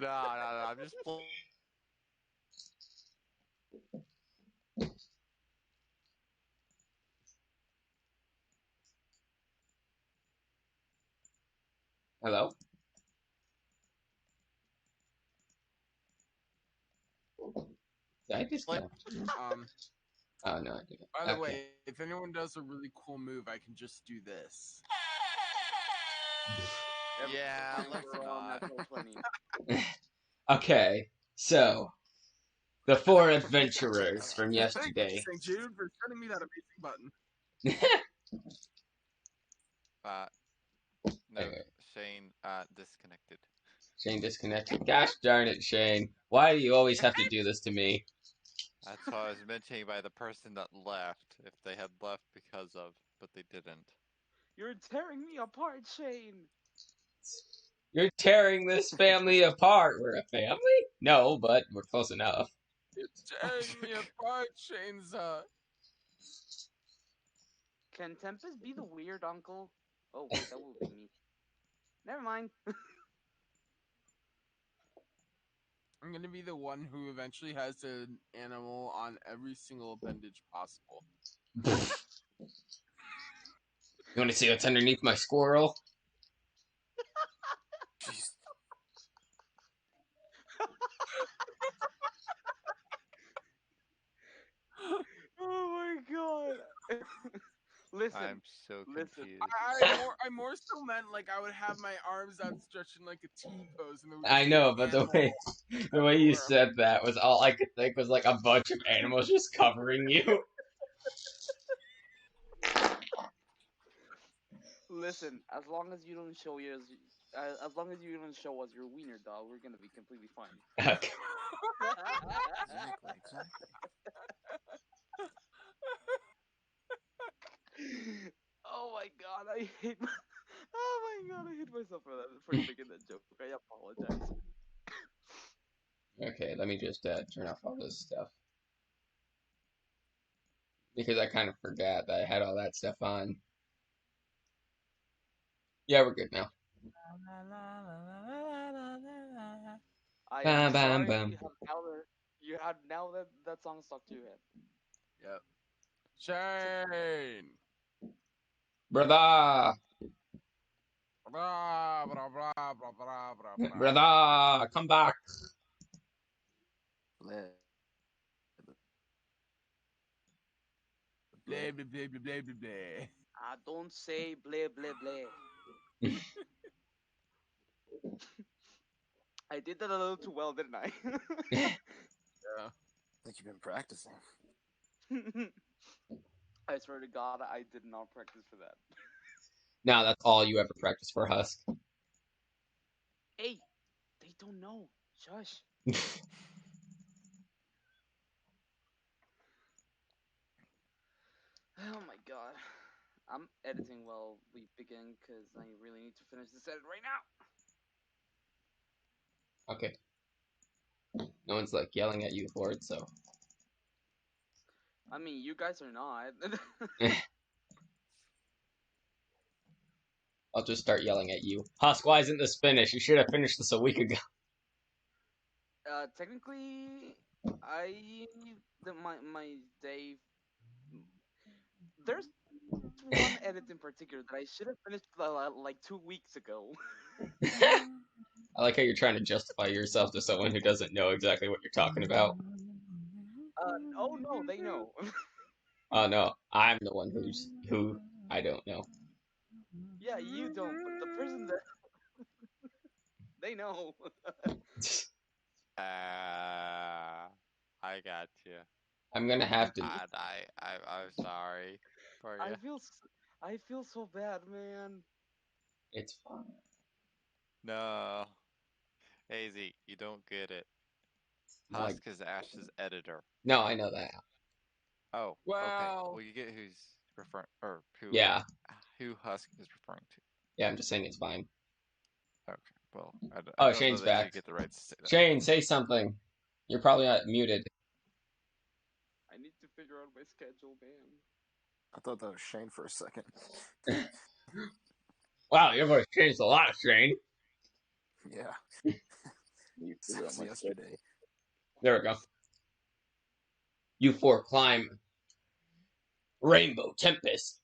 No, I'm just. Hello? Did I disconnect? Oh, no, I didn't. By the Okay. way, if anyone does a really cool move, I can just do this. Yeah, let's not. Natural 20. Okay, so the four adventurers from Thank you, yesterday. St. Jude, for sending me that amazing button. No, Anyway. Shane, disconnected. Shane disconnected. Gosh darn it, Shane. Why do you always have to do this to me? That's what I was mentioning by the person that left. If they had left because of, but they didn't. You're tearing me apart, Shane. You're tearing this family apart. We're a family? No, but we're close enough. You're tearing me apart, Shane's. Can Tempest be the weird uncle? Oh wait, that will be me. Never mind. I'm gonna be the one who eventually has an animal on every single appendage possible. You want to see what's underneath my squirrel? Jeez. Oh my god. Listen. I'm so Listen. confused. I more so meant like I would have my arms outstretched in like a T pose, and there would I just be know, an but the animal way you everywhere. said that was all I could think was like a bunch of animals just covering you. Listen. As long as you don't show yours, as long as you don't show us your wiener, dog, we're gonna be completely fine. Okay. Exactly. Oh my god, I hate. Oh my god, I hate myself for that for making that joke. I apologize. Okay, let me just turn off all this stuff. Because I kind of forgot that I had all that stuff on. Yeah, we're good now. I am Bam, bam, sorry bam. you have now that song stuck to your head. Yep. Shane. Brother! Blah, blah, blah, blah, blah, blah, blah. Brother! Come back! Bleh. Blah, blah, blah, blah, blah, blah, blah. Don't say blah blah blah. I did that a little too well, didn't I? Yeah. I think you've been practicing. I swear to God, I did not practice for that. Now that's all you ever practice for, Husk. Hey, they don't know. Shush. Oh my God. I'm editing while we begin because I really need to finish this edit right now. Okay. No one's like yelling at you for it, so. I mean, you guys are not. I'll just start yelling at you. Husk, why isn't this finished? You should have finished this a week ago. Technically, my day. There's one edit in particular that I should have finished like 2 weeks ago. I like how you're trying to justify yourself to someone who doesn't know exactly what you're talking about. Oh no, they know. Oh no, I'm the one who I don't know. Yeah, you don't, but the person that they know. I got you. I'm gonna have to. I'm sorry for I you. feel I feel so bad, man. It's fine. No, Hazy, you don't get it. Like, Husk is Ash's editor. no, I know that. Oh, okay. Well, Well, you get who's referring or Yeah, who Husk is referring to. yeah. I'm just saying it's fine. Okay. Well, I Oh, don't know Shane's that you back. get the right to say that. Shane, say something. You're probably not muted. I need to figure out my schedule, man. I thought that was Shane for a second. Wow, your voice changed a lot, Shane. Yeah. You figure out Since my yesterday. There we go. You four climb Rainbow Tempest.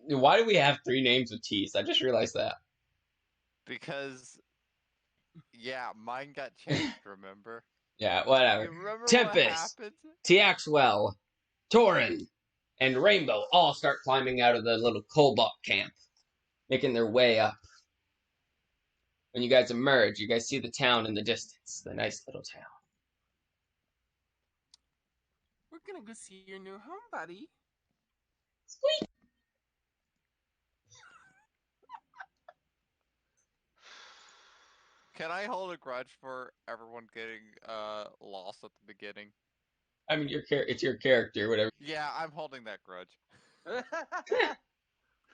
Why do we have 3 names with T's? I just realized that. Because, yeah, mine got changed, remember? Yeah, whatever. You remember what Tempest, happened? Tiaxwell, Torin, and Rainbow all start climbing out of the little Kolbok camp, making their way up. When you guys emerge, you guys see the town in the distance, the nice little town. We're gonna go see your new home, buddy. Squeak! Can I hold a grudge for everyone getting lost at the beginning? I mean, it's your character, whatever. Yeah, I'm holding that grudge.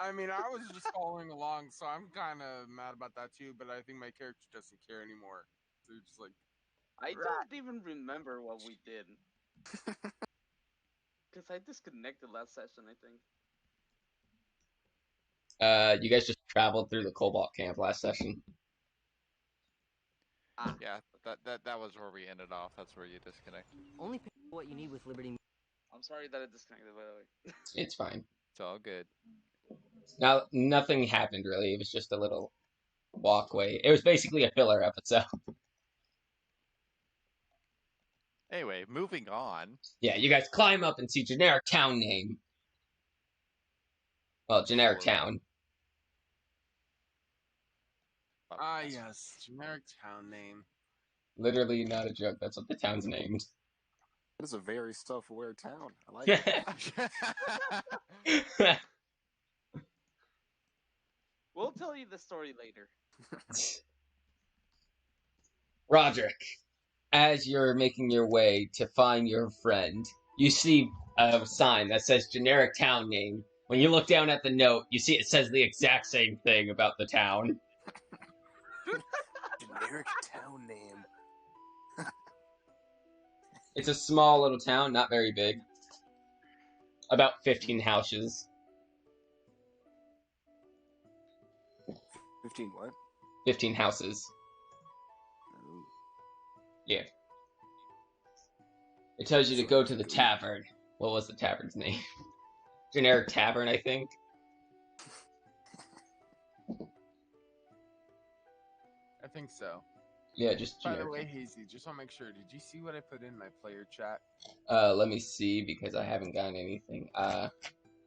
I mean, I was just following along, so I'm kind of mad about that too. But I think my character doesn't care anymore. So you're just like, I don't even remember what we did. Because I disconnected last session, I think. You guys just traveled through the Kolbok camp last session. Yeah, that was where we ended off. That's where you disconnected. Only pay what you need with Liberty. I'm sorry that it disconnected, by the way. It's fine. It's all good. Now, nothing happened really. It was just a little walkway. It was basically a filler episode. Anyway, moving on. Yeah, you guys climb up and see generic town name. Well, generic Sure. town. yes, generic town name. Literally not a joke. That's what the town's named. It is a very self-aware town. I like it. We'll tell you the story later. Roderick, as you're making your way to find your friend, you see a sign that says generic town name. When you look down at the note, you see it says the exact same thing about the town. Generic town name. It's a small little town, not very big. About 15 houses. 15 what? 15 houses. Ooh. Yeah. It tells you to go to the tavern. What was the tavern's name? Generic Tavern, I think. I think so. Yeah, just By the generic. way, Hazy, just want to make sure. Did you see what I put in my player chat? Let me see, because I haven't gotten anything.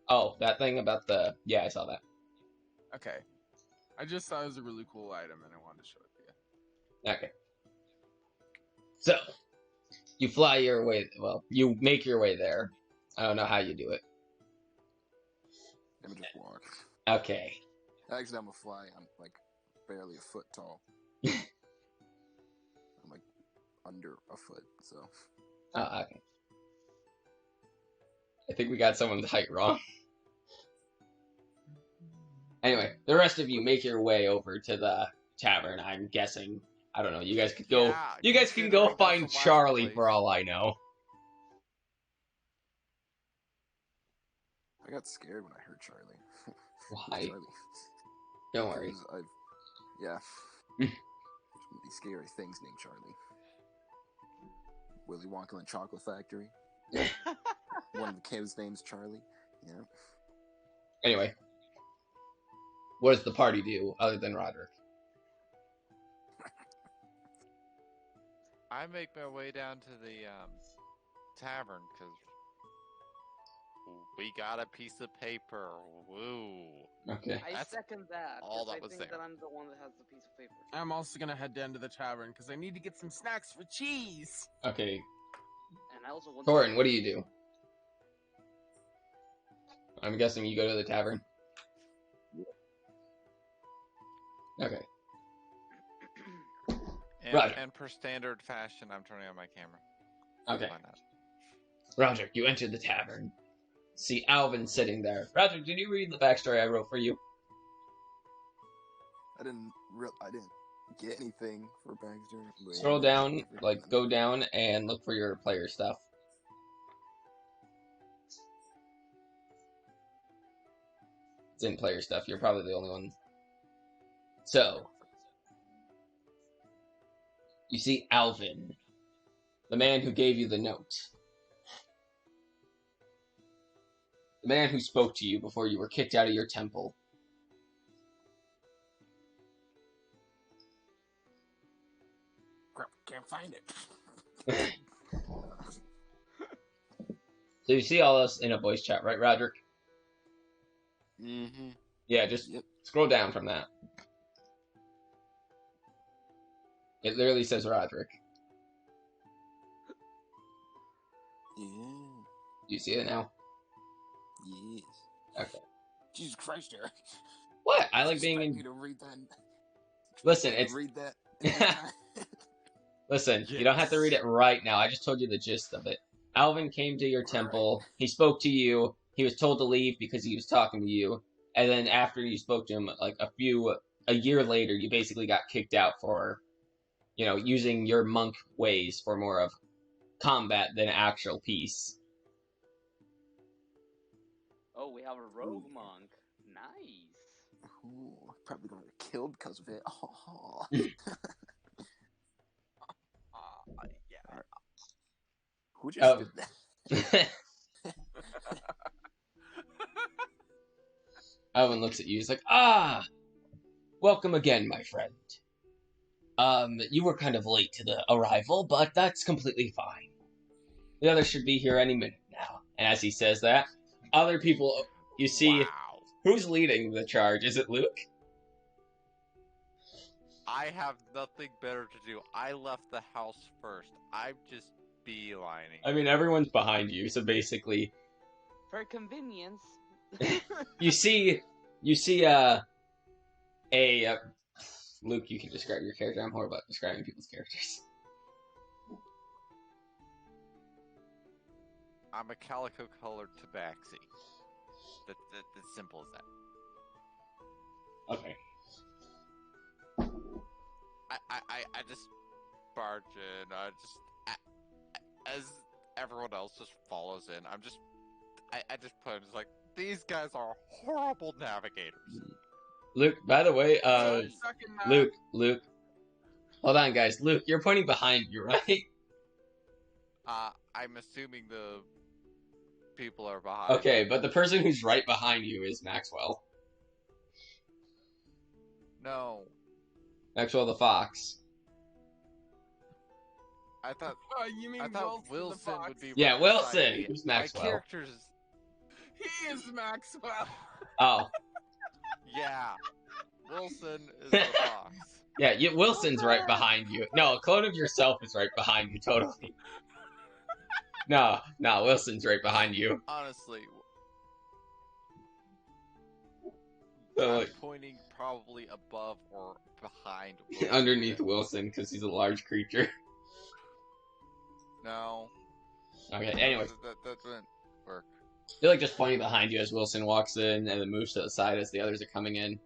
Oh, that thing about the... Yeah, I saw that. Okay. I just thought it was a really cool item, and I wanted to show it to you. Okay. So, you fly your way... Well, you make your way there. I don't know how you do it. Let me just walk. Okay. Actually, I'm a fly. I'm like barely a foot tall. I'm like under a foot, so. Oh, okay. I think we got someone's height wrong. Anyway, the rest of you make your way over to the tavern, I'm guessing. I don't know, you guys could go... Yeah, you guys can go considering that's find the last Charlie place. for all I know. I got scared when I heard Charlie. Why? Charlie. Don't worry. Because yeah. There's really scary things named Charlie. Willy Wonka and Chocolate Factory. One of the kids' name's Charlie. Yeah. Anyway. What does the party do, other than Roderick? I make my way down to the tavern because we got a piece of paper. Woo! Okay. I That's second that. all 'cause that I was think there. that I'm the one that has the piece of paper. I'm also gonna head down to the tavern because I need to get some snacks for cheese. Okay. And I also want Torin, what do you do? I'm guessing you go to the tavern? Okay. Roger. And per standard fashion, I'm turning on my camera. Okay. Why not? Roderick, you enter the tavern. See Alvin sitting there. Roderick, did you read the backstory I wrote for you? I didn't get anything for backstory. but Scroll yeah, down, everything. like, go down and look for your player stuff. It's in player stuff. You're probably the only one. So, You see Alvin, the man who gave you the note. The man who spoke to you before you were kicked out of your temple. Crap, can't find it. So you see all this in a voice chat, right, Roderick? Mm-hmm. Yeah, just Yep. scroll down from that. It literally says Roderick. Yeah. Do you see it now? Yes. Okay. Jesus Christ, Eric. What? I Did like you being expect in... me to read that. Listen, Expect me it's... to read that. in this time? Listen, you don't have to read it right now. I just told you the gist of it. Alvin came to your temple. Right. He spoke to you. He was told to leave because he was talking to you. And then after you spoke to him, like a year later, you basically got kicked out for, using your monk ways for more of combat than actual peace. Oh, we have a rogue monk. Nice. Ooh, probably gonna get killed because of it. Oh. Yeah. Who just Oh. did that? Alvin looks at you. He's like, welcome again, my friend. You were kind of late to the arrival, but that's completely fine. The others should be here any minute now. And as he says that, other people, you see, Wow. who's leading the charge? Is it Luke? I have nothing better to do. I left the house first. I'm just beelining. I mean, everyone's behind you, so basically, For convenience. you see, Luke, you can describe your character. I'm horrible at describing people's characters. I'm a calico-colored tabaxi. That's simple as that. Okay. I just barge in. As everyone else just follows in, I just put in, just like, these guys are horrible navigators. Luke, by the way, Second map. Luke. Hold on, guys. Luke, you're pointing behind you, right? I'm assuming the people are behind. Okay, but the person who's right behind you is Maxwell. No. Maxwell the Fox. I thought You mean Wilson Wilson the would be Yeah, right Wilson. beside me. Who's My Maxwell? character's... He is Maxwell. Oh, Yeah. Wilson is the fox. yeah, Wilson's right behind you. No, a clone of yourself is right behind you, totally. No, Wilson's right behind you. Honestly, So, I'm like, pointing probably above or behind Wilson. underneath Wilson, because he's a large creature. No. Okay, anyways. That doesn't work. You're like just pointing behind you as Wilson walks in and then moves to the side as the others are coming in.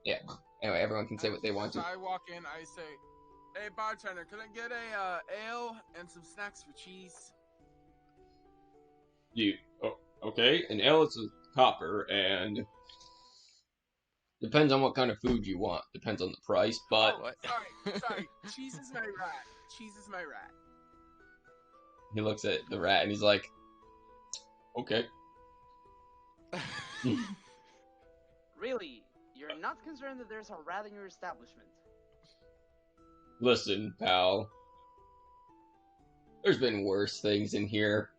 Yeah. Anyway, everyone can say what they want As to. I walk in, I say, "Hey bartender, can I get a ale and some snacks for cheese?" Okay, an ale is a copper, and depends on what kind of food you want. Depends on the price, but Oh, What? sorry. Cheese is my rat. Cheese is my rat. he looks at the rat and he's like, okay. Really? You're not concerned that there's a rat in your establishment? Listen, pal. There's been worse things in here.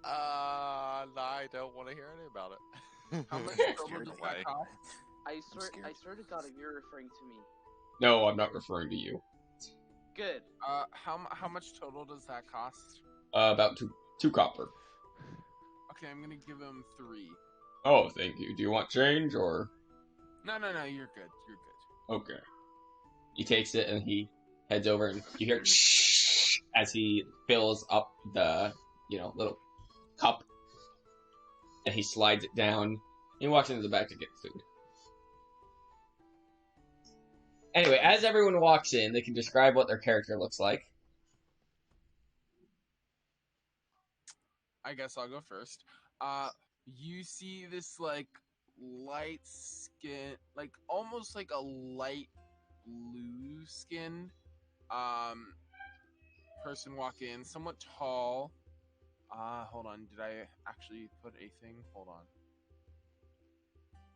I don't want to hear any about it. How much I'm trouble scared does away. that cost? I scared. swear to God, if you're referring to me. No, I'm not referring to you. Good. How much total does that cost? About two copper. Okay, I'm gonna give him 3. Oh, thank you. Do you want change, or? No, you're good. You're good. Okay. He takes it and he heads over, and you hear as he fills up the, little cup, and he slides it down. He walks into the back to get food. Anyway, as everyone walks in, they can describe what their character looks like. I guess I'll go first. You see this like light skin, like almost like a light blue skinned person walk in, somewhat tall. Hold on, did I actually put a thing? Hold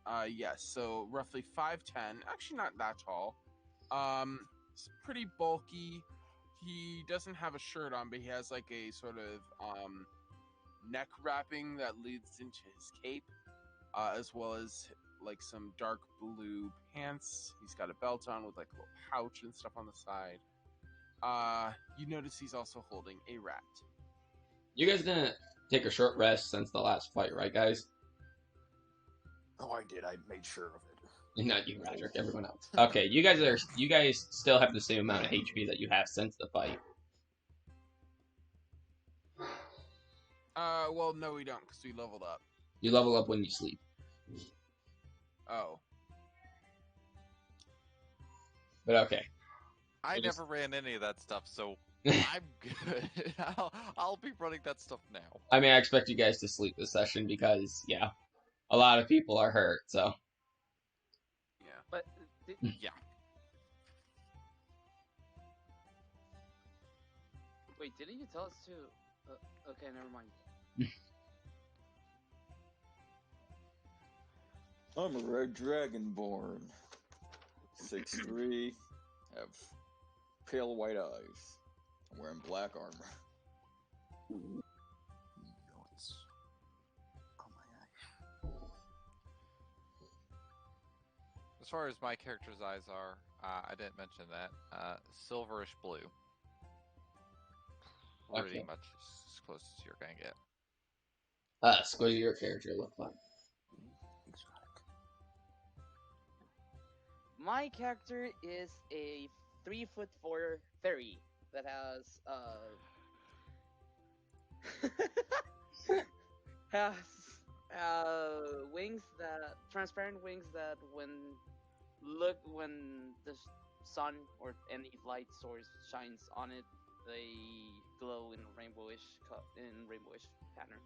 on. Yes, so roughly 5'10", actually not that tall. It's pretty bulky. He doesn't have a shirt on, but he has like a sort of neck wrapping that leads into his cape, as well as like some dark blue pants. He's got a belt on with like a little pouch and stuff on the side. You notice he's also holding a rat. You guys didn't take a short rest since the last fight, right, guys? Oh, I did. I made sure of it. Not you, Roderick. Everyone else. Okay, you guys still have the same amount of HP that you have since the fight. Well, no, we don't, because we leveled up. You level up when you sleep. Oh. But okay. I It is- never ran any of that stuff, so I'm good. I'll be running that stuff now. I mean, I expect you guys to sleep this session because, yeah, a lot of people are hurt, so. Yeah. But Yeah. wait, didn't you tell us to? Okay, never mind. I'm a red dragonborn. 6'3", have pale white eyes. I'm wearing black armor. Ooh. Noise. Oh my eye. As far as my character's eyes are, I didn't mention that. Silverish blue. Pretty Okay. much as close as you're gonna get. What does your character look like? Exotic. My character is a 3'4" fairy that has has wings that transparent wings that when the sun or any light source shines on it, they glow in rainbowish pattern.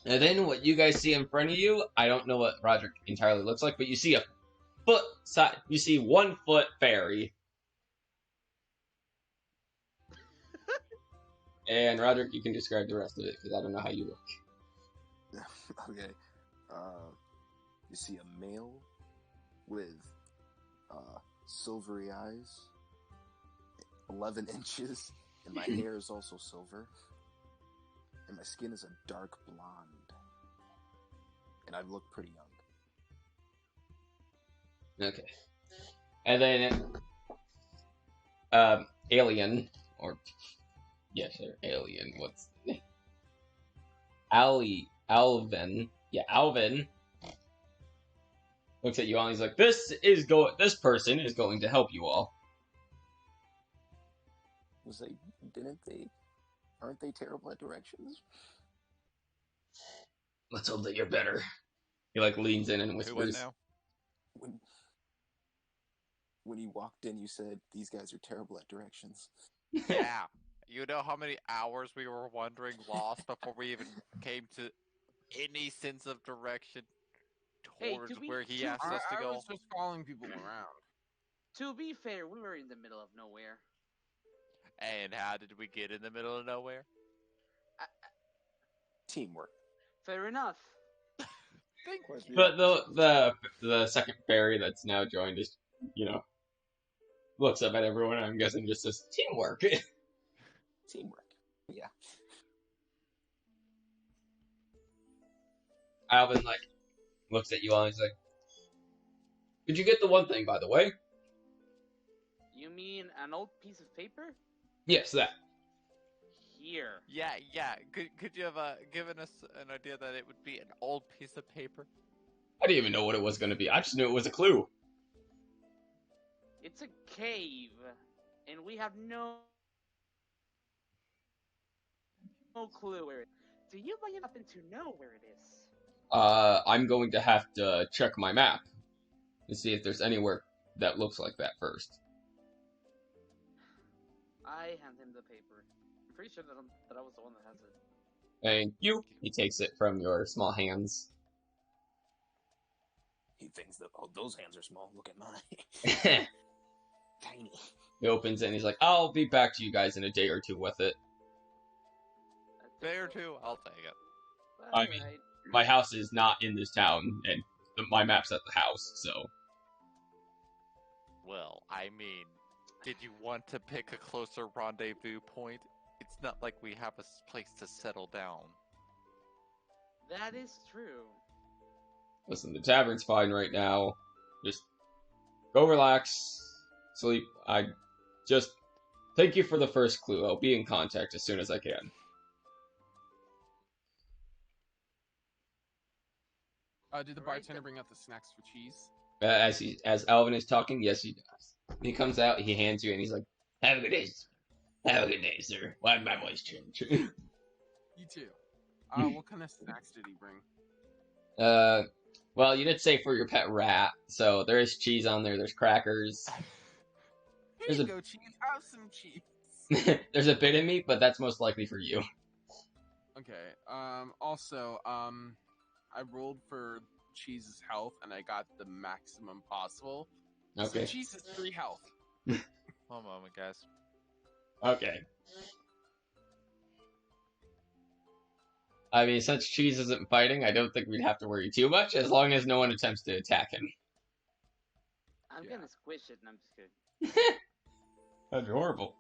And then what you guys see in front of you, I don't know what Roderick entirely looks like, but you see you see 1 foot fairy. And Roderick, you can describe the rest of it because I don't know how you look. Okay. You see a male with silvery eyes, 11 inches, and my hair is also silver, and my skin is a dark blonde, and I look pretty young. Okay. And then alien or yes, alien. What's the name? Alvin. Yeah, Alvin looks at you all and he's like, This person is going to help you all. Aren't they terrible at directions? Let's hope that you're better. He like leans in and Who went whispers. now? When you walked in, you said, these guys are terrible at directions. Yeah. You know how many hours we were wandering lost before we even came to any sense of direction Hey, towards to be- where he to- asked us to I go? was just following people around. To be fair, we were in the middle of nowhere. And how did we get in the middle of nowhere? Teamwork. Fair enough. Question. But the second fairy that's now joined is, looks up at everyone. I'm guessing just says teamwork. Teamwork. Yeah. Alvin looks at you all and he's like, "Did you get the one thing, by the way?" You mean an old piece of paper? Yes, that. Here. Yeah. Could you have given us an idea that it would be an old piece of paper? I didn't even know what it was going to be. I just knew it was a clue. It's a cave, and we have no clue where it. Do you by happen to know where it is? I'm going to have to check my map to see if there's anywhere that looks like that first. I hand him the paper. I'm pretty sure that I was the one that has it. Thank you. He takes it from your small hands. He thinks that, oh, those hands are small. Look at mine. He opens it and he's like, I'll be back to you guys in a day or two with it. Day or two, I'll take it. I mean, Alright. My house is not in this town, and my map's at the house, so. Well, I mean, did you want to pick a closer rendezvous point? It's not like we have a place to settle down. That is true. Listen, the tavern's fine right now. Just go relax, sleep. Thank you for the first clue. I'll be in contact as soon as I can. Did the Alright, bartender bring out the snacks for cheese? As Alvin is talking, yes, he does. He comes out, he hands you, and he's like, "Have a good day, sir. Why did my voice change?" You too. What kind of snacks did he bring? Well, you did say for your pet rat, so there is cheese on there. There's crackers. Here There's you a- go, cheese. Have some cheese. There's a bit of meat, but that's most likely for you. Okay. Also, I rolled for cheese's health, and I got the maximum possible. Okay. So cheese is 3 health. One moment, guys. Okay. I mean, since Cheese isn't fighting, I don't think we'd have to worry too much, as long as no one attempts to attack him. I'm Yeah. gonna squish it and I'm just kidding. That'd be horrible.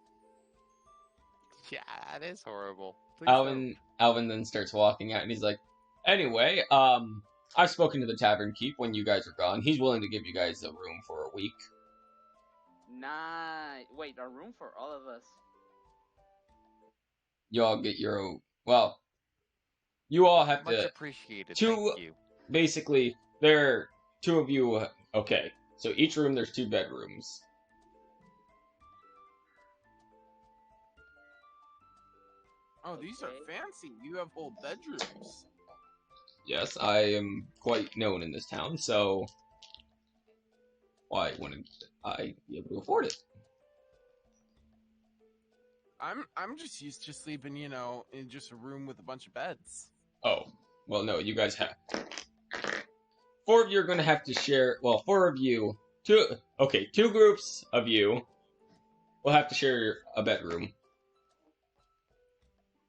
Yeah, that is horrible. Please don't. Alvin then starts walking out, and he's like, "Anyway, I've spoken to the Tavern Keep when you guys are gone. He's willing to give you guys a room for a week." Nice. Wait, a room for all of us. You all get your own. Well, you all have Much to. appreciated. two- Thank you. Basically, there are 2 of you. Okay, so each room there's 2 bedrooms. Oh, these are Okay. fancy. You have whole bedrooms. Yes, I am quite known in this town, so why wouldn't I be able to afford it? I'm just used to sleeping, in just a room with a bunch of beds. Oh, well, no, you guys have. 4 of you are going to have to share. Well, 4 of you. 2 groups of you will have to share a bedroom.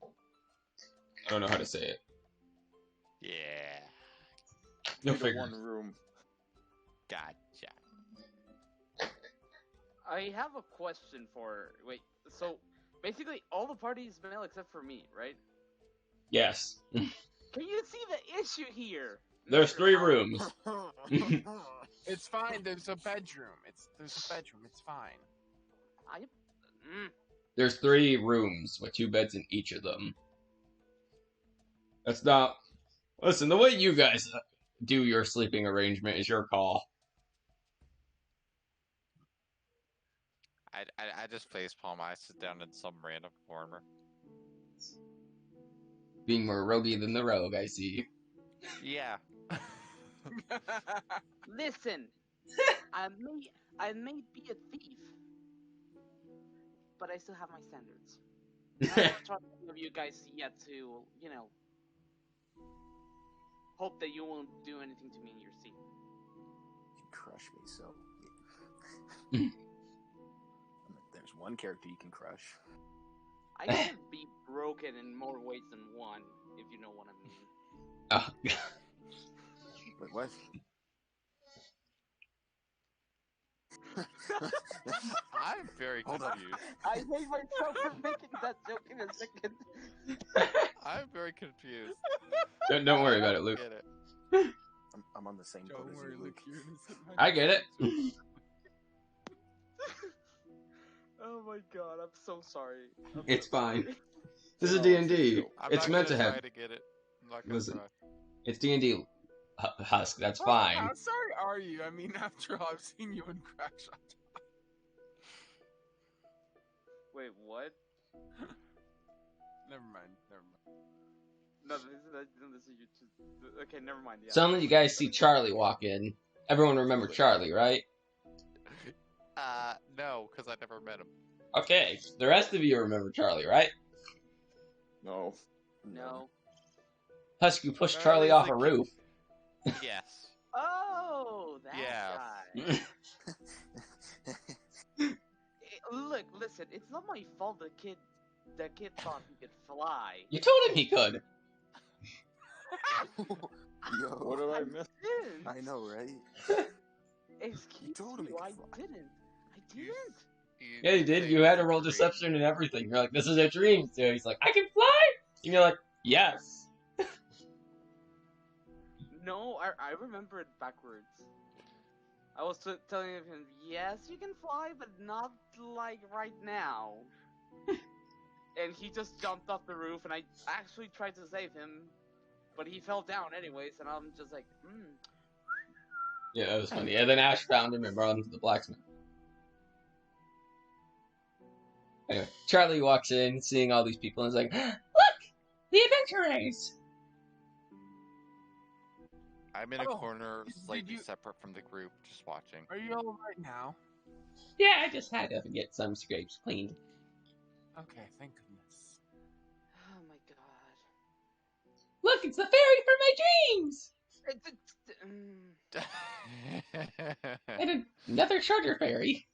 I don't know how to say it. Yeah. You'll Need a figure. one room. Gotcha. I have a question for. Wait, so basically all the parties male except for me, right? Yes. Can you see the issue here? There's Mr. 3 Howard? rooms. It's fine. There's a bedroom. There's a bedroom. It's fine. There's 3 rooms with 2 beds in each of them. That's not. Listen, the way you guys do your sleeping arrangement is your call. I just facepalm. I sit down in some random corner. Being more roguey than the rogue, I see. Yeah. Listen, I may be a thief, but I still have my standards. I don't trust any of you guys yet to, hope that you won't do anything to me in your sleep. You crush me so. There's one character you can crush. I can be broken in more ways than one, if you know what I mean. Oh, Wait, what? I'm very Hold on. confused. I hate myself for making that joke in a second. I'm very confused. don't worry about I it, Luke. don't get it. I'm on the same boat Don't as worry, you, Luke. Luke. You're innocent. I get it. Oh my god, I'm so sorry. It's fine. This is No, D&D. I'm It's not meant to gonna have. try to get it. I'm not gonna Listen. try. It's D&D, Husk. That's Oh, fine. How sorry are you? I mean, after all, I've seen you in Crackshot. Wait, what? Never mind. No, this is you too. Okay, never mind. Yeah. Suddenly, you guys see Charlie walk in. Everyone remember Charlie, right? No, because I never met him. Okay, the rest of you remember Charlie, right? No. No. Husk, you pushed Charlie's Charlie off the a roof. Yes. Oh, that Yeah. guy. said, "It's not my fault the kid thought he could fly." You told him he could. Yo, What did I miss? Didn't. I know, right? Excuse told him he you, could I fly. didn't. I didn't. Yeah, you did. You had to roll deception and everything. You're like, this is a dream. So he's like, I can fly. And you're like, yes. No, I remember it backwards. I was telling him, yes, you can fly, but not like right now. And he just jumped off the roof, and I actually tried to save him, but he fell down anyways, and I'm just like, Yeah, that was funny. And then Ash found him and brought him to the blacksmith. Anyway, Charlie walks in, seeing all these people, and is like, look! The adventurers! I'm in a Oh, corner, did slightly you- separate from the group, just watching. Are you all right now? Yeah, I just had to get some scrapes cleaned. Okay, thank goodness. oh my god. Look, it's the fairy from my dreams! And another shorter fairy.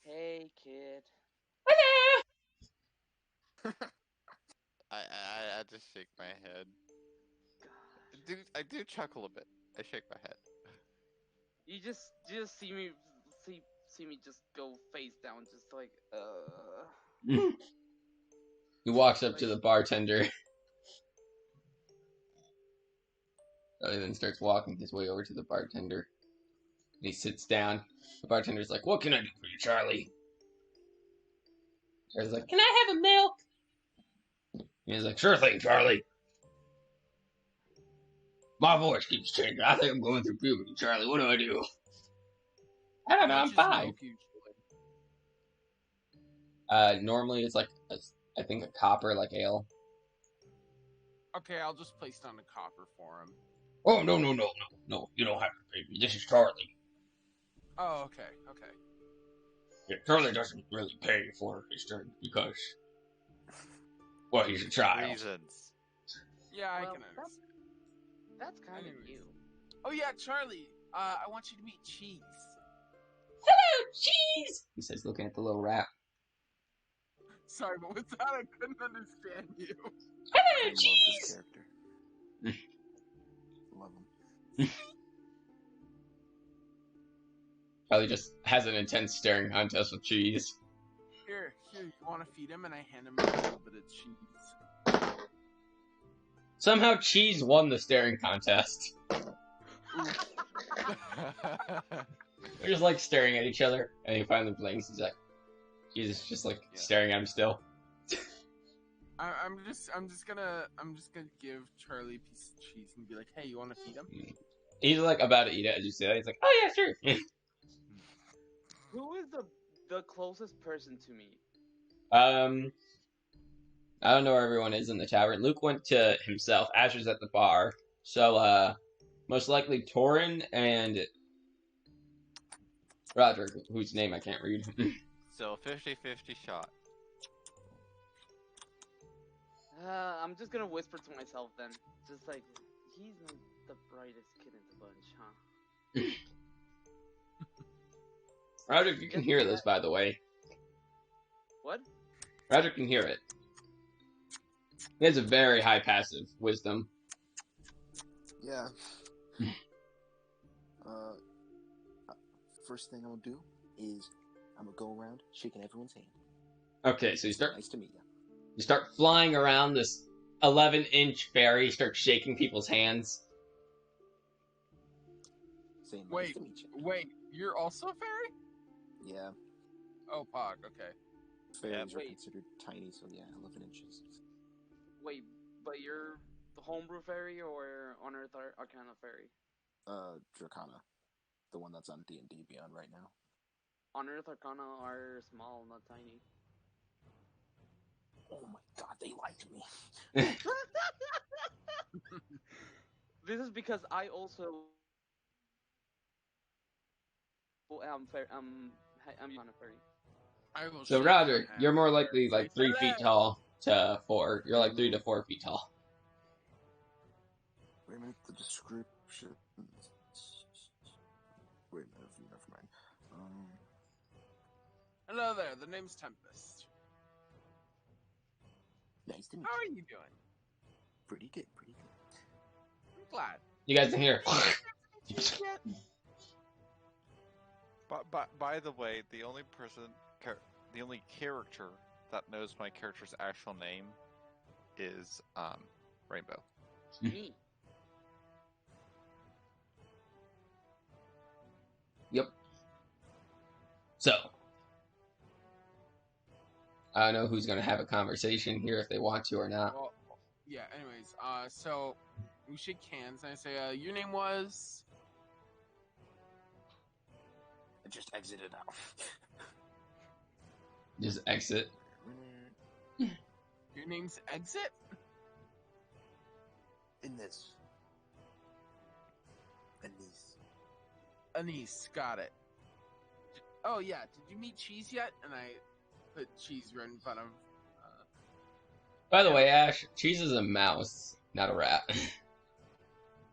Hey, kid. Hello! I just shake my head. I do chuckle a bit. I shake my head. You just see me just go face down, just like He walks up to the bartender. And then starts walking his way over to the bartender. And he sits down. The bartender's like, what can I do for you, Charlie? Charlie's like, can I have a milk? And he's like, sure thing, Charlie. My voice keeps changing. I think I'm going through puberty, Charlie. What do I do? I don't know, I'm Which is 5. milk usually. Normally it's like, I think a copper, like ale. Okay, I'll just place down a copper for him. Oh, no. You don't have to pay me. This is Charlie. Oh, okay. Yeah, Charlie doesn't really pay for his drink because, well, he's a child. Reasons. Yeah, I Well, can understand. that's kind of Anyways. you. Oh yeah, Charlie. I want you to meet Cheese. Hello, cheese! He says, looking at the little rat. Sorry, but with that, I couldn't understand you. I Hello, love this cheese! character. Love him. Charlie just has an intense staring contest with cheese. Here, you want to feed him, and I hand him a little bit of cheese. Somehow cheese won the staring contest. They're just like staring at each other, and he finally blinks. He's like, cheese is just like Yeah. staring at him still. I'm just gonna give Charlie a piece of cheese and be like, hey, you want to feed him? He's like about to eat it as you say that. He's like, oh yeah, sure. Who is the closest person to me? I don't know where everyone is in the tavern. Luke went to himself. Asher's at the bar. So, most likely Torin and Roderick, whose name I can't read. So 50-50 shot. I'm just gonna whisper to myself then. Just like, he's not the brightest kid in the bunch, huh? Roderick, you can hear this, by the way. What? Roderick can hear it. He has a very high passive wisdom. Yeah. First thing I'm gonna do is I'm gonna go around shaking everyone's hand. Okay, so you start Nice to meet you. flying around this 11-inch fairy. You start shaking people's hands. Saying nice Wait, to meet you. wait, you're also a fairy? Yeah. Oh, Pog, okay. Fairies are wait. considered tiny, so yeah, 11 inches. Wait, but you're the homebrew fairy or Unearth Arcana fairy? Dracana. The one that's on D&D Beyond right now. Unearth Arcana are small, not tiny. Oh my god, they lied to me. This is because I also am I'm on a fairy. I will So shake Roderick, your hand. you're more likely like Say 3 feet hello. tall to 4. You're like 3 to 4 feet tall. Wait a minute, the description. Wait a minute, never mind. Hello there. The name's Tempest. Nice to meet How are you. you doing? Pretty good, pretty good. I'm glad. You guys can hear. By the way, the only character that knows my character's actual name is Rainbow. Me. Yep. So, I don't know who's gonna have a conversation here if they want to or not. Well, yeah. Anyways, so we shake hands and I say, your name was. I just exited out. Just exit. Your name's Exit. In this. Anise. Anise. Got it. Oh yeah. Did you meet Cheese yet? And I put Cheese right in front of. By the way, Ash, Cheese is a mouse, not a rat.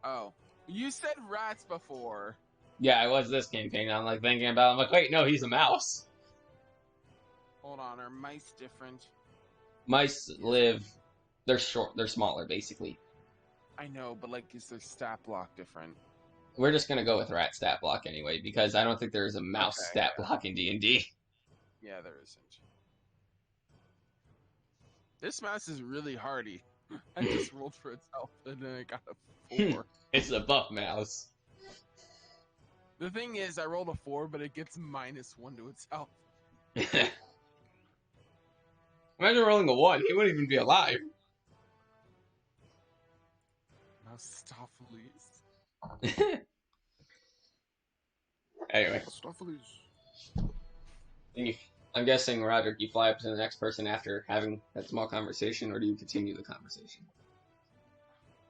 Oh, you said rats before. Yeah, I was this campaign. I'm like thinking about. I'm like, wait, no, he's a mouse. Hold on. Are mice different? Mice live. They're short. They're smaller, basically. I know, but like, is their stat block different? We're just gonna go with rat stat block anyway because I don't think there's a mouse Okay. stat block in D&D. Yeah, there isn't. This mouse is really hardy. I just rolled for itself and then I got a 4. It's a buff mouse. The thing is, I rolled a 4, but it gets -1 to itself. Imagine rolling a 1. He wouldn't even be alive. Moustopheles. Anyway, I'm guessing, Roderick, you fly up to the next person after having that small conversation, or do you continue the conversation?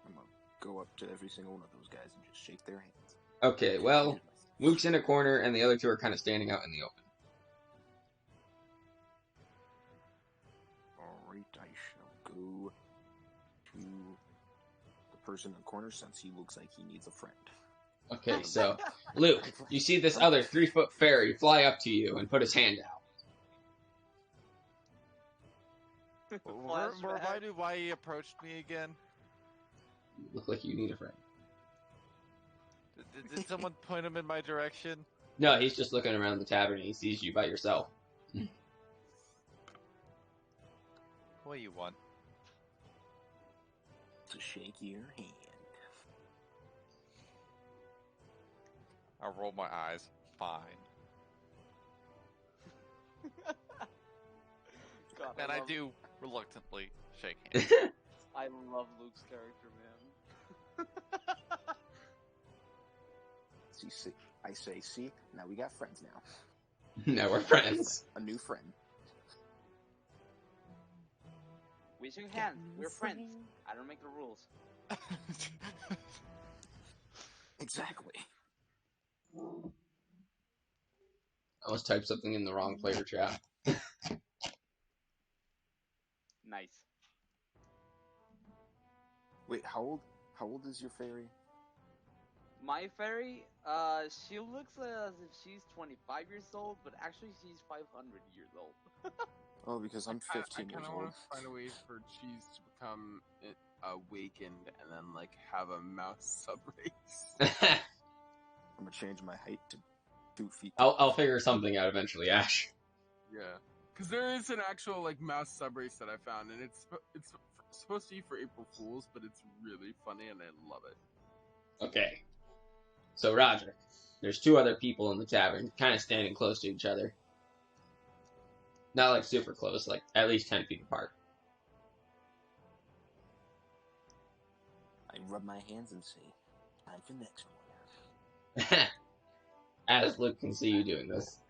I'm gonna go up to every single one of those guys and just shake their hands. Okay, well, Luke's in a corner, and the other two are kind of standing out in the open. Alright, I shall go to the person in the corner since he looks like he needs a friend. Okay, so, Luke, you see this other 3-foot fairy fly up to you and put his hand out. Remind me why he approached me again. You look like you need a friend. Did someone point him in my direction? No, he's just looking around the tavern and he sees you by yourself. What do you want? To shake your hand. I roll my eyes. Fine. God, And I love- do reluctantly shake hands. I love Luke's character, man. I say, see, now we got friends now. Now we're friends. A new friend. We shake hands. We're friends. I don't make the rules. Exactly. I almost typed something in the wrong player chat. Nice. Wait, how old is your fairy? My fairy, she looks as if she's 25 years old, but actually she's 500 years old. Oh, because I'm 15 I years kind of old. want to find a way for Cheese to become awakened and then like have a mouse subrace. I'm gonna change my height to 2 feet. I'll figure something out eventually, Ash. Yeah, because there is an actual like mouse subrace that I found, and it's supposed to be for April Fools, but it's really funny and I love it. Okay. So, Roger, there's 2 other people in the tavern, kind of standing close to each other. Not like super close, like at least 10 feet apart. I rub my hands and say, time for next one. As Luke can see you doing this.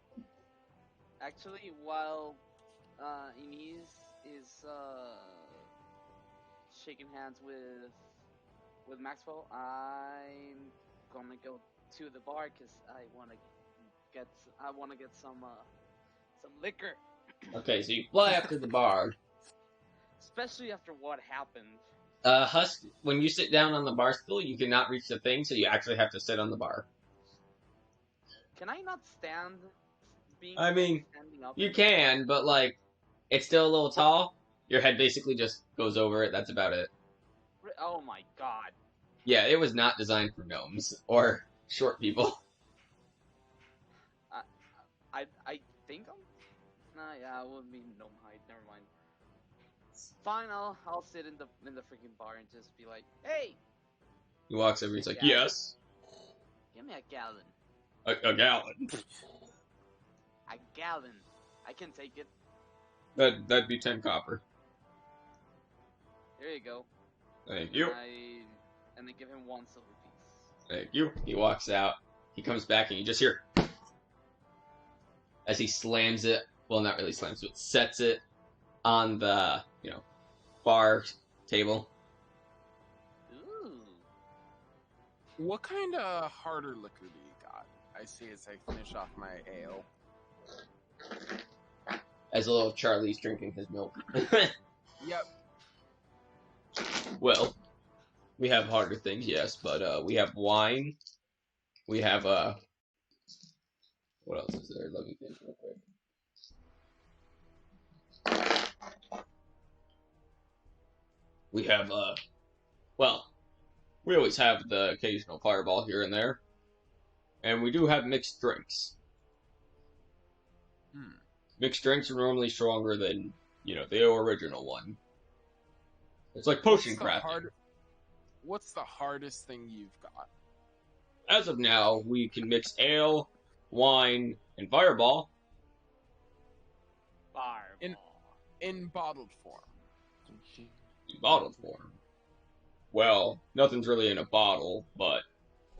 Actually, while Inez is shaking hands with Maxwell, I'm gonna go to the bar because I wanna get some liquor, Okay, so you fly up to the bar. especially after what happened. Husk, when you sit down on the bar stool, you cannot reach the thing, so you actually have to sit on the bar. Can I not stand being I mean, standing up. you can, but like, it's still a little tall. Your head basically just goes over it. That's about it. Oh my god. Yeah, it was not designed for gnomes or short people. I think I'm. Nah, yeah, it would be gnome height. Never mind. Fine, I'll sit in the freaking bar and just be like, hey, He walks over. He's like, Yeah. "Yes, give me a gallon. a gallon. A gallon. I can take it. That'd be 10 copper. There you go. Thank you. And I give him 1 silver piece. Thank you." He walks out. He comes back, and you just hear as he slams it. Well, not really slams it. Sets it on the bar table. Ooh. What kind of harder liquor do you got? I see as I finish off my ale. As little Charlie's drinking his milk. Yep. Well, we have harder things, yes, but we have wine. We have what else is there? Let me think real quick. We have well, we always have the occasional fireball here and there. And we do have mixed drinks. Mixed drinks are normally stronger than, the original one. It's like potion crafting. What's the hardest thing you've got? As of now, we can mix ale, wine, and fireball. Fireball. In bottled form. In bottled form. Well, nothing's really in a bottle, but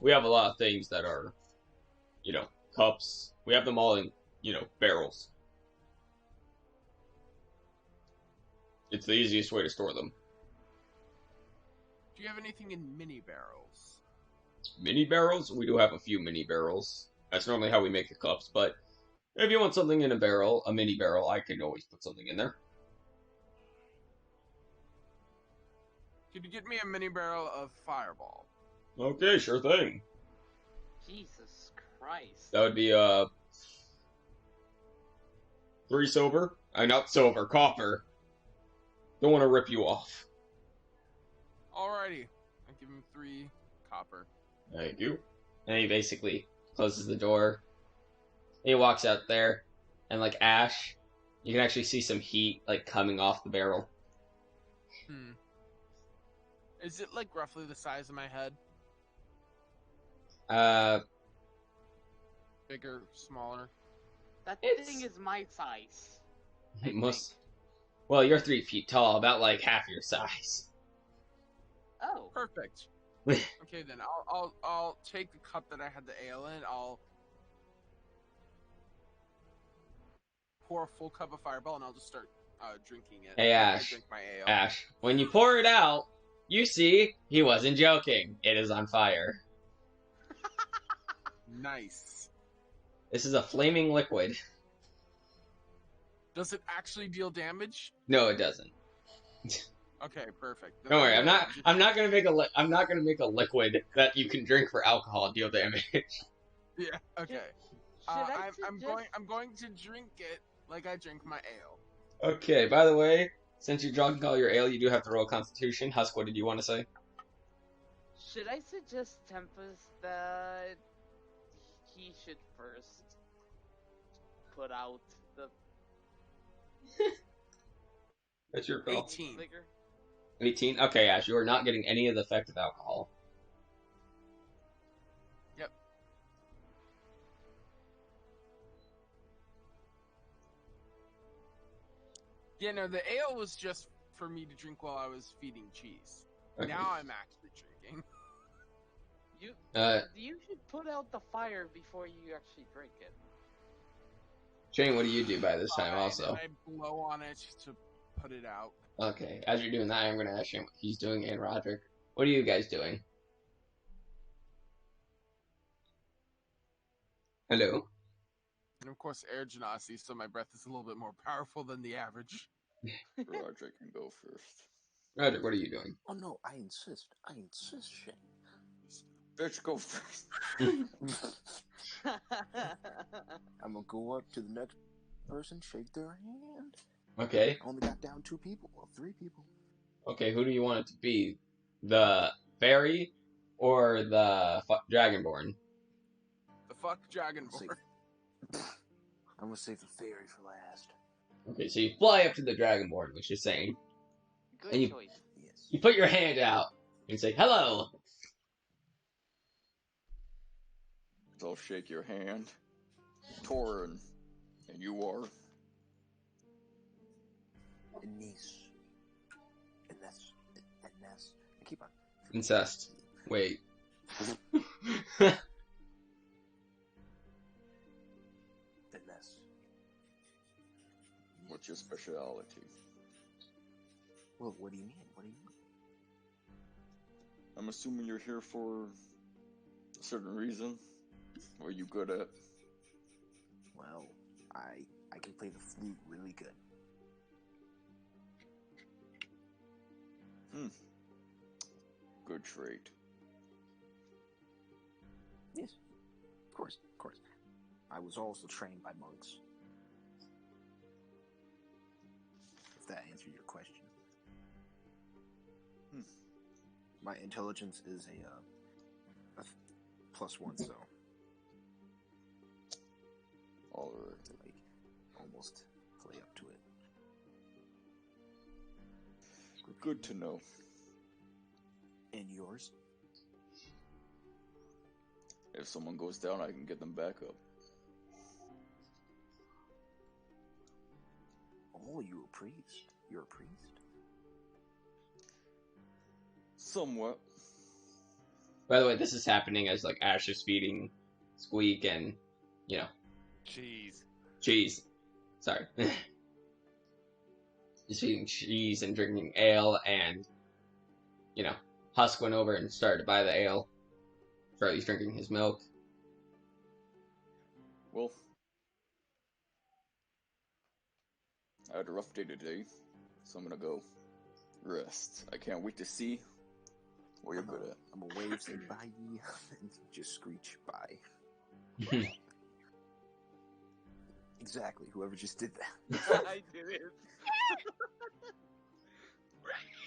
we have a lot of things that are, cups. We have them all in, barrels. It's the easiest way to store them. Do you have anything in mini barrels? Mini barrels? We do have a few mini barrels. That's normally how we make the cups, but if you want something in a barrel, a mini barrel, I can always put something in there. Could you get me a mini barrel of Fireball? Okay, sure thing. Jesus Christ. That would be 3 silver. Not silver, copper. Don't want to rip you off. Alrighty. I give him 3 copper. Thank you. And he basically closes the door. He walks out there, and like Ash, you can actually see some heat like coming off the barrel. Is it like roughly the size of my head? Bigger, smaller? That It's- thing is my size. I It must. think. Well, you're 3 feet tall, about like half your size. Oh. Perfect. Okay, then I'll take the cup that I had the ale in. I'll pour a full cup of Fireball, and I'll just start drinking it. Hey, I Ash. drink my ale. Ash, when you pour it out, you see he wasn't joking. It is on fire. Nice. This is a flaming liquid. Does it actually deal damage? No, it doesn't. Okay, perfect. Then Don't worry, I'm I'm not gonna make a liquid that you can drink for alcohol deal damage. Yeah. Okay. Should I I'm suggest- I'm going to drink it like I drink my ale. Okay. By the way, since you drunk all your ale, you do have to roll Constitution. Husk, what did you want to say? Should I suggest Tempest that he should first put out the That's your call. 18. liquor? 18. Okay, Ash, you are not getting any of the effect of alcohol. Yep. Yeah, no, the ale was just for me to drink while I was feeding cheese. Okay. Now I'm actually drinking. You should put out the fire before you actually drink it. Shane, what do you do by this time Fine, also? and I blow on it to put it out. Okay, as you're doing that, I'm going to ask Shane what he's doing and Roderick. What are you guys doing? Hello? And of course, air genasi, so my breath is a little bit more powerful than the average. Roderick can go first. Roderick, what are you doing? Oh no, I insist, Shane. Bitch, go first. I'm gonna go up to the next person, shake their hand. Okay. I only got down 2 people. Well, 3 people. Okay, who do you want it to be? The fairy or the dragonborn? The fuck I'm gonna Dragonborn. save, I'm gonna save the fairy for last. Okay, so you fly up to the dragonborn, which is saying, Good And you- choice. Yes. you put your hand out and say, hello. So I'll shake your hand. Torin, and you are. And niece. And that's. And that's. I keep on. Incest. Wait. And that's. What's your speciality? Well, what do you mean? What do you mean? I'm assuming you're here for a certain reason. What are you good at? Well, I can play the flute really good. Good trait. Yes. Of course, of course. I was also trained by monks. If that answered your question. My intelligence is a +1, so Alright. to like almost play up to it. Good to know. And yours? If someone goes down, I can get them back up. Oh, you're a priest. You're a priest? Somewhat. By the way, this is happening as like Ash is feeding Squeak and, Jeez. cheese. Sorry. He's feeding cheese and drinking ale, and, Husk went over and started to buy the ale. Charlie's drinking his milk. Well, I had a rough day today, so I'm gonna go rest. I can't wait to see what you're good at. I'm a wave, say bye, and just screech bye. Exactly, whoever just did that. I did it.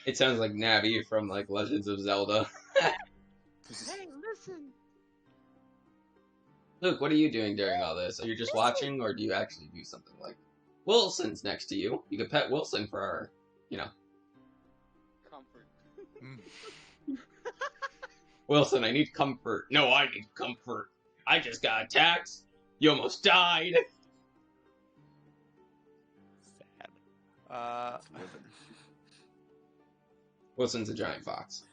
It sounds like Navi from like Legends of Zelda. Hey, listen. Luke, what are you doing during all this? Are you just watching, or do you actually do something like Wilson's next to you? You could pet Wilson for our, Comfort. Wilson, I need comfort. No, I need comfort. I just got attacked. You almost died. Sad. It's living. Wilson's a giant fox.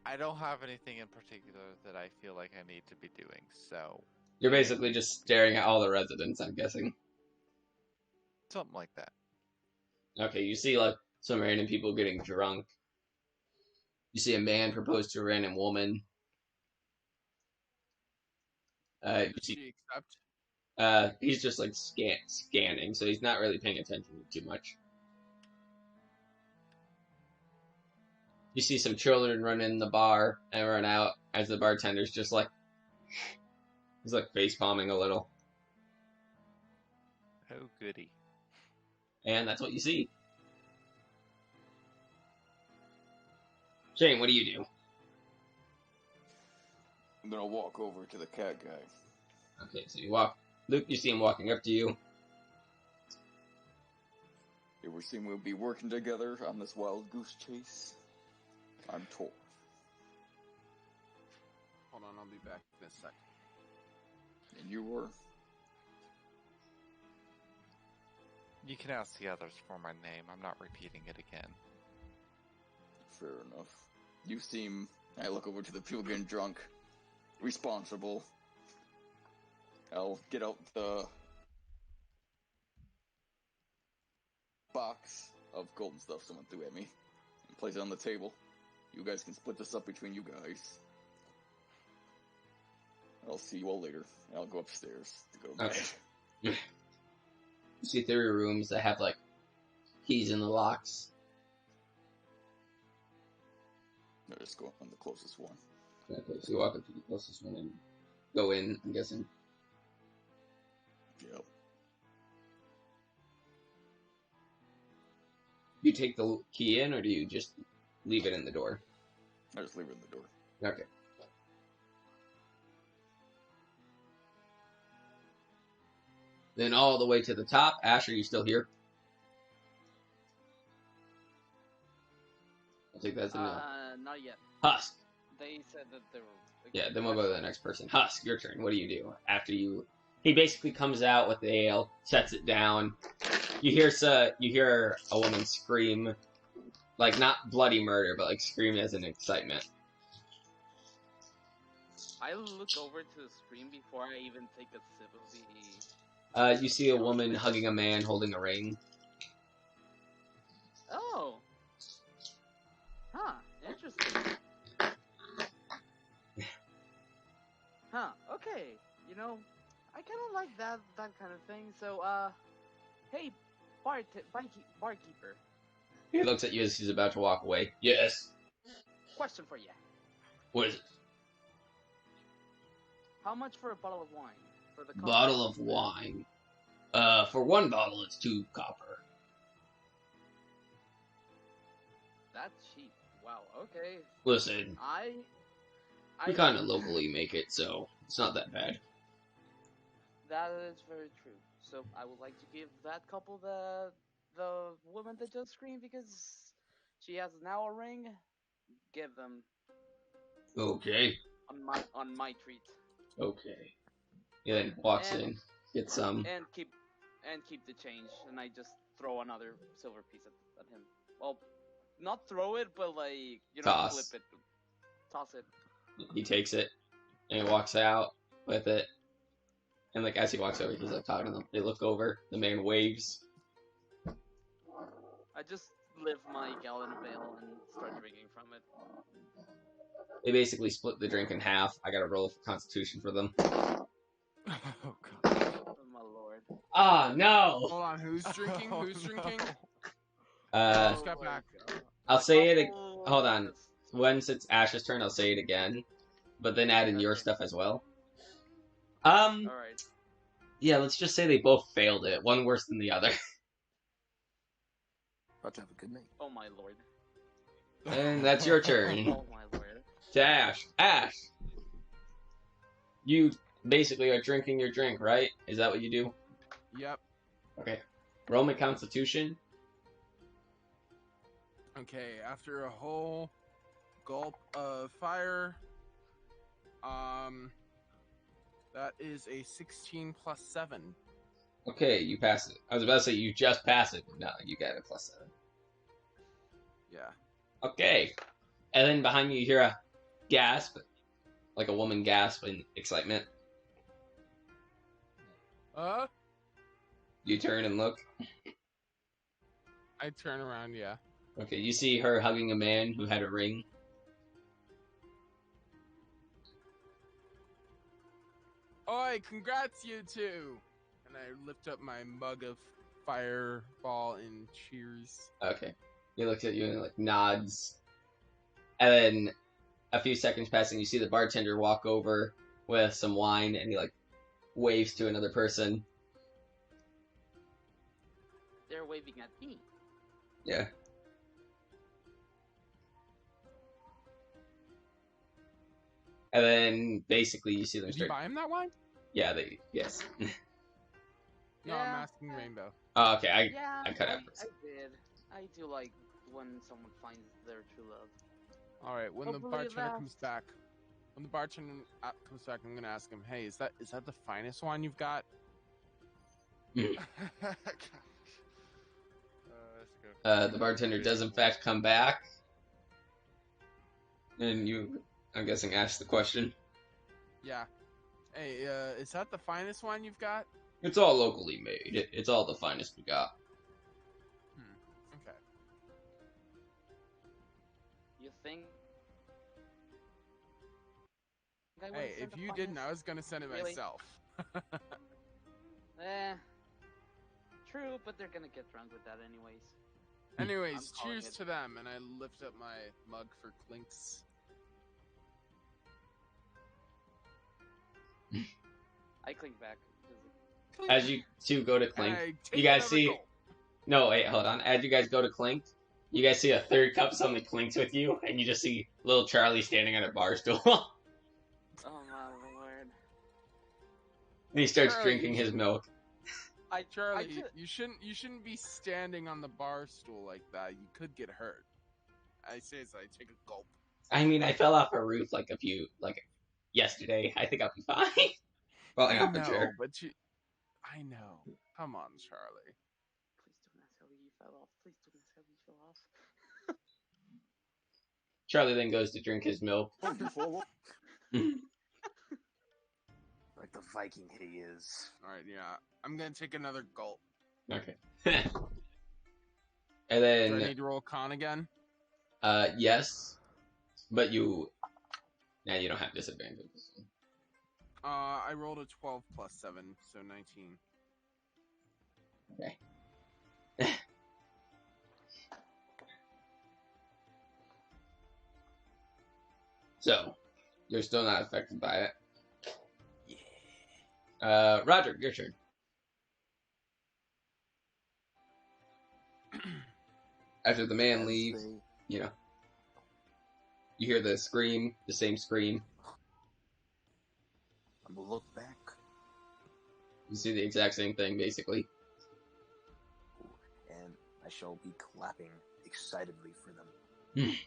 I don't have anything in particular that I feel like I need to be doing, so You're basically just staring at all the residents, I'm guessing. something like that. Okay, you see like some random people getting drunk. You see a man propose to a random woman. You Did see, she accept? he's just like scanning, so he's not really paying attention too much. You see some children run in the bar and run out as the bartender's just like, he's like face palming a little, Oh, goody. and that's what you see. Shane, what do you do? I'm gonna walk over to the cat guy. Okay, so you walk. Luke, you see him walking up to you. It would seem we'll be working together on this wild goose chase. I'm Tor. Hold on, I'll be back in a sec. And you were? You can ask the others for my name. I'm not repeating it again. Fair enough. You seem, I look over to the people getting drunk, responsible. I'll get out the box of golden stuff someone threw at me and place it on the table. You guys can split this up between you guys. I'll see you all later. And I'll go upstairs to go to bed. Okay. You see 3 rooms that have like keys in the locks. Let's just go on the closest one. Okay, so you walk up to the closest one and go in, I'm guessing. Yep. Do you take the key in, or do you just leave it in the door? I just leave it in the door. Okay. Then all the way to the top. Ash, are you still here? I think that's a no. Not yet. Husk. They said that they were. Yeah, then we'll go to the next person. Husk, your turn. What do you do after you? He basically comes out with the ale, sets it down. You hear a woman scream, like not bloody murder, but like scream as in excitement. I look over to the screen before I even take a sip of the. You see a woman hugging a man holding a ring. Oh. Huh. Interesting. Huh. Okay. You know, I kind of like that kind of thing. So, hey, barkeeper. He looks at you as he's about to walk away. Yes. Question for you. What is it? How much for a bottle of wine? For the Bottle of wine. For 1 bottle, it's 2 copper. That's cheap. Wow. Okay. Listen, we kind of locally make it, so it's not that bad. That is very true. So I would like to give that couple the woman that just screamed because she has now a ring. Give them Okay. on my treat. Okay. He then walks And- in, gets some. And keep the change. And I just throw another silver piece at him. Well, not throw it, but like Toss. flip it, toss it. He takes it, and he walks out with it. And like as he walks over, he's like talking to them. They look over. The man waves. I just lift my gallon of ale and start drinking from it. They basically split the drink in half. I got to roll for Constitution for them. Oh god. Oh my lord. Ah, no. Hold on, who's drinking? Oh, Who's drinking? Uh, Just got back. I'll say it. Oh, Hold on. that's- Once it's Ash's turn, I'll say it again, but then add in your Okay. stuff as well. All right. Yeah, let's just say they both failed it. One worse than the other. About to have a good night. Oh my lord. And that's your turn. Oh my lord. To Ash. Ash! You basically are drinking your drink, right? Is that what you do? Yep. Okay. Roll me Constitution. Okay, after a whole gulp of fire, that is a 16 plus 7. Okay, you pass it. I was about to say you just pass it, but no, you got a +7. Yeah. Okay. And then behind you, you hear a gasp, like a woman gasp in excitement. You turn and look. I turn around, yeah. Okay, you see her hugging a man who had a ring. Oi, congrats you two! And I lift up my mug of fireball and cheers. Okay. He looks at you and like nods. And then a few seconds pass and you see the bartender walk over with some wine and he like waves to another person. They're waving at me. Yeah. And then basically you see them Did you start. buy him that wine? Yeah, yes. No, Yeah. I'm asking Rainbow. Oh, okay, Yeah, I cut out for a I second. did. I do like when someone finds their true love. Alright, when the Hopefully bartender that- comes back, I'm gonna ask him, hey, is that the finest wine you've got? The bartender does in fact come back. And you, I'm guessing, ask the question. Yeah. Hey, is that the finest wine you've got? It's all locally made. It's all the finest we got. Okay. You think? I would've Hey, sent if the you didn't, finest? I was gonna send it Really? myself. Eh. True, but they're gonna get drunk with that anyways. Anyways, I'm calling cheers it. to them, and I lift up my mug for Clinks. I clink back. As you two go to And Clink, I you take guys another see. gulp. No, wait, hold on. As you guys go to Clink, you guys see a third cup suddenly clinks with you, and you just see little Charlie standing on a bar stool. Oh my lord. And he starts Charlie, drinking his milk. Charlie, I you shouldn't be standing on the bar stool like that. You could get hurt. I say as I take a gulp. I mean, I fell off a roof yesterday. I think I'll be fine. Falling I off a know, chair. but I know. Come on, Charlie. Please do not tell me you fell off. Please do not tell me you fell off. Charlie then goes to drink his milk. Like the Viking he is. All right, yeah. I'm gonna take another gulp. Okay. And Do I then, need to roll con again? yes, but you don't have disadvantage. I rolled a 12 plus 7, so 19. Okay. So, you're still not affected by it. Yeah. Roger, your turn. After the man As leaves, they- you hear the scream, the same scream. I'm gonna look back. You see the exact same thing, basically. And I shall be clapping excitedly for them,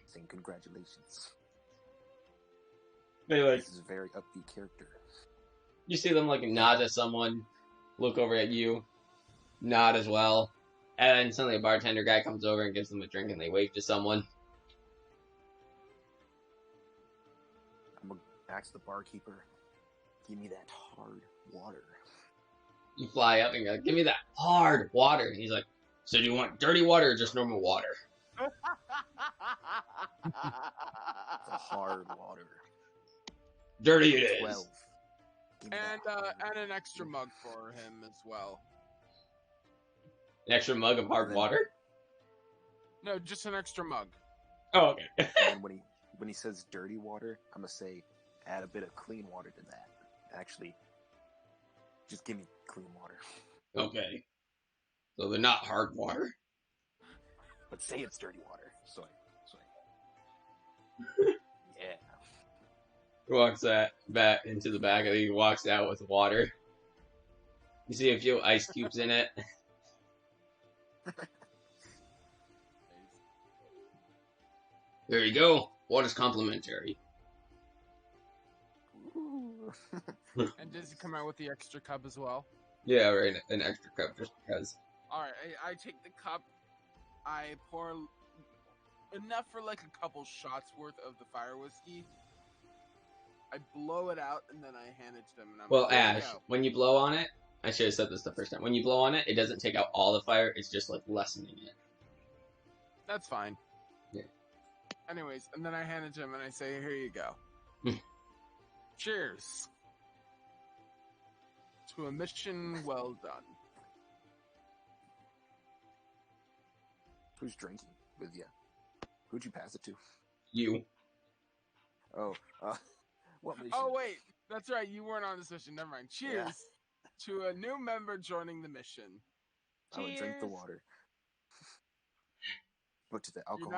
saying congratulations. They This is a very upbeat character. you see them nod at someone, look over at you, nod as well, and then suddenly a bartender guy comes over and gives them a drink, and they wave to someone. I'm gonna ask the barkeeper, give me that hard water. You fly up and go, "Give me that hard water." And he's like, "So do you want dirty water or just normal water?" The hard water. Dirty it is. 12. Give me And that hard and an extra mug for him as well. An extra mug of hard Then- water. No, just an extra mug. Oh, okay. And then when he says dirty water, I'm gonna say add a bit of clean water to that. Actually, just give me clean water. Okay. So they're not hard water. But say it's dirty water. Soy. Yeah. He walks back into the back and he walks out with water. You see a few ice cubes in it. There you go. Water's complimentary. Ooh. And does he come out with the extra cup as well? Yeah, right. An extra cup just because. Alright, I take the cup, I pour enough for a couple shots worth of the fire whiskey. I blow it out and then I hand it to them. And I'm Well, like, "Here you Ash, go." when you blow on it, I should have said this the first time. When you blow on it, it doesn't take out all the fire. It's just lessening it. That's fine. Yeah. Anyways, and then I hand it to him and I say, "Here you go." Hmm. Cheers. To a mission well done. Who's drinking with you? Who'd you pass it to? You. Oh, what mission? Oh wait, that's right. You weren't on this mission. Never mind. Cheers to a new member joining the mission. I would drink the Cheers. water. But to the You're alcohol.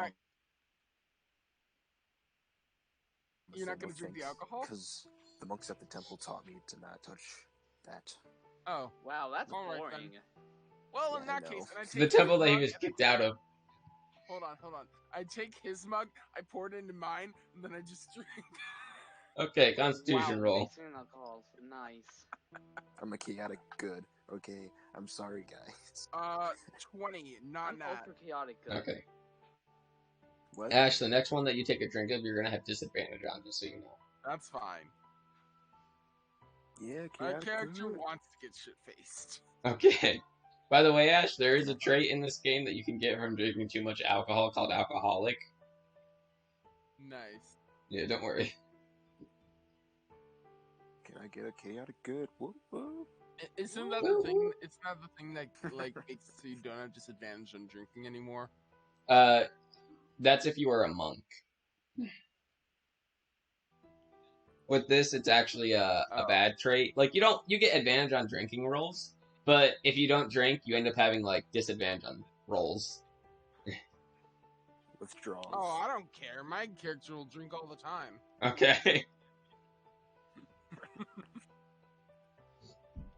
not gonna drink the alcohol? Because the monks at the temple taught me to not touch that. Oh, Wow, that's All right, boring. then. well, Yeah, in I that know. case, and I It's take the his temple that he mug was and I kicked out of. Hold on. I take his mug, I pour it into mine, and then I just drink. Okay, Constitution Wow, roll. mixing alcohols. Nice. I'm a chaotic good. Okay, I'm sorry, guys. 20, not I'm nat. ultra chaotic good. Okay. What? Ash, the next one that you take a drink of, you're going to have disadvantage on, just so you know. That's fine. Yeah, My chaotic character good. wants to get shit faced. Okay. By the way, Ash, there is a trait in this game that you can get from drinking too much alcohol called alcoholic. Nice. Yeah, don't worry. Can I get a chaotic good? Whoop, whoop. Isn't that the thing? It's not the thing that like makes so you don't have disadvantage on drinking anymore. That's if you are a monk. With this, it's actually a Oh. bad trait. Like you get advantage on drinking rolls, but if you don't drink, you end up having like disadvantage on rolls. Withdrawals. Oh, I don't care. My character will drink all the time. Okay.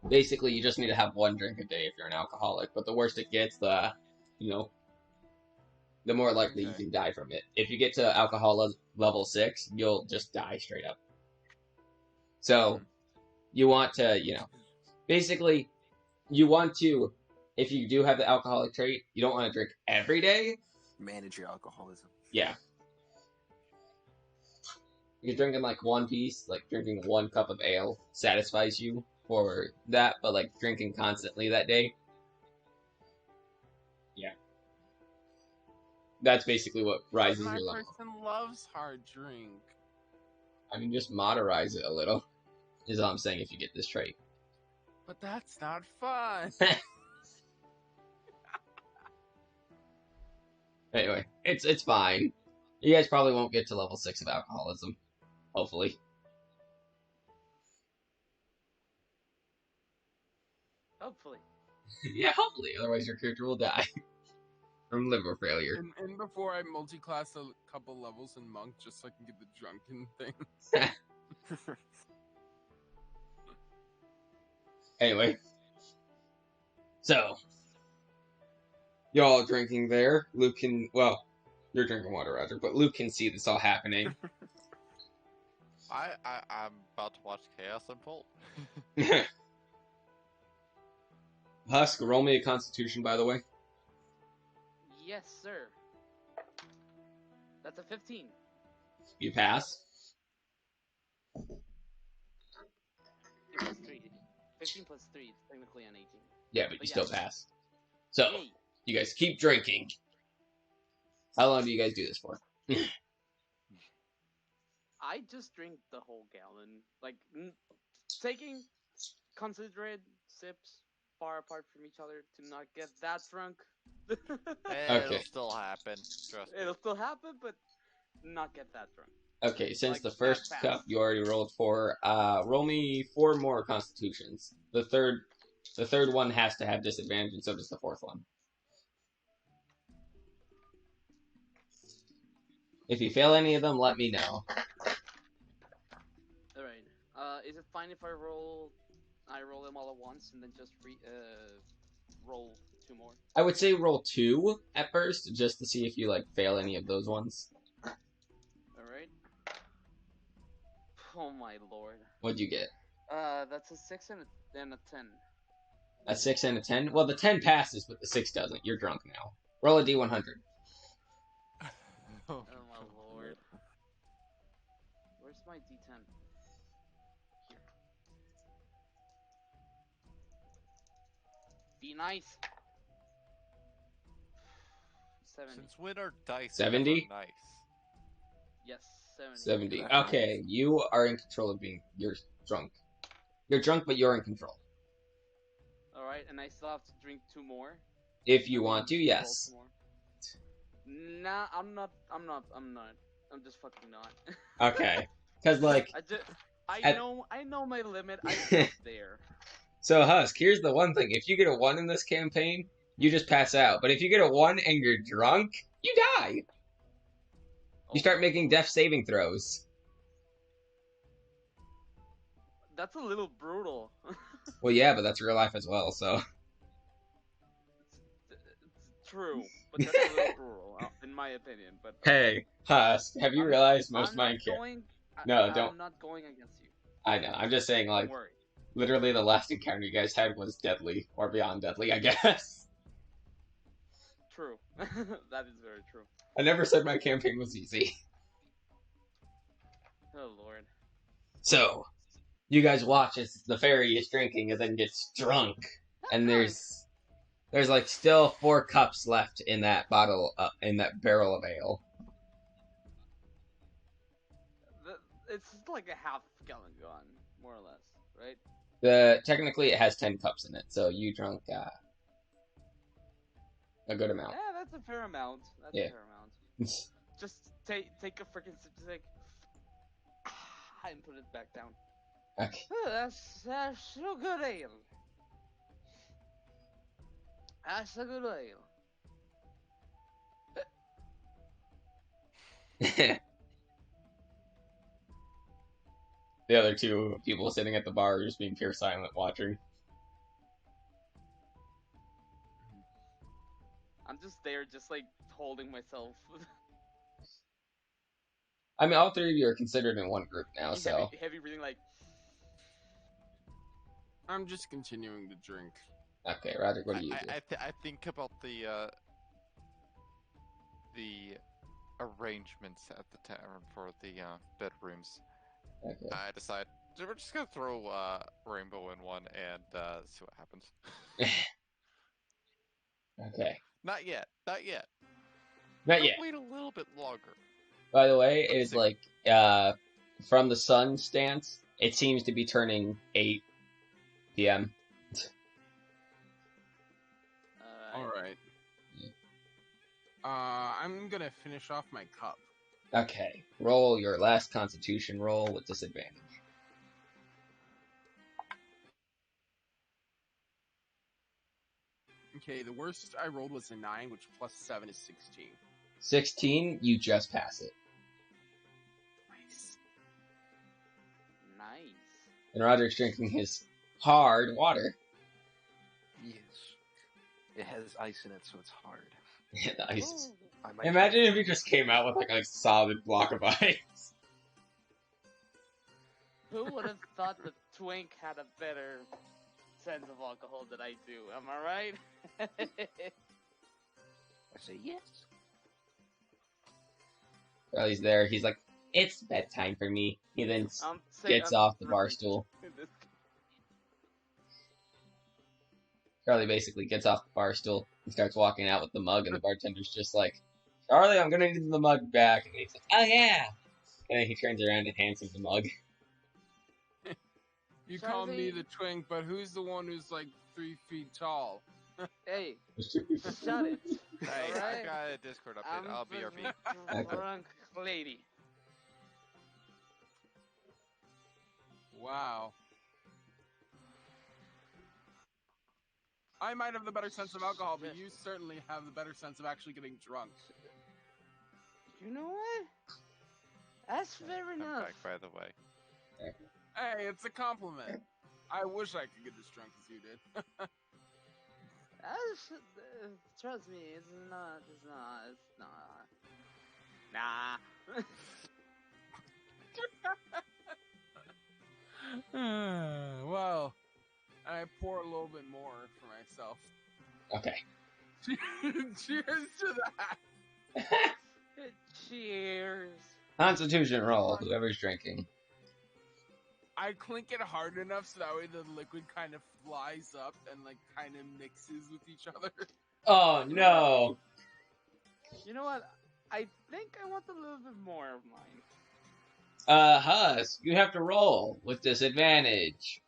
Basically, you just need to have one drink a day if you're an alcoholic. But the worse it gets, the more likely you Okay. can die from it. If you get to alcohol level 6, you'll just die straight up. So, you want to, basically, you want to, if you do have the alcoholic trait, you don't want to drink every day. Manage your alcoholism. Yeah. You're drinking like one piece, like drinking 1 cup of ale satisfies you for that, but like drinking constantly that day. Yeah. That's basically what rises My your level. person loves hard drink. I mean, just moderize it a little, is all I'm saying if you get this trait. But that's not fun. Anyway, it's fine. You guys probably won't get to level 6 of alcoholism. Hopefully. Hopefully. Yeah, hopefully. Otherwise your character will die. From liver failure. And before I multi-class a couple levels in monk, just so I can get the drunken thing. Anyway. So. Y'all all drinking there. Luke can... Well, you're drinking water, Roger. But Luke can see this all happening. I'm about to watch Chaos unfold. Husk, roll me a constitution, by the way. Yes, sir. That's a 15. You pass. 15 plus 3. 15 plus 3 is technically an 18. Yeah, but you But still yeah. pass. So, Yay. you guys keep drinking. How long do you guys do this for? I just drink the whole gallon. Like, taking considerate sips far apart from each other to not get that drunk. It'll still happen. Trust me. It'll still happen, but not get that drunk. Okay, since Like, the that first fast. cup you already rolled for, roll me 4 more constitutions. The third one has to have disadvantage, and so does the 4th one. If you fail any of them, let me know. Alright. Is it fine if I roll them all at once and then just roll 2 more? I would say roll 2 at first, just to see if you fail any of those ones. Alright. Oh my lord. What'd you get? That's a 6 and a 10. A 6 and a 10? Well, the 10 passes, but the 6 doesn't. You're drunk now. Roll a d100. Oh my lord. Where's my d10? Here. Be nice. 70. Since when are dice 70? ever nice? Yes, 70. 70. Okay, you are in control of you're drunk. You're drunk, but you're in control. Alright, and I still have to drink 2 more? If you want to, Roll yes. 2 more. Nah, I'm not. I'm just fucking not. Okay. Because, I know my limit. I'm just there. So, Husk, here's the one thing. If you get a 1 in this campaign, you just pass out. But if you get a 1 and you're drunk, you die. You start making death saving throws. That's a little brutal. Well, yeah, but that's real life as well, so. It's true, but that's a little brutal, in my opinion. But Hey, Husk, have you realized most of I'm my not going. No, don't. I'm not going against you. I know. I'm just saying, Don't worry. literally the last encounter you guys had was deadly, or beyond deadly, I guess. True. That is very true. I never said my campaign was easy. Oh lord. So, you guys watch as the fairy is drinking and then gets drunk, and there's still 4 cups left in that bottle, in that barrel of ale. It's like a half gallon gone, more or less, right? Technically, it has 10 cups in it, so you drunk a good amount. Yeah, that's a fair amount. That's Yeah. a fair amount. Just take a freaking sip, just like, and put it back down. Okay. Oh, that's so good ale. That's a good ale. The other two people sitting at the bar are just being pure silent watching. I'm just there, just like holding myself. I mean, all three of you are considered in one group now, so. heavy breathing, like. I'm just continuing to drink. Okay, Roderick, what do you do? I think about the arrangements at the tavern for the bedrooms. Okay. I decide we're just gonna throw Rainbow in one and see what happens. Okay. Not yet. Not yet. Not I'll yet. wait a little bit longer. By the way, it Let's is see. like, from the sun stance, it seems to be turning 8 p.m. Alright. Yeah. I'm gonna finish off my cup. Okay. Roll your last constitution roll with disadvantage. Okay, the worst I rolled was a 9, which plus 7 is 16. 16, you just pass it. Nice. Nice. And Roderick's drinking his hard water. Yes. It has ice in it, so it's hard. Yeah, the ice is... I might Imagine if he just came out with like a solid block of ice. Who would have thought the Twink had a better sense of alcohol than I do? Am I right? I say yes. While he's there, he's like, it's bedtime for me. He then gets off the bar stool. Charlie basically gets off the bar stool and starts walking out with the mug, and the bartender's just like, Charlie, I'm gonna need the mug back. And he's like, oh yeah! And then he turns around and hands him the mug. You call me Charlie. the twink, but who's the one who's like 3 feet tall? Hey, shut it. Hey, I Alright. got a Discord update. I'll be RP. Okay. Drunk lady. Wow. I might have the better sense of alcohol, but you certainly have the better sense of actually getting drunk. You know what? That's fair I'm enough. back, by the way. Hey, it's a compliment. I wish I could get as drunk as you did. Trust me, it's not. Nah. Well, I pour a little bit more for myself. Okay. Cheers to that. Cheers. Constitution roll, whoever's drinking. I clink it hard enough so that way the liquid kind of flies up and like kind of mixes with each other. Oh no! You know what? I think I want a little bit more of mine. Husk, you have to roll with disadvantage.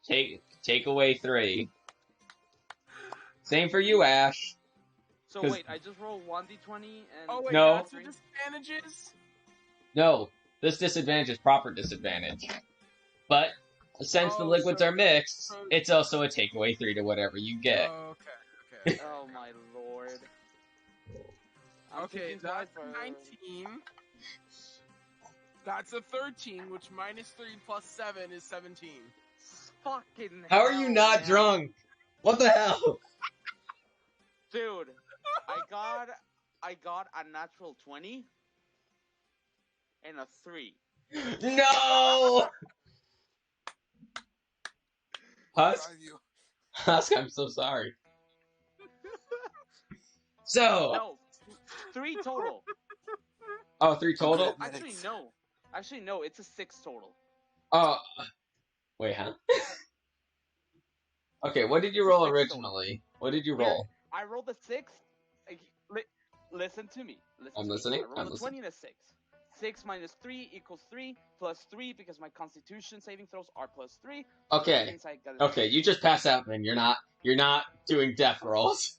Take away 3. Same for you, Ash. So 'Cause- wait, I just roll 1d20 and. Oh wait, No. that's the disadvantages? No, this disadvantage is proper disadvantage. But since the Oh, liquids so- are mixed, so- it's also a takeaway 3 to whatever you get. Oh, okay. Oh my lord. I'm Okay, thinking that's twice, 19. That's a 13, which minus 3 plus 7 is 17. Fucking How are you hell, not man. drunk? What the hell? Dude, I got a natural 20 and a 3. No! Husk? Husk, I'm so sorry. So, No, 3 total. oh, 3 total? Actually, no, it's a 6 total. Oh, wait, huh? Okay, what did you roll 6 total. originally? What did you Here, roll? I rolled a 6. Listen to me. I'm listening, I rolled I'm a listening. 20 and a 6. 6 minus 3 equals 3, plus 3 because my Constitution saving throws are plus 3. Okay. That means I got Okay, you just pass out, man. You're not doing death rolls.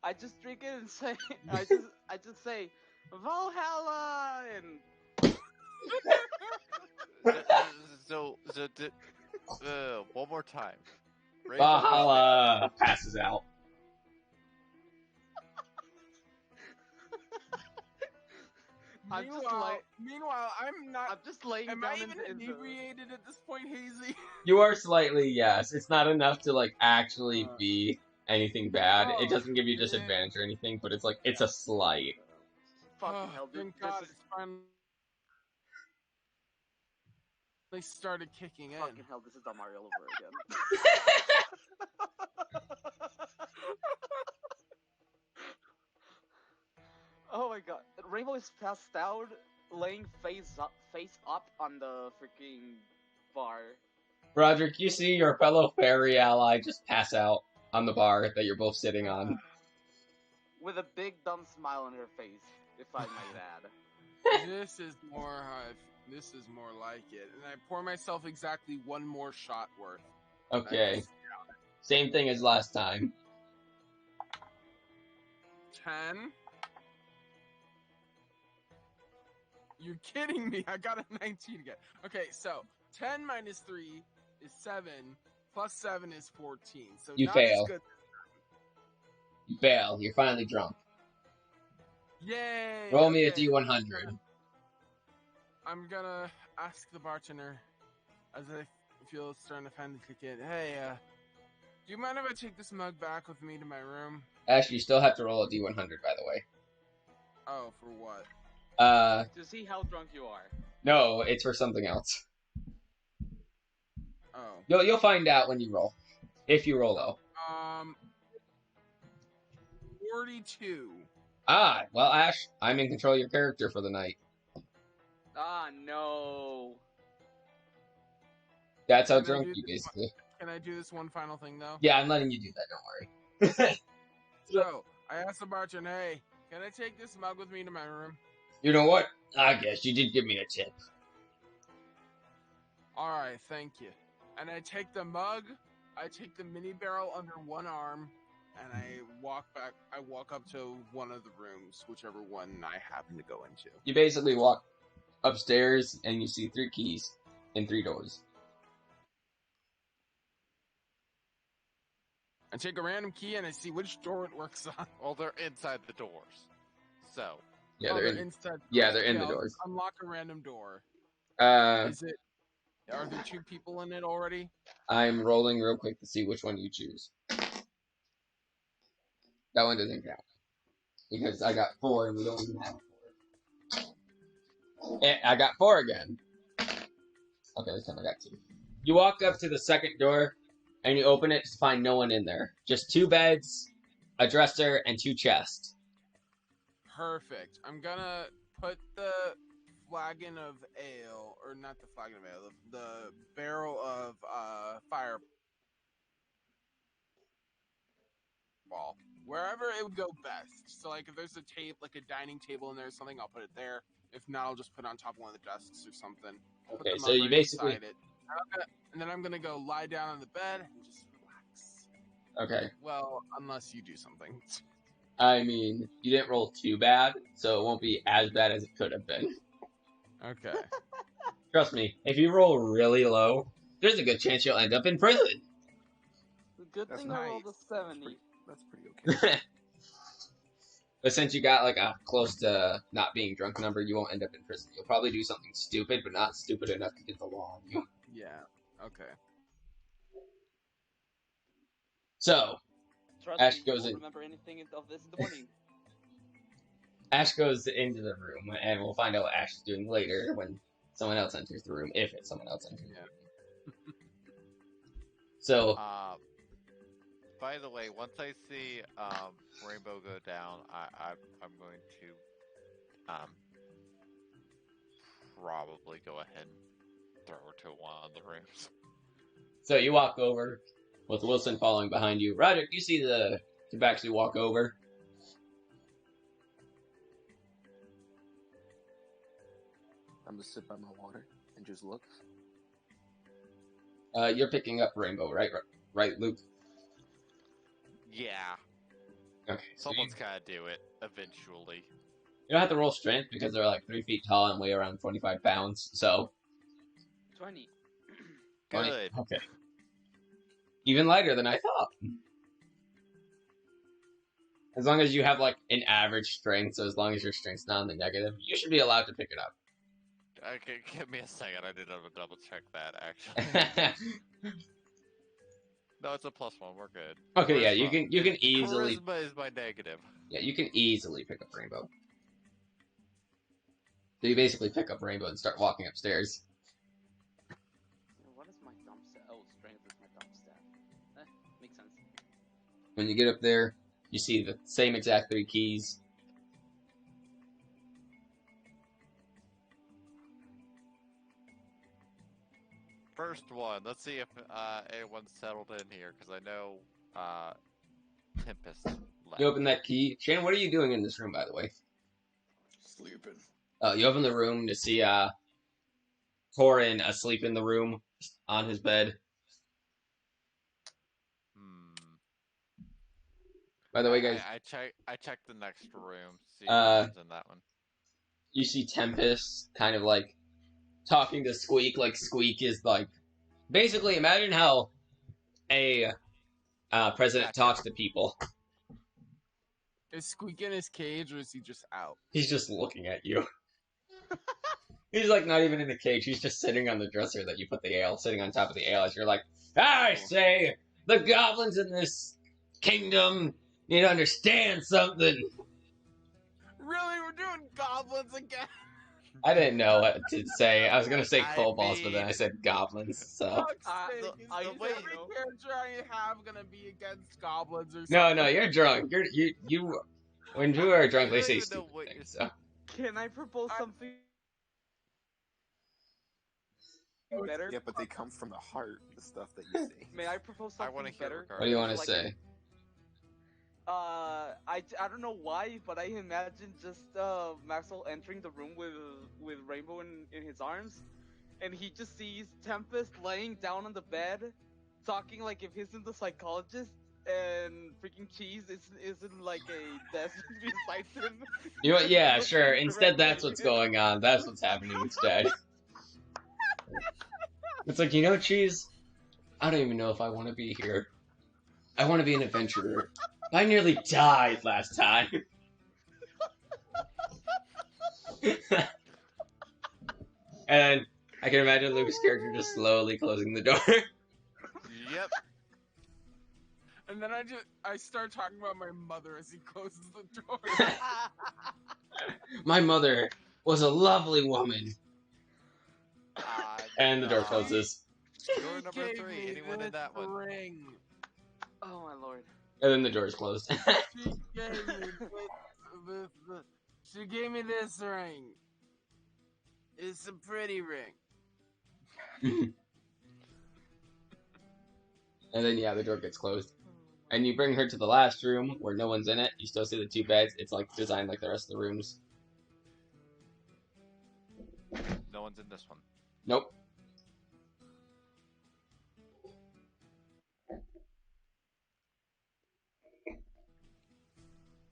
I just drink it and say, I just say, Valhalla, and One more time. Valhalla passes out. I'm just like, Meanwhile, I'm just laying Am down I even in the. inebriated at this point, Hazy? You are slightly, yes. It's not enough to like actually be anything bad. It doesn't give you man. disadvantage or anything, but it's like it's a slight. Fucking hell, dude. Thank God This is it's finally started kicking in. fucking hell. This is Del Mario all over again. Oh my god, Rainbow is passed out, laying face up on the freaking bar. Roderick, you see your fellow fairy ally just pass out on the bar that you're both sitting on. With a big dumb smile on her face, if I might add. This is more like it. And I pour myself exactly one more shot worth. Okay. Same thing as last time. 10. You're kidding me. I got a 19 again. Okay, so 10 minus 3 is 7, plus 7 is 14. So You not fail. as good. You fail. You're finally drunk. Yay! Roll me a okay. D100. I'm gonna ask the bartender, as I feel it's starting to finally kick in. Hey, do you mind if I take this mug back with me to my room? Ash, you still have to roll a D100, by the way. Oh, for what? To see how drunk you are. No, it's for something else. Oh. You'll find out when you roll. If you roll low. 42. Ah, well, Ash, I'm in control of your character for the night. Ah, no. That's how Can I drunk do you, this basically. Can I do this one final thing, though? Yeah, I'm letting you do that, don't worry. So, I asked the bartender, hey, can I take this mug with me to my room? You know what? I guess you did give me a tip. Alright, thank you. And I take the mug, I take the mini barrel under one arm, and I walk up to one of the rooms, whichever one I happen to go into. You basically walk upstairs and you see 3 keys and 3 doors. I take a random key and I see which door it works on. Well, they're inside the doors. So. Yeah, Oh, they're in. inside. Yeah, they're in Okay, the I'll doors. Unlock a random door. Uh, Are there 2 people in it already? I'm rolling real quick to see which one you choose. That one doesn't count because I got 4 and we don't even have 4. And I got 4 again. Okay, this time I got 2. You walk up to the second door and you open it to find no one in there. Just 2 beds, a dresser, and 2 chests. Perfect. I'm gonna put the flagon of ale, or not the flagon of ale, the barrel of fireball, wherever it would go best. So, like, if there's a tape, like a dining table in there or something, I'll put it there. If not, I'll just put it on top of one of the desks or something. Put Okay, the so mug you right basically... beside it. And then I'm gonna go lie down on the bed and just relax. Okay. Well, unless you do something. I mean, you didn't roll too bad, so it won't be as bad as it could have been. Okay. Trust me, if you roll really low, there's a good chance you'll end up in prison. Good That's thing I rolled a nice. 70. That's pretty okay. But since you got like a close to not being drunk number, you won't end up in prison. You'll probably do something stupid, but not stupid enough to get the law on you. Yeah. Okay. So, Trust Ash me, you goes won't in. remember anything of this in the morning. Ash goes into the room, and we'll find out what Ash is doing later when someone else enters the room, if it's someone else enters the room. So, By the way, once I see Rainbow go down, I'm going to probably go ahead and throw her to one of the rooms. so you walk over with Wilson following behind you. Roderick, you see the Tabaxi walk over. I'm gonna sit by my water and just look. You're picking up Rainbow, right? Right, Luke? Yeah, Okay. So someone's gotta do it eventually. you don't have to roll strength because they're like 3 feet tall and weigh around 25 pounds. So 20. 20. Good. Okay. Even lighter than I thought. As long as you have like an average strength, so as long as your strength's not in the negative, you should be allowed to pick it up. Okay, give me a second. I did have to double check that actually. No, it's a +1. We're good. Okay, yeah, Charisma. you can easily Charisma is my negative. you can easily pick up Rainbow. So you basically pick up Rainbow and start walking upstairs. What is my dump staff? Oh, strength is my dump staff. Makes sense. When you get up there, you see the same exact 3 keys. First one. Let's see if anyone's settled in here, because I know Tempest left. You open that key. Shannon, what are you doing in this room, by the way? Sleeping. You open the room to see Corin asleep in the room on his bed. By the way, guys, I checked the next room. See Uh, who's in that one. you see Tempest kind of like talking to Squeak. Like Squeak is like basically imagine how a president Gotcha. talks to people. Is Squeak in his cage or is he just out? He's just looking at you. He's like not even in the cage. He's just sitting on the dresser that you put the ale, sitting on top of the ale. As you're like, I say, the goblins in this kingdom need to understand something. Really? We're doing goblins again? I didn't know what to say. I was gonna say I kobolds, but then mean- I said goblins. So Fuck's sake, the- is I every used to know. character I have gonna be against goblins or no, something? no, you're drunk. You. When you are drunk, I they don't say even know stupid what things. you're So Can I propose something better? Yeah, but they come from the heart, the stuff that you say. May I propose I something want to hear better? what do you want to Like- say? I don't know why, but I imagine just Maxwell entering the room with Rainbow in his arms, and he just sees Tempest laying down on the bed, talking like if he's in the psychologist, and freaking Cheese isn't like a desk beside him. You know what? Yeah, sure. Looking Instead, that's directly. what's going on. That's what's happening instead. It's like, you know, Cheese, I don't even know if I want to be here. I want to be an adventurer. I nearly died last time. And I can imagine Luke's character just slowly closing the door. Yep. And then I start talking about my mother as he closes the door. My mother was a lovely woman. And the door no. closes. Door She number gave 3. me Anyone in this that one? ring. Oh my lord. And then the door's closed. She gave me she gave me this ring. It's a pretty ring. And then, yeah, the door gets closed. And you bring her to the last room where no one's in it. You still see the 2 beds. It's like designed like the rest of the rooms. No one's in this one. Nope.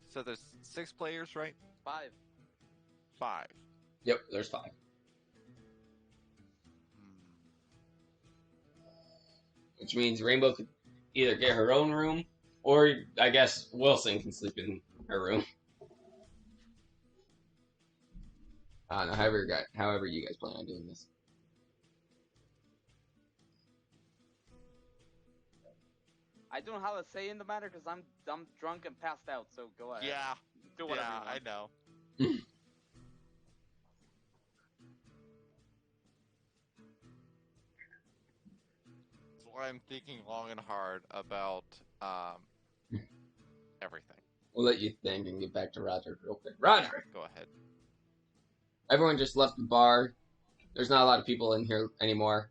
So there's 6 players, right? 5. 5. Yep, there's 5. Which means Rainbow could either get her own room, or I guess Wilson can sleep in her room. I don't know, however you guys plan on doing this. I don't have a say in the matter because I'm drunk and passed out. So go ahead. Yeah. Do whatever Yeah, you I want. know. So I'm thinking long and hard about everything. We'll let you think and get back to Roger real quick. Roger! Go ahead. Everyone just left the bar. There's not a lot of people in here anymore.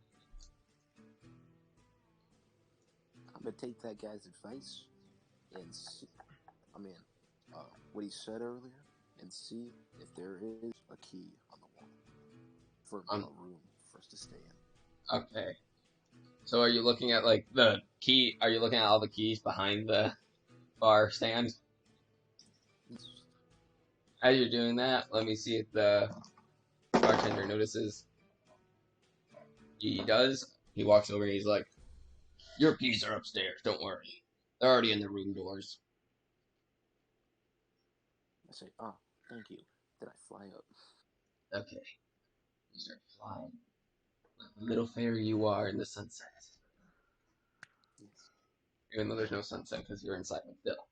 I'm gonna take that guy's advice and see, what he said earlier, and see if there is a key on the wall. for more room for us to stay in. Okay. So are you looking at like the key? Are you looking at all the keys behind the bar stand? Yes. As you're doing that, let me see if the bartender notices. He does. He walks over and he's like, "Your keys are upstairs. Don't worry. They're already in the room doors." I say, "Ah, thank you." Then I fly up. Okay. You start flying. Like the little fairy you are in the sunset. Yes. Even though there's no sunset because you're inside of still.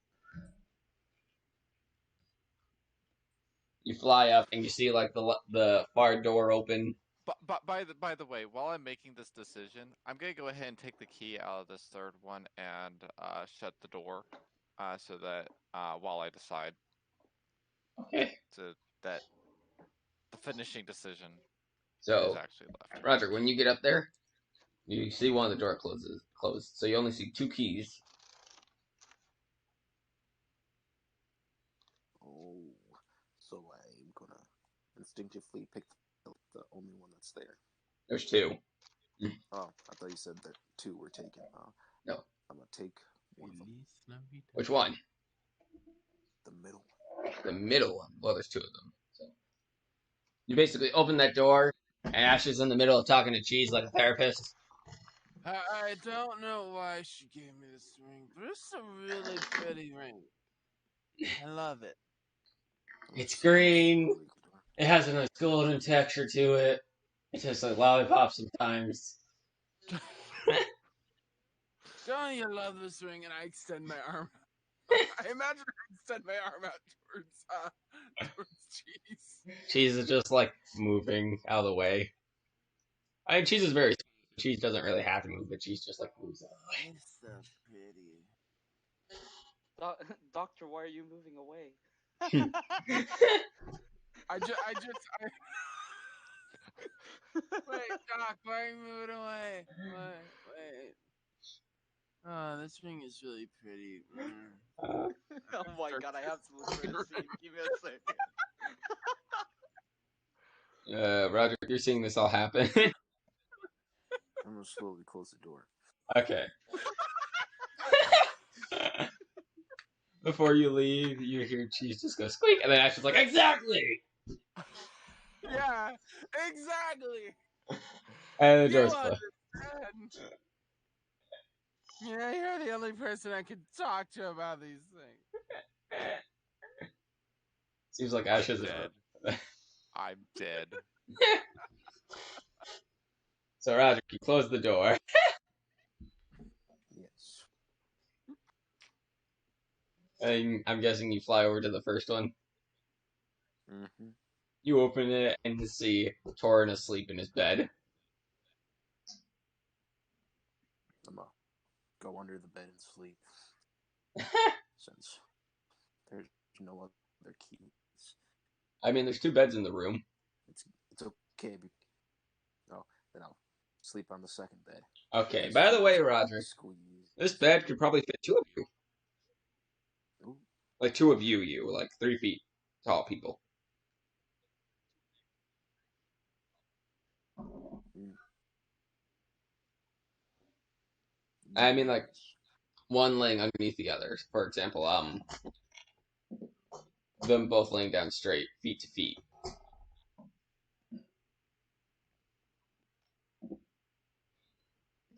You fly up and you see like the bar door open. But by the way, while I'm making this decision, I'm gonna go ahead and take the key out of this third one and shut the door, so that while I decide Okay. to that the finishing decision is So, actually left. Roger, when you get up there, you see one of the door closed. So you only see 2 keys. Oh, so I'm gonna instinctively pick the only one that's there. There's 2. Oh, I thought you said that 2 were taken. No. I'm gonna take one of them. Which one? The middle. The middle one. Well, there's 2 of them. So you basically open that door, and Ash is in the middle of talking to Cheese like a therapist. I don't know why she gave me this ring, but it's a really pretty ring. I love it. It's green. It has a nice golden texture to it. It tastes like lollipops sometimes. Don't you love this ring? And I extend my arm. I imagine I extend my arm out towards Cheese. Cheese is just like moving out of the way. I mean, Cheese is very. Cheese doesn't really have to move, but Cheese just like moves out of the way. It's so pretty. Doctor, why are you moving away? Wait, Doc, why are you moving away? Wait. Oh, this ring is really pretty. Oh my god, I have to look for the scene. Give me a second. Roger, you're seeing this all happen. I'm gonna slowly close the door. Okay. Before you leave, you hear Cheese just go squeak, and then Ash is like, "Exactly!" Yeah, exactly. And the You door's closed. understand. Yeah, you're the only person I can talk to about these things. Seems like Ash is dead. I'm dead. So Roger, you close the door. Yes. And I'm guessing you fly over to the first one. Mm-hmm. You open it and you see Torin asleep in his bed. I'm gonna go under the bed and sleep. Since there's no other keys. I mean, there's 2 beds in the room. It's okay. Oh, then I'll sleep on the second bed. Okay, by the way, Roger, Squeeze. this bed could probably fit 2 of you. Ooh. Like 2 of you, like 3 feet tall people. I mean, like, one laying underneath the other. For example, them both laying down straight, feet to feet.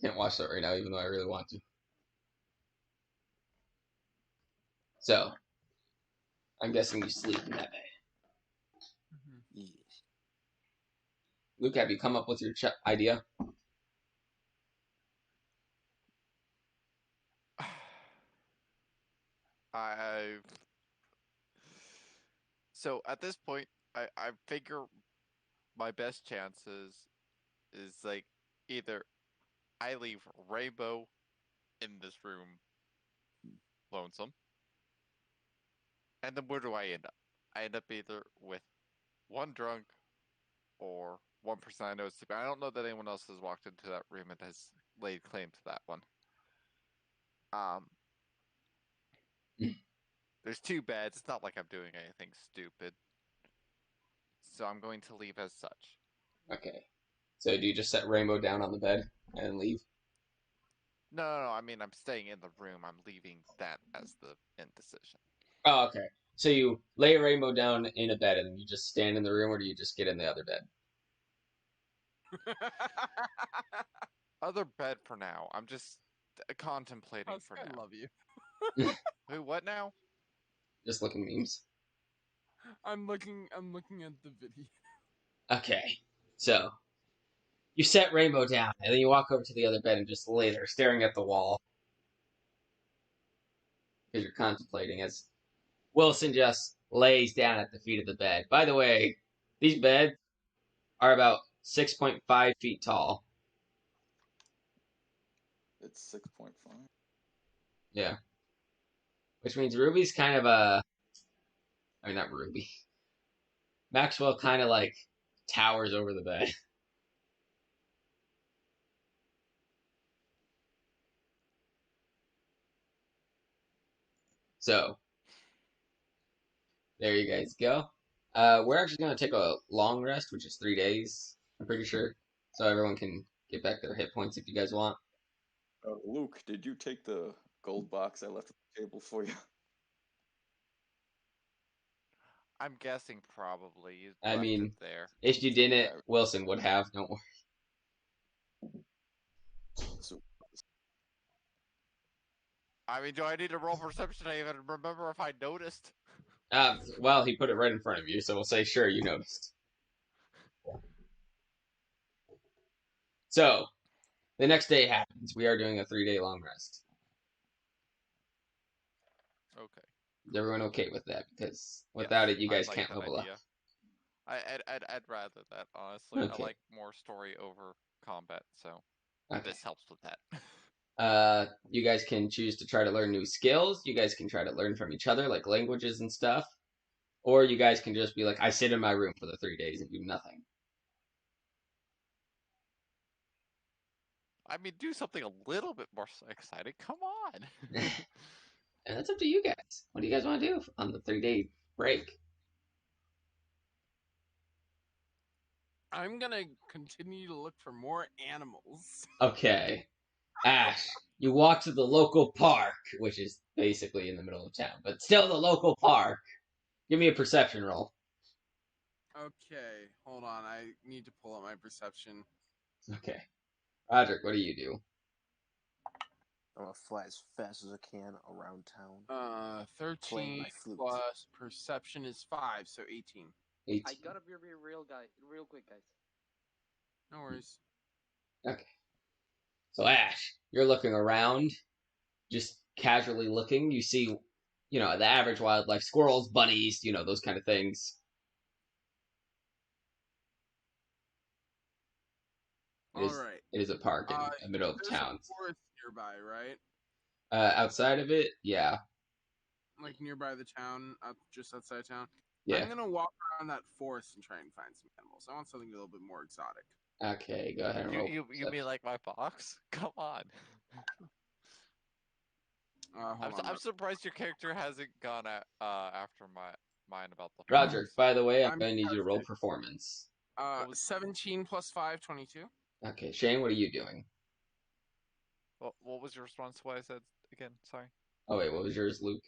Can't watch that right now, even though I really want to. So, I'm guessing you sleep in that bed. Yes. Luke, have you come up with your idea? So at this point, I figure my best chances is like either I leave Rainbow in this room lonesome, and then where do I end up? I end up either with one drunk or one person I know is sleeping. I don't know that anyone else has walked into that room and has laid claim to that one. There's 2 beds. It's not like I'm doing anything stupid. So I'm going to leave as such. Okay. So do you just set Rainbow down on the bed and leave? No, I mean, I'm staying in the room. I'm leaving that as the indecision. Oh, okay. So you lay Rainbow down in a bed and you just stand in the room, or do you just get in the other bed? Other bed for now. I'm just contemplating for I now. love you. Who? What now? Just looking memes. I'm looking at the video. Okay. So you set Rainbow down, and then you walk over to the other bed and just lay there, staring at the wall. Because you're contemplating as Wilson just lays down at the feet of the bed. By the way, these beds are about 6.5 feet tall. It's 6.5. Yeah. Which means Ruby's kind of a. I mean, not Ruby. Maxwell kind of like towers over the bed. So, there you guys go. We're actually going to take a long rest, which is 3 days, I'm pretty sure. So everyone can get back their hit points if you guys want. Luke, did you take the gold box I left at the table for you? I'm guessing probably you I left mean, it there. if you didn't, Wilson would have. Don't worry. So, I mean, do I need to roll perception to even remember if I noticed? Well, he put it right in front of you, so we'll say, sure, you noticed. So, the next day happens. We are doing a 3-day long rest. Okay. Is everyone okay with that? Because without Yes, it, you I guys like can't that level idea. up. I'd rather that, honestly. Okay. I like more story over combat, so Okay. this helps with that. You guys can choose to try to learn new skills. You guys can try to learn from each other, like languages and stuff. Or you guys can just be like, I sit in my room for the 3 days and do nothing. I mean, do something a little bit more exciting. Come on. And that's up to you guys. What do you guys want to do on the 3-day break? I'm gonna continue to look for more animals. Okay. Ash, you walk to the local park, which is basically in the middle of town, but still the local park. Give me a perception roll. Okay, hold on. I need to pull up my perception. Okay. Roderick, what do you do? I'm gonna fly as fast as I can around town. Playing 13 my flute. plus perception is 5, so 18. 18. I gotta be real quick, guys. No worries. Okay. So Ash, you're looking around, just casually looking. You see, the average wildlife, squirrels, bunnies, those kind of things. It is a park in the middle of There's town. a forest nearby, right? Outside of it, yeah. Like nearby the town, just outside town. Yeah. I'm gonna walk around that forest and try and find some animals. I want something a little bit more exotic. Okay, go ahead and roll. You mean like my box? Come on. I'm surprised your character hasn't gone after mine about the Roderick, by the way, I'm I'm going to need you to roll testing. performance. 17 plus 5, 22. Okay, Shane, what are you doing? What was your response to what I said again? Sorry. Oh, wait, what was yours, Luke?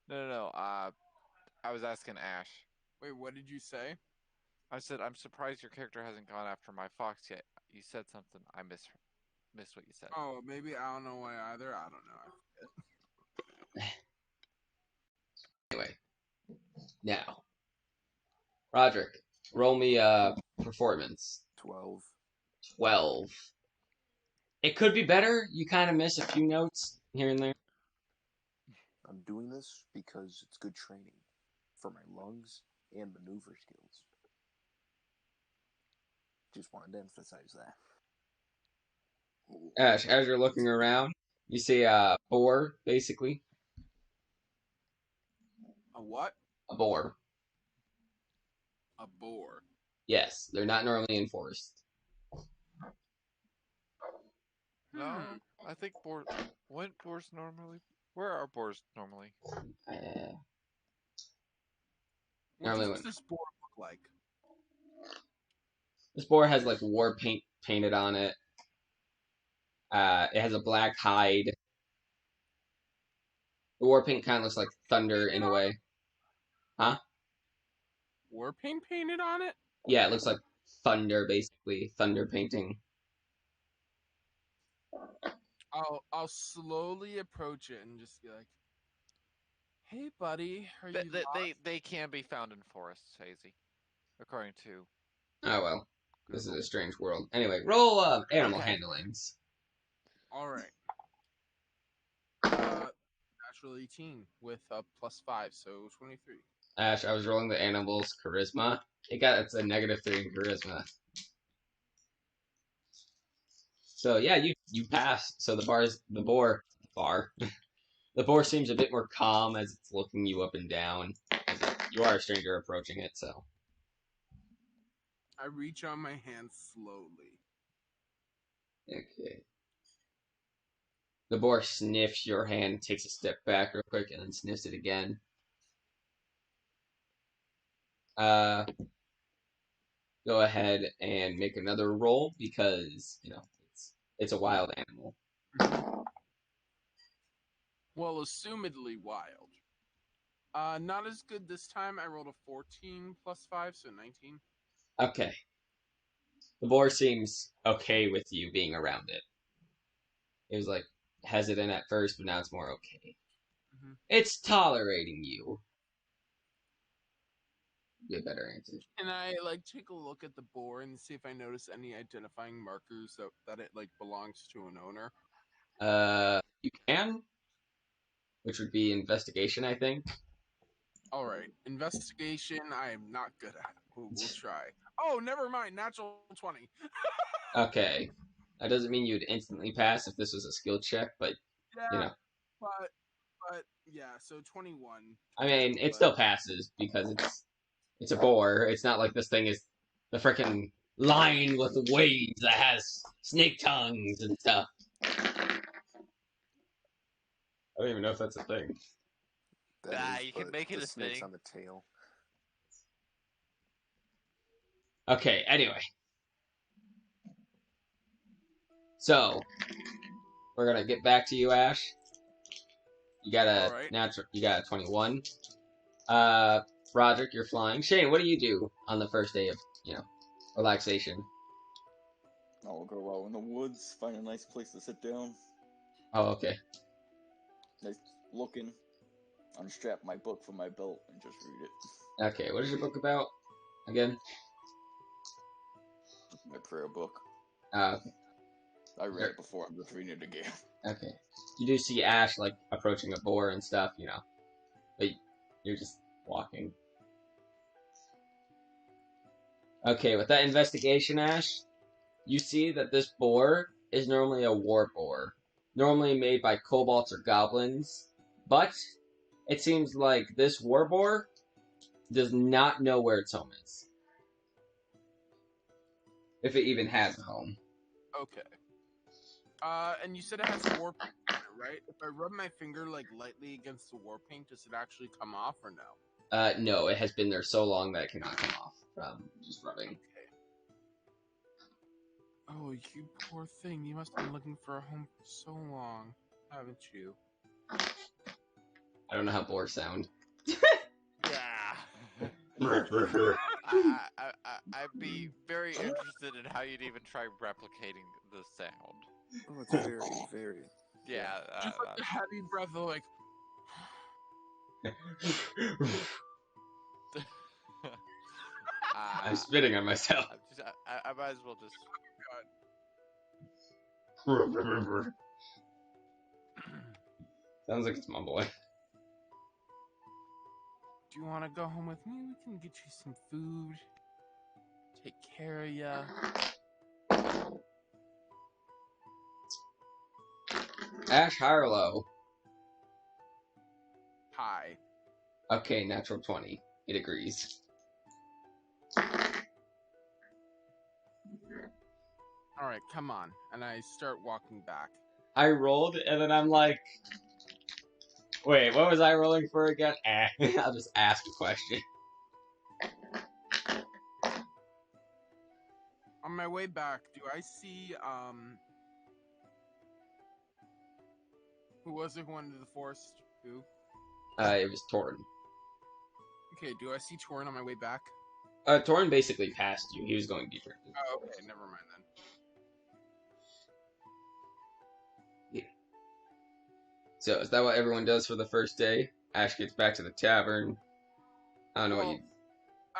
No. I was asking Ash. Wait, what did you say? I said, I'm surprised your character hasn't gone after my fox yet. You said something. I missed what you said. Oh, maybe I don't know why either. I don't know. Anyway, now, Roderick, roll me performance. 12. 12. It could be better. You kind of miss a few notes here and there. I'm doing this because it's good training for my lungs and maneuver skills. Just wanted to emphasize that. Ash, as you're looking around, you see a boar, basically. A what? A boar. A boar. Yes, they're not normally in forest. No, I think boars. When boars normally? Where are boars normally? What Normally does this boar look like? This boar has like war paint painted on it. It has a black hide. The war paint kind of looks like thunder in a way. Huh? War paint painted on it? Yeah, it looks like thunder, basically. Thunder painting. I'll slowly approach it and just be like, "Hey, buddy, are you lost?" They can be found in forests, Hazy, according to. Oh well. This is Google. a strange world. Anyway, roll animal Okay. handlings. All right. Natural 18 with a +5, so 23. Ash, I was rolling the animal's charisma. It's a -3 in charisma. So yeah, you pass. So the boar seems a bit more calm as it's looking you up and down. You are a stranger approaching it, so. I reach on my hand slowly. Okay. The boar sniffs your hand, takes a step back real quick, and then sniffs it again. Go ahead and make another roll because, it's a wild animal. Well, assumedly wild. Not as good this time. I rolled a 14 +5, so 19. Okay. The boar seems okay with you being around it. It was like hesitant at first, but now it's more okay. Mhm. It's tolerating you. Be a better answer. Can I take a look at the boar and see if I notice any identifying markers that it belongs to an owner? You can, which would be investigation, I think. All right, investigation. I am not good at. We'll try. Oh, never mind. Natural 20. Okay. That doesn't mean you'd instantly pass if this was a skill check, but Yeah, but yeah. So 21. I mean, it But- still passes because it's a boar. It's not like this thing is the frickin' lion with wings that has snake tongues and stuff. I don't even know if that's a thing. That You can but make it the a snake's thing. on the tail. Okay, anyway. So, we're gonna get back to you, Ash. You got a Alright. you got a 21. Roderick, you're flying. Shane, what do you do on the first day of, relaxation? I'll go out in the woods, find a nice place to sit down, Oh, okay. nice looking, unstrap my book from my belt, and just read it. Okay, what is your book about? Again? My prayer book. Okay. I read it before, I'm just reading it again. Okay. You do see Ash, approaching a boar and stuff, but you're just walking. Okay, with that investigation, Ash, you see that this boar is normally a war boar. Normally made by kobolds or goblins, but it seems like this war boar does not know where its home is. If it even has a home. Okay. And you said it has war paint on it, right? If I rub my finger lightly against the war paint, does it actually come off or no? No, it has been there so long that it cannot come off from just rubbing. Okay. Oh, you poor thing. You must have been looking for a home for so long, haven't you? I don't know how boars sound. Yeah. I'd be very interested in how you'd even try replicating the sound. Oh, it's very, very. Yeah. Just a heavy breath of I'm spitting on myself. I might as well just. Sounds like it's my boy. Do you want to go home with me? We can get you some food. Take care of ya. Ash, high or low? Hi. Okay, natural 20. It agrees. Alright, come on. And I start walking back. I rolled, and then I'm like... Wait, what was I rolling for again? I'll just ask a question. On my way back, do I see who was it who went into the forest? Who? It was Torn. Okay, do I see Torin on my way back? Torn basically passed you. He was going deeper. Oh, okay, never mind then. So is that what everyone does for the first day? Ash gets back to the tavern. I don't know what you.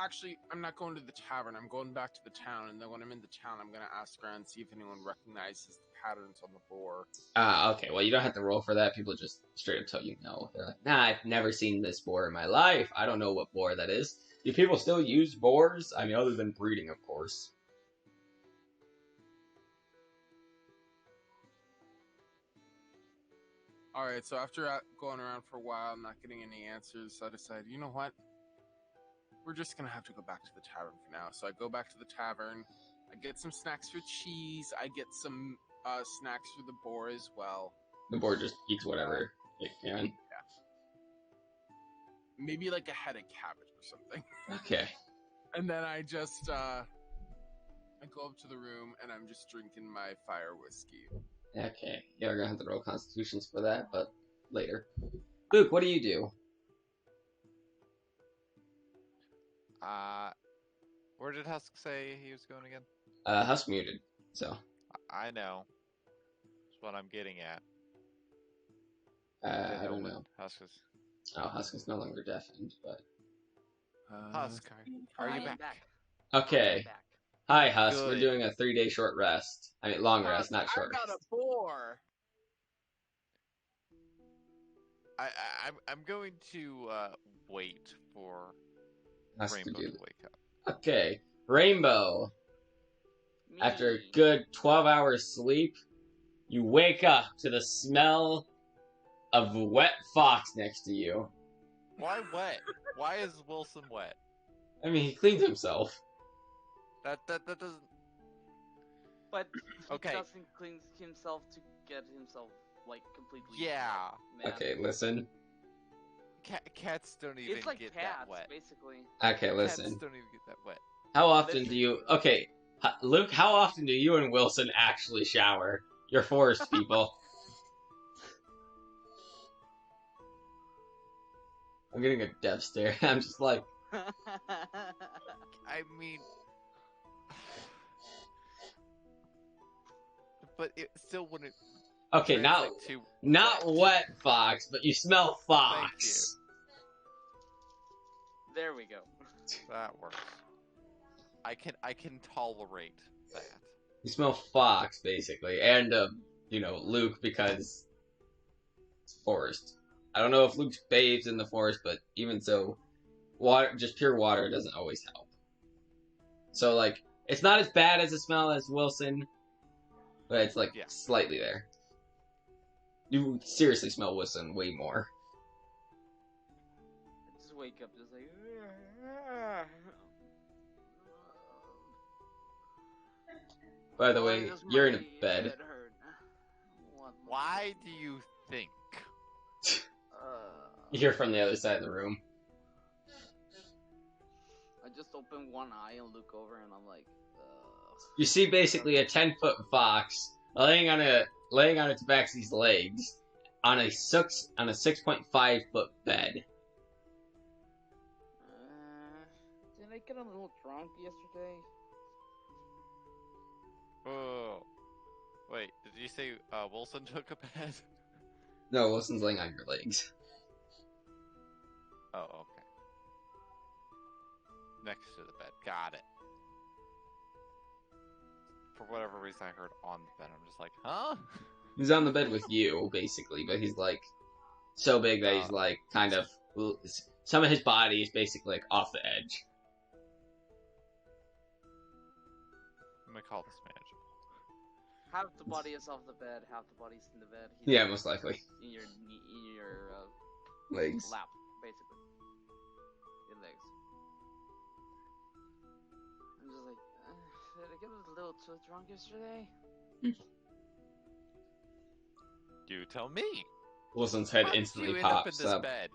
Actually, I'm not going to the tavern. I'm going back to the town, and then when I'm in the town, I'm gonna ask around and see if anyone recognizes the patterns on the boar. Okay. Well, you don't have to roll for that. People just straight up tell you no. They're like, nah, I've never seen this boar in my life. I don't know what boar that is. Do people still use boars? I mean, other than breeding, of course. Alright, so after going around for a while and not getting any answers, I decided, you know what? We're just gonna have to go back to the tavern for now. So I go back to the tavern, I get some snacks for cheese, I get some snacks for the boar as well. The boar just eats whatever it can. Yeah. Maybe like a head of cabbage or something. Okay. And then I just, I go up to the room and I'm just drinking my fire whiskey. Okay. Yeah, we're gonna have to roll constitutions for that, but later. Luke, what do you do? Where did Husk say he was going again? Husk muted, so. I know. That's what I'm getting at. I don't know. Husk is... Oh, Husk is no longer deafened, but. Husk, are you back? Okay. Back. Hi, Husk. Good. We're doing a 3-day short rest. I mean, long rest, not short I got rest. a boar! I'm going to wait for Husk Rainbow to do. to wake up. Okay. Rainbow. Me. After a good 12 hours sleep, you wake up to the smell of wet fox next to you. Why wet? Why is Wilson wet? I mean, he cleaned himself. That doesn't... But he Okay. doesn't clean himself to get himself like completely. Yeah. Man. Okay, listen. Cats don't even It's like get cats, that wet. basically. Okay, Cats listen. don't even get that wet. How often do you... Okay, Luke, how often do you and Wilson actually shower? You're forest people. I'm getting a death stare. I'm just like... I mean... But it still wouldn't... Okay, not translate to not wet fox, but you smell Thank fox. There we go. That works. I can tolerate that. You smell fox, basically, and Luke because it's forest. I don't know if Luke bathes in the forest, but even so, water, just pure water, doesn't always help. So like, it's not as bad as the smell as Wilson, but it's like Yeah. slightly there. You seriously smell Wilson way more. I just wake up just like. By the Why way, does you're in a my bed. head hurt? What? Why do you think? You hear from the other side of the room. I just open one eye and look over, and I'm like, You see basically a 10-foot fox laying on its back's legs on a 6.5 foot bed. Did I get a little drunk yesterday? Oh, wait. Did you say Wilson took a bed? No, Wilson's laying on your legs. Oh, okay. Next to the bed. Got it. For whatever reason, I heard on the bed. I'm just like, huh? He's on the bed with you, basically, but he's like so big that he's like kind of some of his body is basically like off the edge. I'm gonna call this manageable. Half the body is off the bed, half the body's in the bed. Yeah, most likely. In your Legs. lap, basically. Your legs. I'm just like, did I get a little too drunk yesterday? You tell me. Wilson's head How did instantly you end up in pops this up. bed?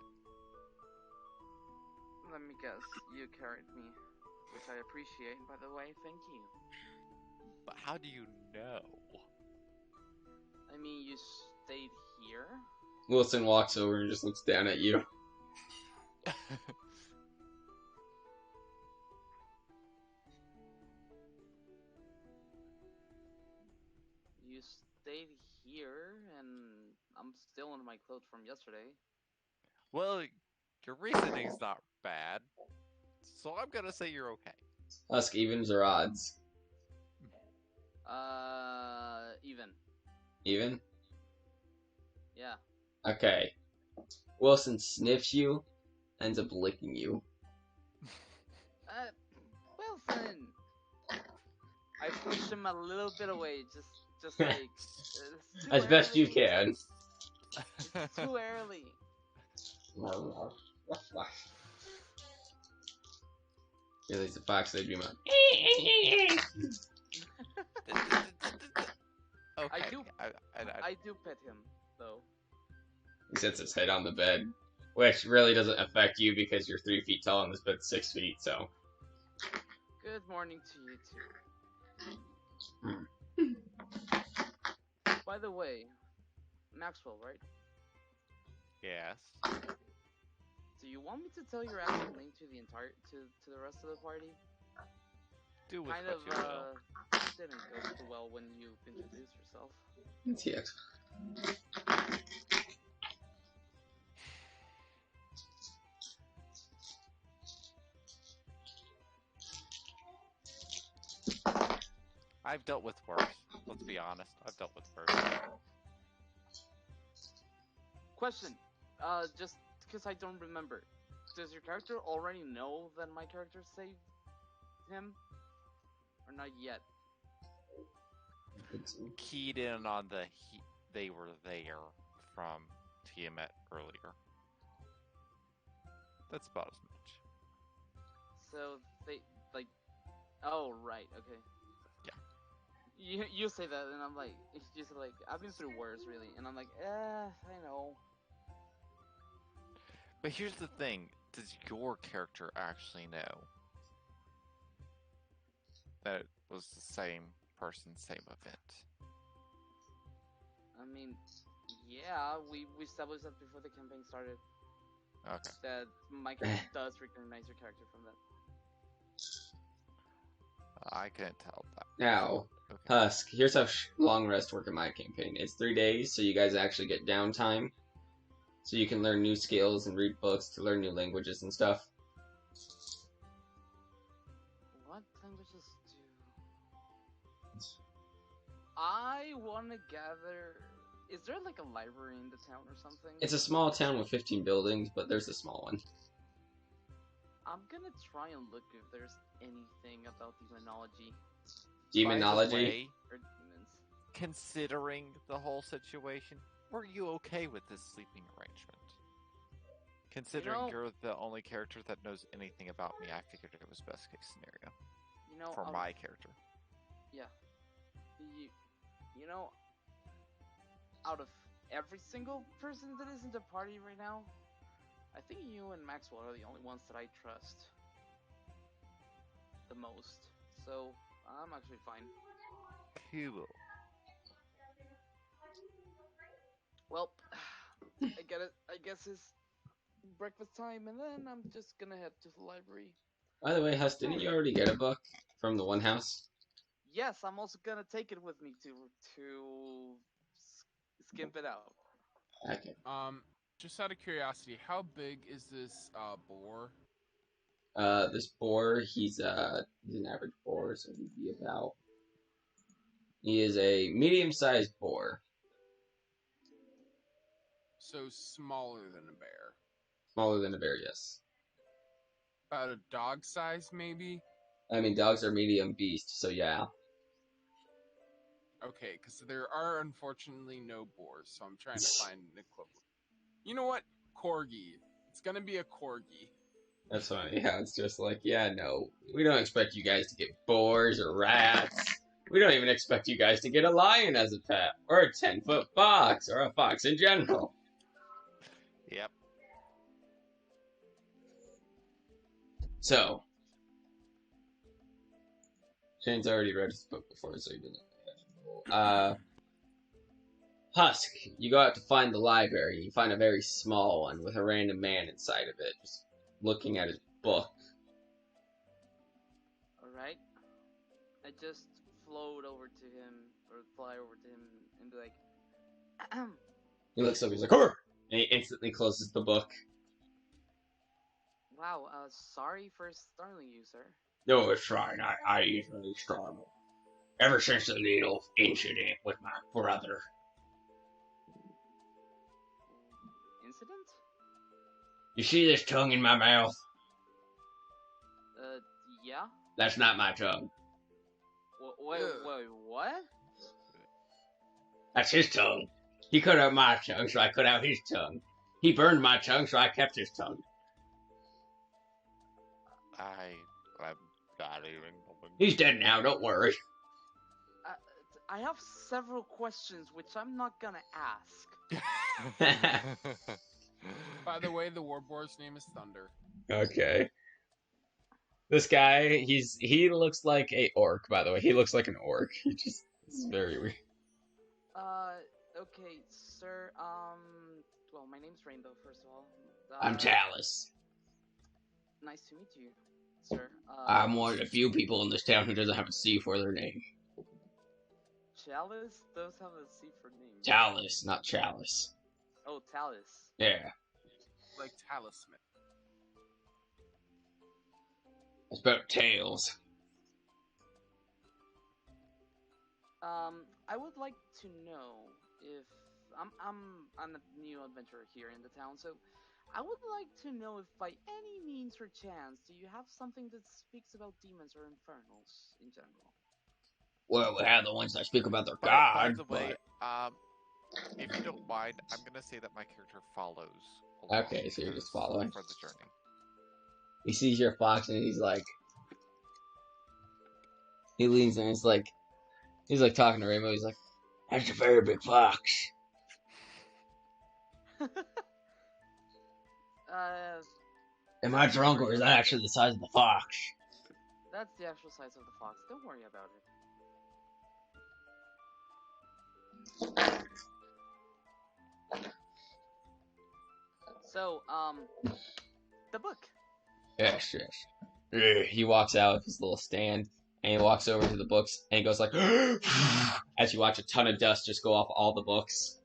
Let me guess, you carried me, which I appreciate, by the way. Thank you. But how do you know? I mean, you stayed here? Wilson walks over and just looks down at you. You stayed here, and I'm still in my clothes from yesterday. Well, your reasoning's not bad, so I'm gonna say you're okay. Husk, evens or odds? Even. Even? Yeah. Okay. Wilson sniffs you, ends up licking you. Wilson! I pushed him a little bit away, just like... it's too As best you early. can. It's too early. Realize the fox they dream of. Okay. I do- I do pet him, though. He sets his head on the bed, which really doesn't affect you because you're 3 feet tall and this bed's 6 feet, so. Good morning to you too. By the way, Maxwell, right? Yes. Do you want me to tell your actual name to the the rest of the party? Do with Kind what of you will. didn't go too well when you introduced yourself. TX. I've dealt with worse. Let's be honest. I've dealt with worse. Question, just because I don't remember, does your character already know that my character saved him, or not yet? Keyed in on they were there from Tiamat earlier. That's about as much. So they like, oh right, okay. Yeah. You say that, and I'm like, it's just like I've been through worse, really, and I'm like, I know. But here's the thing: does your character actually know that it was the same person, same event? I mean, yeah, we established that before the campaign started. Okay. That my character does recognize your character from that. I couldn't tell that. Now, Okay. Husk, here's how long rest work in my campaign. It's 3 days, so you guys actually get downtime. So you can learn new skills and read books to learn new languages and stuff. What languages do I want to gather? Is there like a library in the town or something? It's a small town with 15 buildings, but there's a small one. I'm gonna try and look if there's anything about demonology Demonology? By the way, or demons. considering the whole situation, were you okay with this sleeping arrangement? Considering you're the only character that knows anything about me, I figured it was best case scenario for my character. Yeah. You know, out of every single person that is in the party right now, I think you and Maxwell are the only ones that I trust the most. So I'm actually fine. Cool. Well, I get it. I guess it's breakfast time, and then I'm just gonna head to the library. By the way, Husk, didn't you already get a book from the one house? Yes, I'm also gonna take it with me to skimp it out. Okay. Just out of curiosity, how big is this boar? This boar, he's an average boar, so he'd be about... He is a medium-sized boar. So smaller than a bear. Smaller than a bear, yes. About a dog size, maybe? I mean, dogs are medium beasts, so yeah. Okay, because there are unfortunately no boars, so I'm trying to find an equivalent. You know what? Corgi. It's gonna be a corgi. That's funny. Yeah, it's just like, yeah, no. We don't expect you guys to get boars or rats. We don't even expect you guys to get a lion as a pet. Or a 10-foot fox, or a fox in general. Yep. So, Shane's already read his book before, so he doesn't. Husk, you go out to find the library. You find a very small one with a random man inside of it, just looking at his book. Alright. I just float over to him, or fly over to him, and be like, He looks up, he's like, "Hurr!" And he instantly closes the book. wow, sorry for startling you, sir. No, it's fine. I easily startle. Ever since the little incident with my brother. Incident? You see this tongue in my mouth? Yeah? That's not my tongue. Wait, what? That's his tongue. He cut out my tongue, so I cut out his tongue. He burned my tongue, so I kept his tongue. I'm not even going. He's dead now, don't worry. I have several questions which I'm not gonna ask. By the way, the warboard's name is Thunder. Okay. This guy, he looks like a orc, by the way. He looks like an orc. He just is very weird. Okay, sir, well, my name's Rainbow, first of all. I'm Talus. Nice to meet you, sir. I'm one of the few people in this town who doesn't have a C for their name. Chalice does have a C for name. Talus, not Chalice. Oh, Talus. Yeah. Like Talisman. It's about tails. I would like to know if I'm a new adventurer here in the town, so I would like to know if by any means or chance do you have something that speaks about demons or infernals in general? Well, we have the ones that speak about their By god, the way, if you don't mind, I'm gonna say that my character follows along Okay, so you're just following. for the journey. He sees your fox and he's like, he leans in and he's like talking to Rainbow. He's like, "That's a very big fox." Am I drunk or is that actually the size of the fox? That's the actual size of the fox. Don't worry about it. So, the book. Yes. He walks out of his little stand and he walks over to the books and he goes like, as you watch a ton of dust just go off all the books.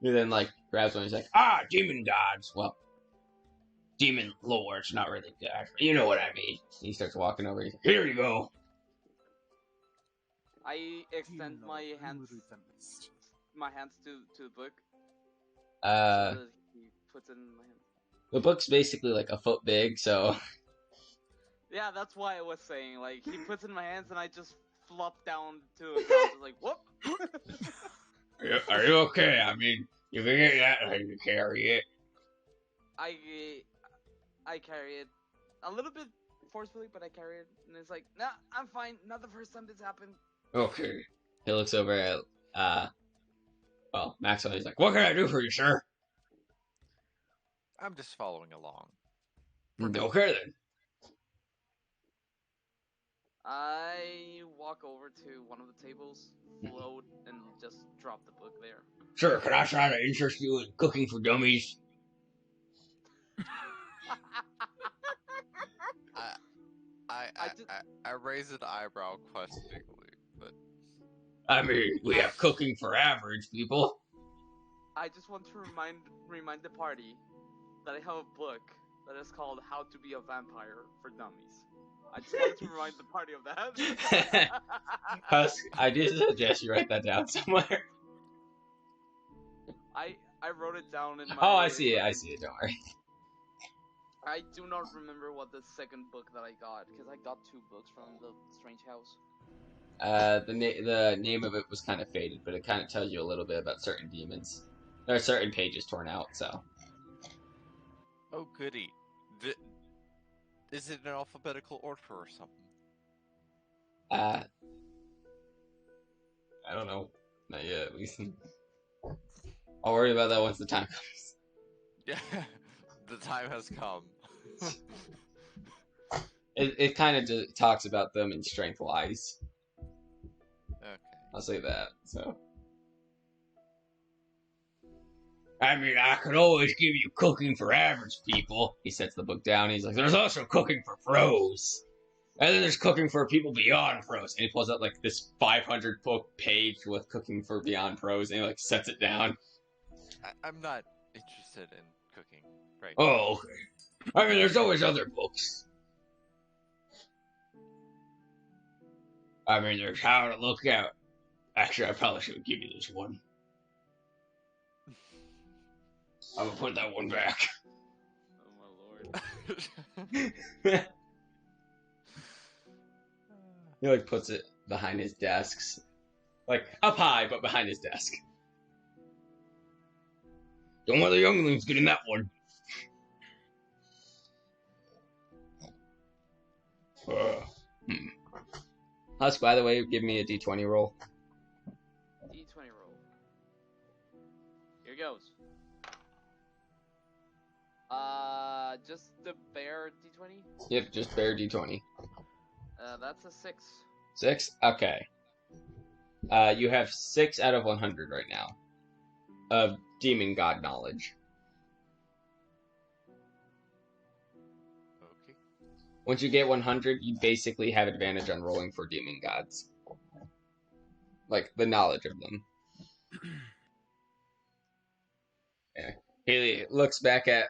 He then grabs one and he's like, demon gods. Well, demon lords, not really gods, but you know what I mean. He starts walking over. He's like, "Here you go." I extend my hands to the book. So Uh, that he puts it in my hand. the book's basically like a foot big, so Yeah, that's why I was saying, like, he puts it in my hands and I just flop down to the ground, like, whoop! are you okay? I mean, you can get that thing to carry it. I carry it a little bit forcefully, but I carry it, and it's like, nah, I'm fine. Not the first time this happened. Okay. He looks over at Maxwell. He's like, "What can I do for you, sir?" I'm just following along. Okay then. I walk over to one of the tables, float, and just drop the book there. Sir, can I try to interest you in cooking for dummies? I raise an eyebrow questioningly, but I mean, we have cooking for average people. I just want to remind the party that I have a book that is called How to Be a Vampire for Dummies. I just wanted to remind the party of that. Husk, I did suggest you write that down somewhere. I wrote it down in my... Oh, I see it, don't worry. I do not remember what the second book that I got, because I got 2 books from the Strange House. The name of it was kind of faded, but it kind of tells you a little bit about certain demons. There are certain pages torn out, so. oh goody. Is it in alphabetical order or something? I don't know. Not yet, at least. I'll worry about that once the time comes. Yeah, the time has come. It kind of just talks about them in strength-wise. Okay. I'll say that. So. I mean, I could always give you cooking for average people. He sets the book down. He's like, there's also cooking for pros. And then there's cooking for people beyond pros. And he pulls out like this 500 book page with cooking for beyond pros, and he like sets it down. I'm not interested in cooking right Oh, okay. I mean, there's always other books. I mean, there's How to Look Out. Actually, I probably should give you this one. I'm gonna put that one back. Oh my lord. He like puts it behind his desks, like up high, but behind his desk. Don't let the younglings get in that one. Husk, by the way, give me a d20 roll. D20 roll. Here goes. Just the bare D20? Yep, just bare d20. That's a 6. 6? Okay. You have 6 out of 100 right now of demon god knowledge. Okay. Once you get 100, you basically have advantage on rolling for demon gods. Like, the knowledge of them. Yeah. He looks back at...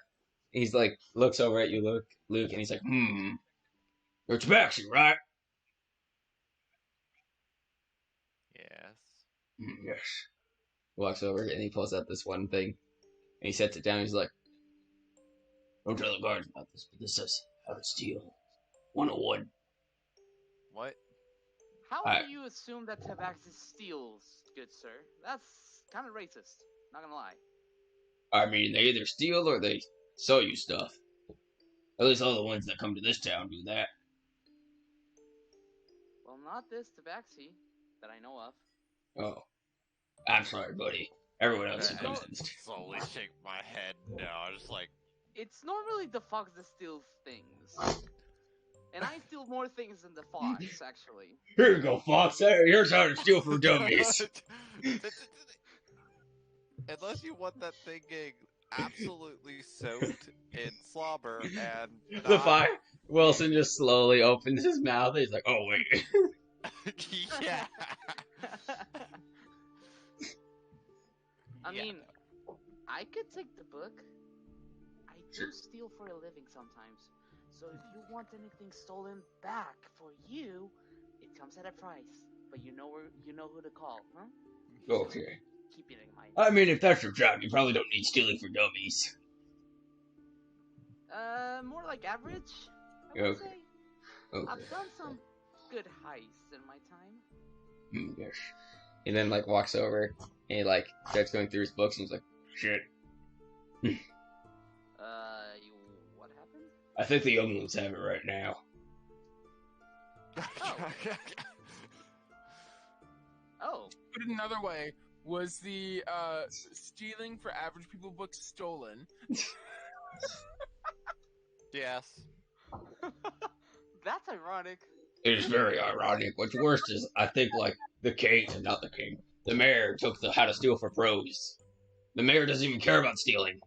He's like, looks over at you, Luke, and he's like, You're Tabaxi, right? Yes. Yes. Walks over and he pulls out this one thing. And he sets it down. He's like, don't tell the guards about this, but this says how to steal 101. What? How do you assume that Tabaxi steals, good sir? That's kind of racist. Not gonna lie. I mean, they either steal or they sell you stuff. At least all the ones that come to this town do that. Well, not this Tabaxi that I know of. Oh. I'm sorry, buddy. Everyone else who comes to this town. Slowly shake my head no. Just like, It's normally the fox that steals things. And I steal more things than the fox, actually. Here you go, Fox. Here's how to steal from dummies. Unless you want that thing getting absolutely soaked in slobber and The fire. Wilson just slowly opens his mouth. He's like, oh, wait. Yeah. I Yeah. mean, I could take the book. I do steal for a living sometimes. So if you want anything stolen back for you, it comes at a price. But you know who to call, huh? Okay. Keep it in mind. I mean, if that's your job, you probably don't need stealing for dummies. More like average, I would Okay. say. Okay. I've done some good heists in my time. Yes. And then, like, walks over and he, like, starts going through his books and he's like, shit. What happened? I think the younglings have it right now. Oh. Put it another way, was the stealing for average people book stolen? Yes. That's ironic. It is very ironic. What's worse is, I think, like, the mayor took the How to Steal for Pros. The mayor doesn't even care about stealing.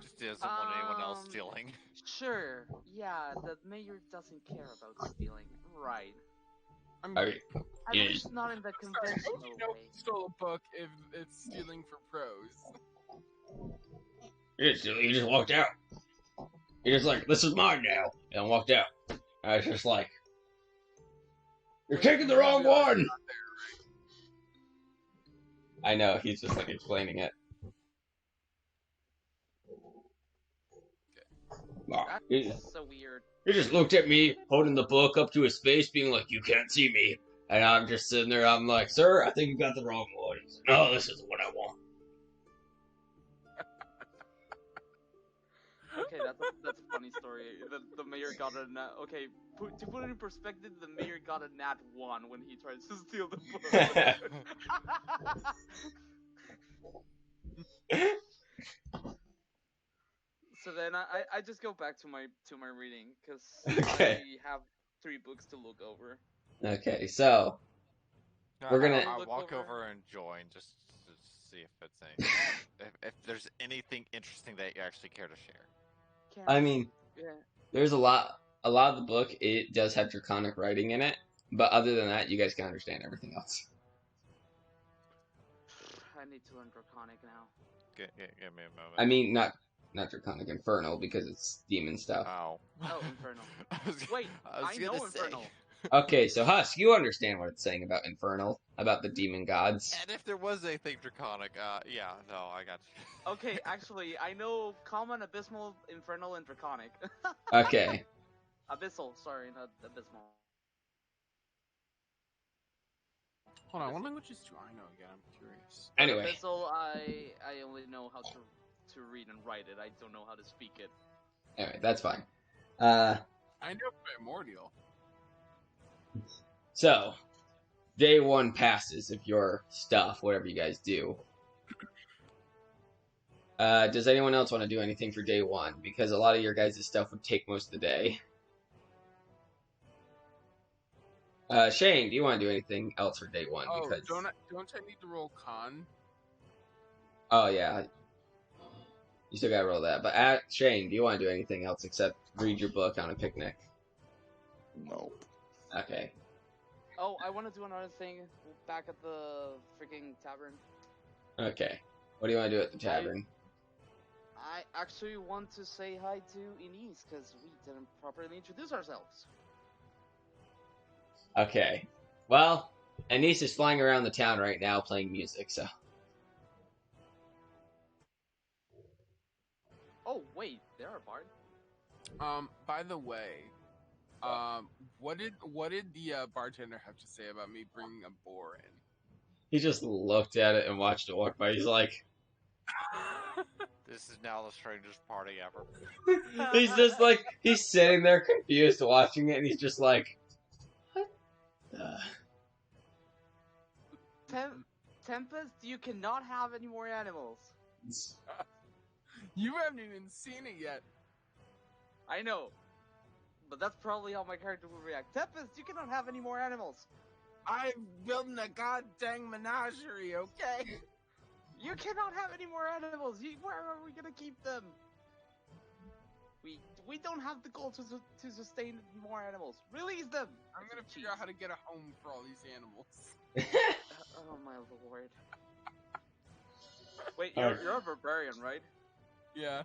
Just doesn't want anyone else stealing. Sure. Yeah, the mayor doesn't care about stealing. Right. I mean, I mean, At Yeah. least not in the sorry, conventional you know, way. stole a book if it's stealing for pros. he just walked out. He just like, this is mine now, and walked out. I was just like, you're taking the wrong one! I know, he's just like explaining it. He That's so weird. just looked at me, holding the book up to his face, being like, you can't see me. And I'm just sitting there, I'm like, sir, I think you got the wrong one. He's like, no, this isn't what I want. Okay, that's a funny story. The mayor got a nat. Okay, to put it in perspective, the mayor got a nat 1 when he tried to steal the book. So then I just go back to my reading because Okay. I have 3 books to look over. Okay, so We're gonna- I Look walk over- over and join just to see if it's anything, if there's anything interesting that you actually care to share. I mean, Yeah. there's a lot of the book. It does have draconic writing in it, but other than that, you guys can understand everything else. I need to learn Draconic now. Give me a moment. I mean, not draconic, infernal because it's demon stuff. Oh. Oh, Infernal. was Wait, I gonna know say. Infernal. Okay, so Husk, you understand what it's saying about infernal, about the demon gods. And if there was anything draconic, yeah, no, I got you. Okay, actually, I know Common, Abysmal, Infernal, and Draconic. Okay, Abyssal, sorry, not Abysmal. Hold on, what languages do I know again? I'm curious. anyway, Abyssal, I only know how to read and write it. I don't know how to speak it. that's fine. I know Primordial. So, day 1 passes of your stuff, whatever you guys do. Does anyone else want to do anything for day 1? Because a lot of your guys' stuff would take most of the day. Shane, do you want to do anything else for day 1? Oh, Because don't I need to roll con? oh yeah, you still gotta roll that. But Shane, do you want to do anything else except read your book on a picnic? Nope. Okay. Oh, I want to do another thing back at the freaking tavern. Okay. What do you want to do at the tavern? I actually want to say hi to Inez because we didn't properly introduce ourselves. Okay. Well, Anise is flying around the town right now playing music, so. Oh wait, they're a bard. By the way, what did the bartender have to say about me bringing a boar in? He just looked at it and watched it walk by. He's like, This is now the strangest party ever. he's just like, he's sitting there confused watching it, and he's just like, what the? Tempest, you cannot have any more animals. You haven't even seen it yet. I know, but that's probably how my character would react. Tempest, you cannot have any more animals. I'm building a goddamn menagerie, okay? You cannot have any more animals. Where are we gonna keep them? We don't have the goal to sustain more animals. Release them. I'm gonna figure out how to get a home for all these animals. Oh my lord. Wait, you're a barbarian, right? Yeah.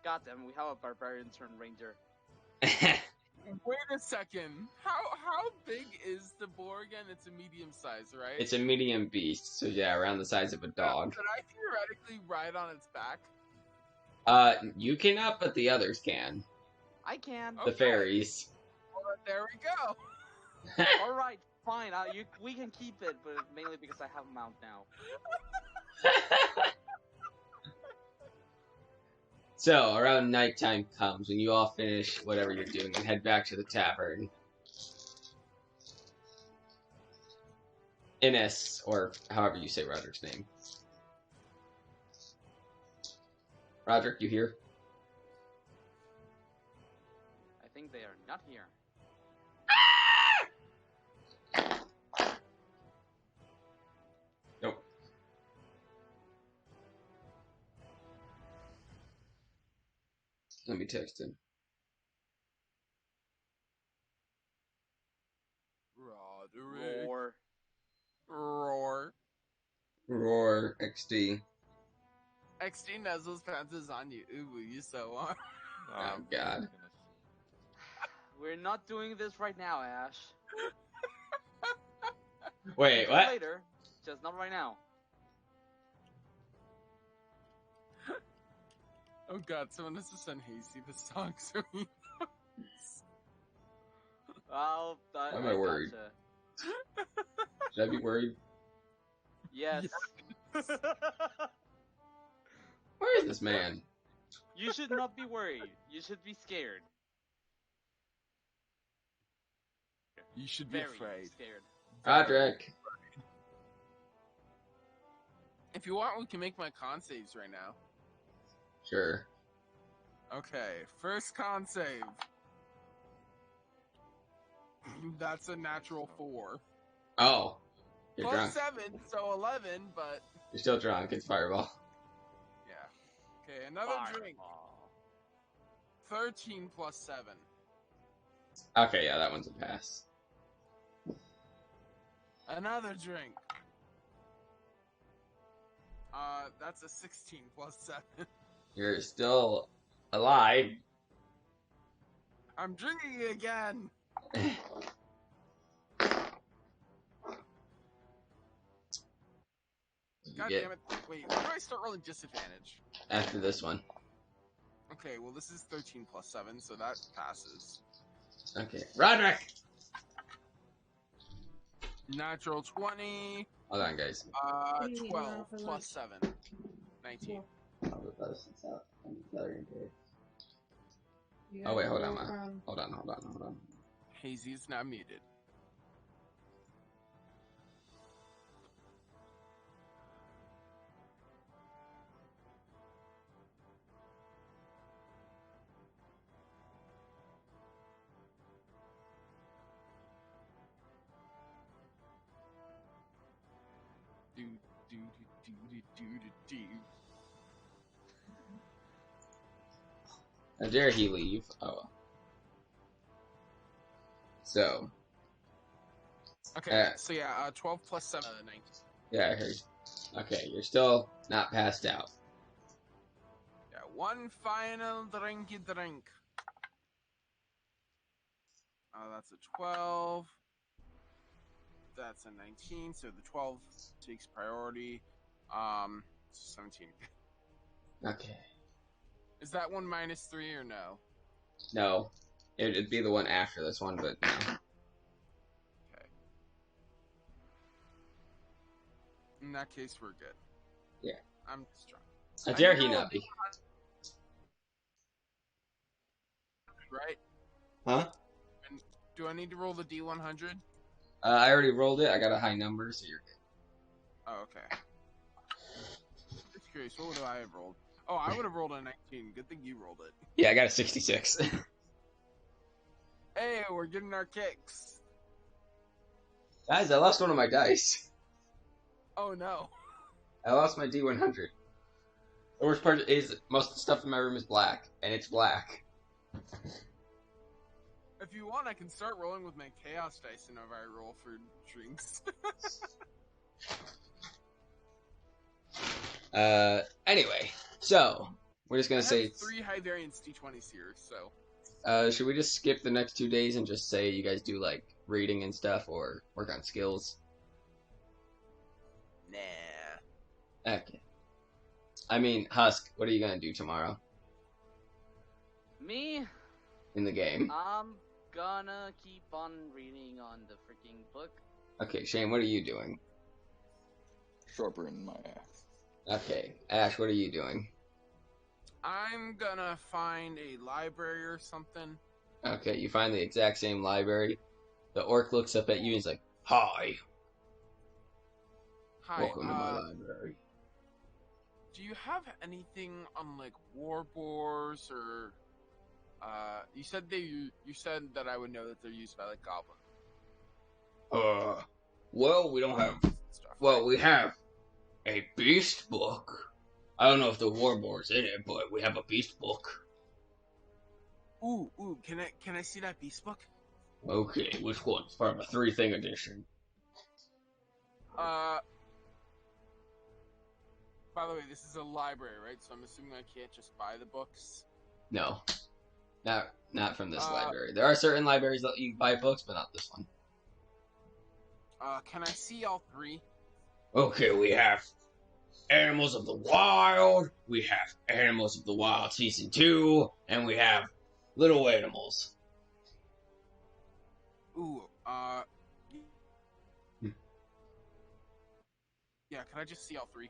Goddamn, we have a barbarian turned ranger. Wait a second. How big is the boar again? It's a medium size, right? It's a medium beast, so yeah, around the size of a dog. Could I theoretically ride on its back? You cannot, but the others can. I can. The fairies. Well, there we go. All right, fine. We can keep it, but mainly because I have a mount now. So, around nighttime comes, when you all finish whatever you're doing and head back to the tavern. Ines, or however you say Roderick's name. Roderick, you here? I think they are not here. Nope. Let me text him. Roderick. Roar. Roar. Roar XD. XD nuzzles pounces on you. Ooh, you so on. Oh, God. We're not doing this right now, Ash. Wait, Do it what? later, just not right now. Oh god, someone has to send Hasty the song so he knows. Oh, Why am I worried? gotcha. Should I be worried? Yes. Where is this man? You should not be worried. You should be scared. You should be Very afraid. scared. Roderick. If you want, we can make my con saves right now. Sure. Okay, first con save. That's a natural 4. Oh, you're Plus drunk. 7, so 11, but You're still drunk. It's Fireball. yeah. Okay, another drink. 13 plus 7. Okay, yeah, that one's a pass. Another drink. That's a 16 plus 7. You're still alive. I'm drinking again. You God get damn it. Wait, when do I start rolling disadvantage? after this one. Okay, well this is 13 plus 7, so that passes. Okay, Roderick. Natural 20. Hold on, guys. 12 plus 7. 19. Oh wait, hold on, hold on. Hazy is not muted. Do, do, do, do, do, do, do. How dare he leave? Oh. So. Okay, so yeah, 12 plus 7, 19. Yeah, I heard. Okay, you're still not passed out. Yeah, one final drinky drink. That's a 12. That's a 19, so the 12 takes priority. 17. Okay. Is that one minus 3 or no? No. It'd be the one after this one, but no. Okay. In that case, we're good. Yeah. I'm just drunk. How dare he not be? Right? Huh? And do I need to roll the D100? I already rolled it. I got a high number, so you're good. Oh, okay. Just curious, what would I have rolled? Oh, I would have rolled a 19. Good thing you rolled it. Yeah, I got a 66. Hey, we're getting our kicks. Guys, I lost one of my dice. Oh no. I lost my D100. The worst part is most of the stuff in my room is black, and it's black. If you want, I can start rolling with my chaos dice whenever I roll for drinks. Anyway, so we're just gonna I say have 3 high variance D20s here, so. should we just skip the next 2 days and just say you guys do like reading and stuff or work on skills? Nah. Okay. I mean, Husk, what are you gonna do tomorrow Me? in the game? I'm gonna keep on reading on the freaking book. Okay, Shane, what are you doing? Sharpen my axe. Okay, Ash, what are you doing? I'm gonna find a library or something. Okay, you find the exact same library. The orc looks up at you and he's like, "Hi, Hi, welcome to my library." do you have anything on like war boars or you said you said that I would know that they're used by like goblins Well, we don't have. and stuff. Well, right? we have a beast book. I don't know if the warboard's in it, but we have a beast book. Ooh, can I see that beast book? Okay, which one? It's part of a 3-thing edition. By the way, this is a library, right? So I'm assuming I can't just buy the books. No, not from this library. There are certain libraries that you buy books, but not this one. Can I see all 3? Okay, we have Animals of the Wild, we have Animals of the Wild Season 2, and we have Little Animals. Ooh, Hmm. yeah, can I just see all 3?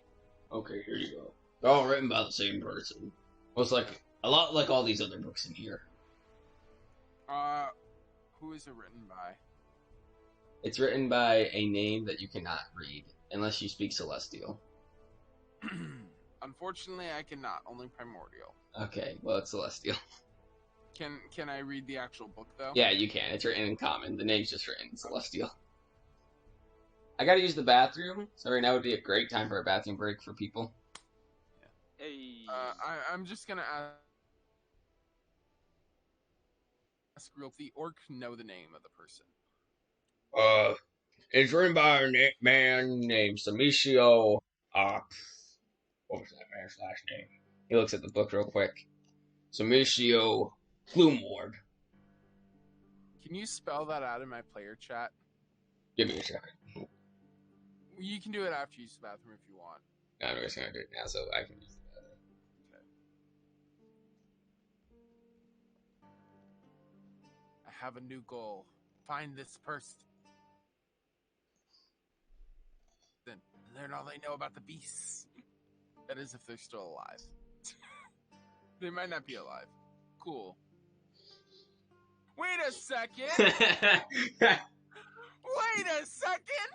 Okay, here you go. They're all written by the same person. Well, it's like a lot like all these other books in here. Who is it written by? It's written by a name that you cannot read unless you speak Celestial. Unfortunately, I cannot. Only primordial. Okay, well, it's Celestial. Can I read the actual book though? Yeah, you can. It's written in common. The name's just written in Celestial. I gotta use the bathroom, so right now would be a great time for a bathroom break for people. Hey. I'm just gonna ask real. The orc know the name of the person. It's written by a man named Samicio. What was that man's last name? He looks at the book real quick. Samicio Flumord. Can you spell that out in my player chat? Give me a second. You can do it after you use the bathroom if you want. I'm just gonna do it now so I can use the bathroom. I have a new goal. Find this person. Then learn all they know about the beasts. That is, if they're still alive. They might not be alive. Cool. Wait a second! Wait a second!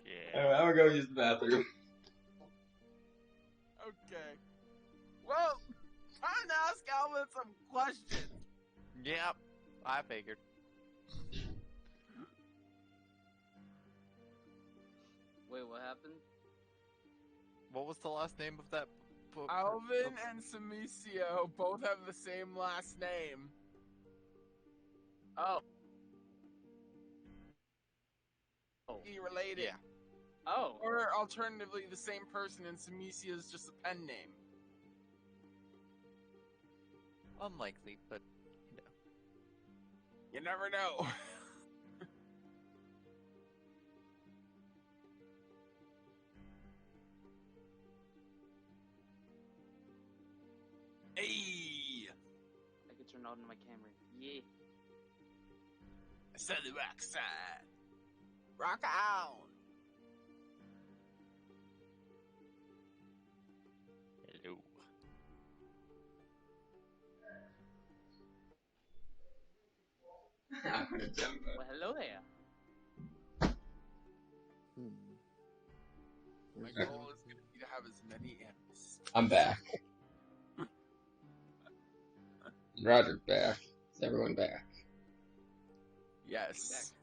Yeah. I'm gonna go use the bathroom. Okay. Well, time to ask Alvin some questions. Yep. I figured. Wait, what happened? What was the last name of that book? Alvin and Samicio both have the same last name. Oh. He related. Yeah. Oh. Or alternatively, the same person and Samicio is just a pen name. Unlikely, but You never know. Hey! I could turn on my camera. Yeah. I said the rock side. Rock on! hello. Well, hello there. My goal is going to be to have as many M's. I'm back. Roger back. Is everyone back? Yes.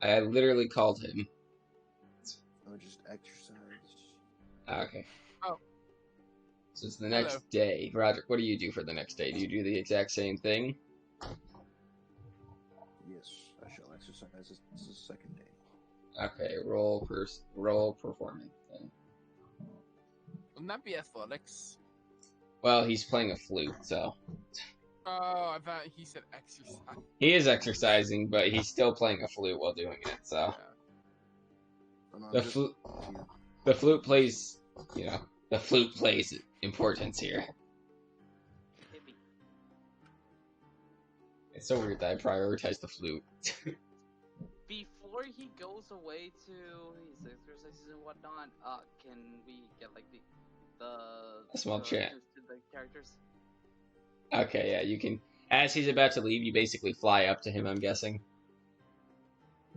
I literally called him. Or just exercise. Okay. Oh. So it's the Hello. next day. Roderick, what do you do for the next day? Do you do the exact same thing? Yes, I shall exercise. This is the second day. Okay, roll performance then. Wouldn't that be athletics? Well, he's playing a flute, so Oh, I thought he said exercise. he is exercising, but he's still playing a flute while doing it. So Yeah. Oh, no, I'm the just flute, here. the flute plays, the flute plays importance here. Hippie. It's so weird that I prioritize the flute. Before he goes away to his exercises and whatnot, can we get like A small chat. to the characters? Okay, yeah, you can. As he's about to leave, you basically fly up to him. I'm guessing.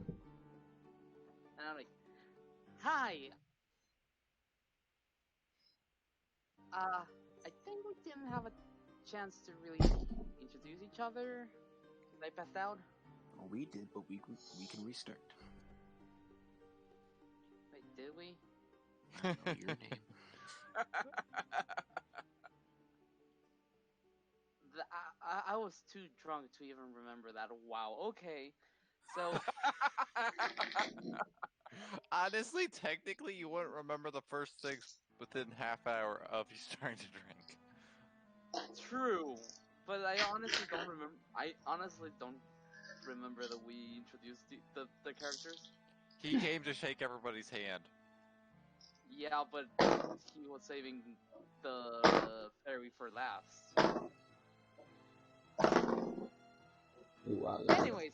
And I'm like, hi. I think we didn't have a chance to really introduce each other. I passed out. Well, we did, but we can restart. Wait, did we? I know your name. I was too drunk to even remember that. Wow. Okay. So Honestly, technically, you wouldn't remember the first things within half hour of you starting to drink. true, but I honestly don't remember. I honestly don't remember that we introduced the characters. He came to shake everybody's hand. Yeah, but he was saving the fairy for last. Ooh, wow. Anyways,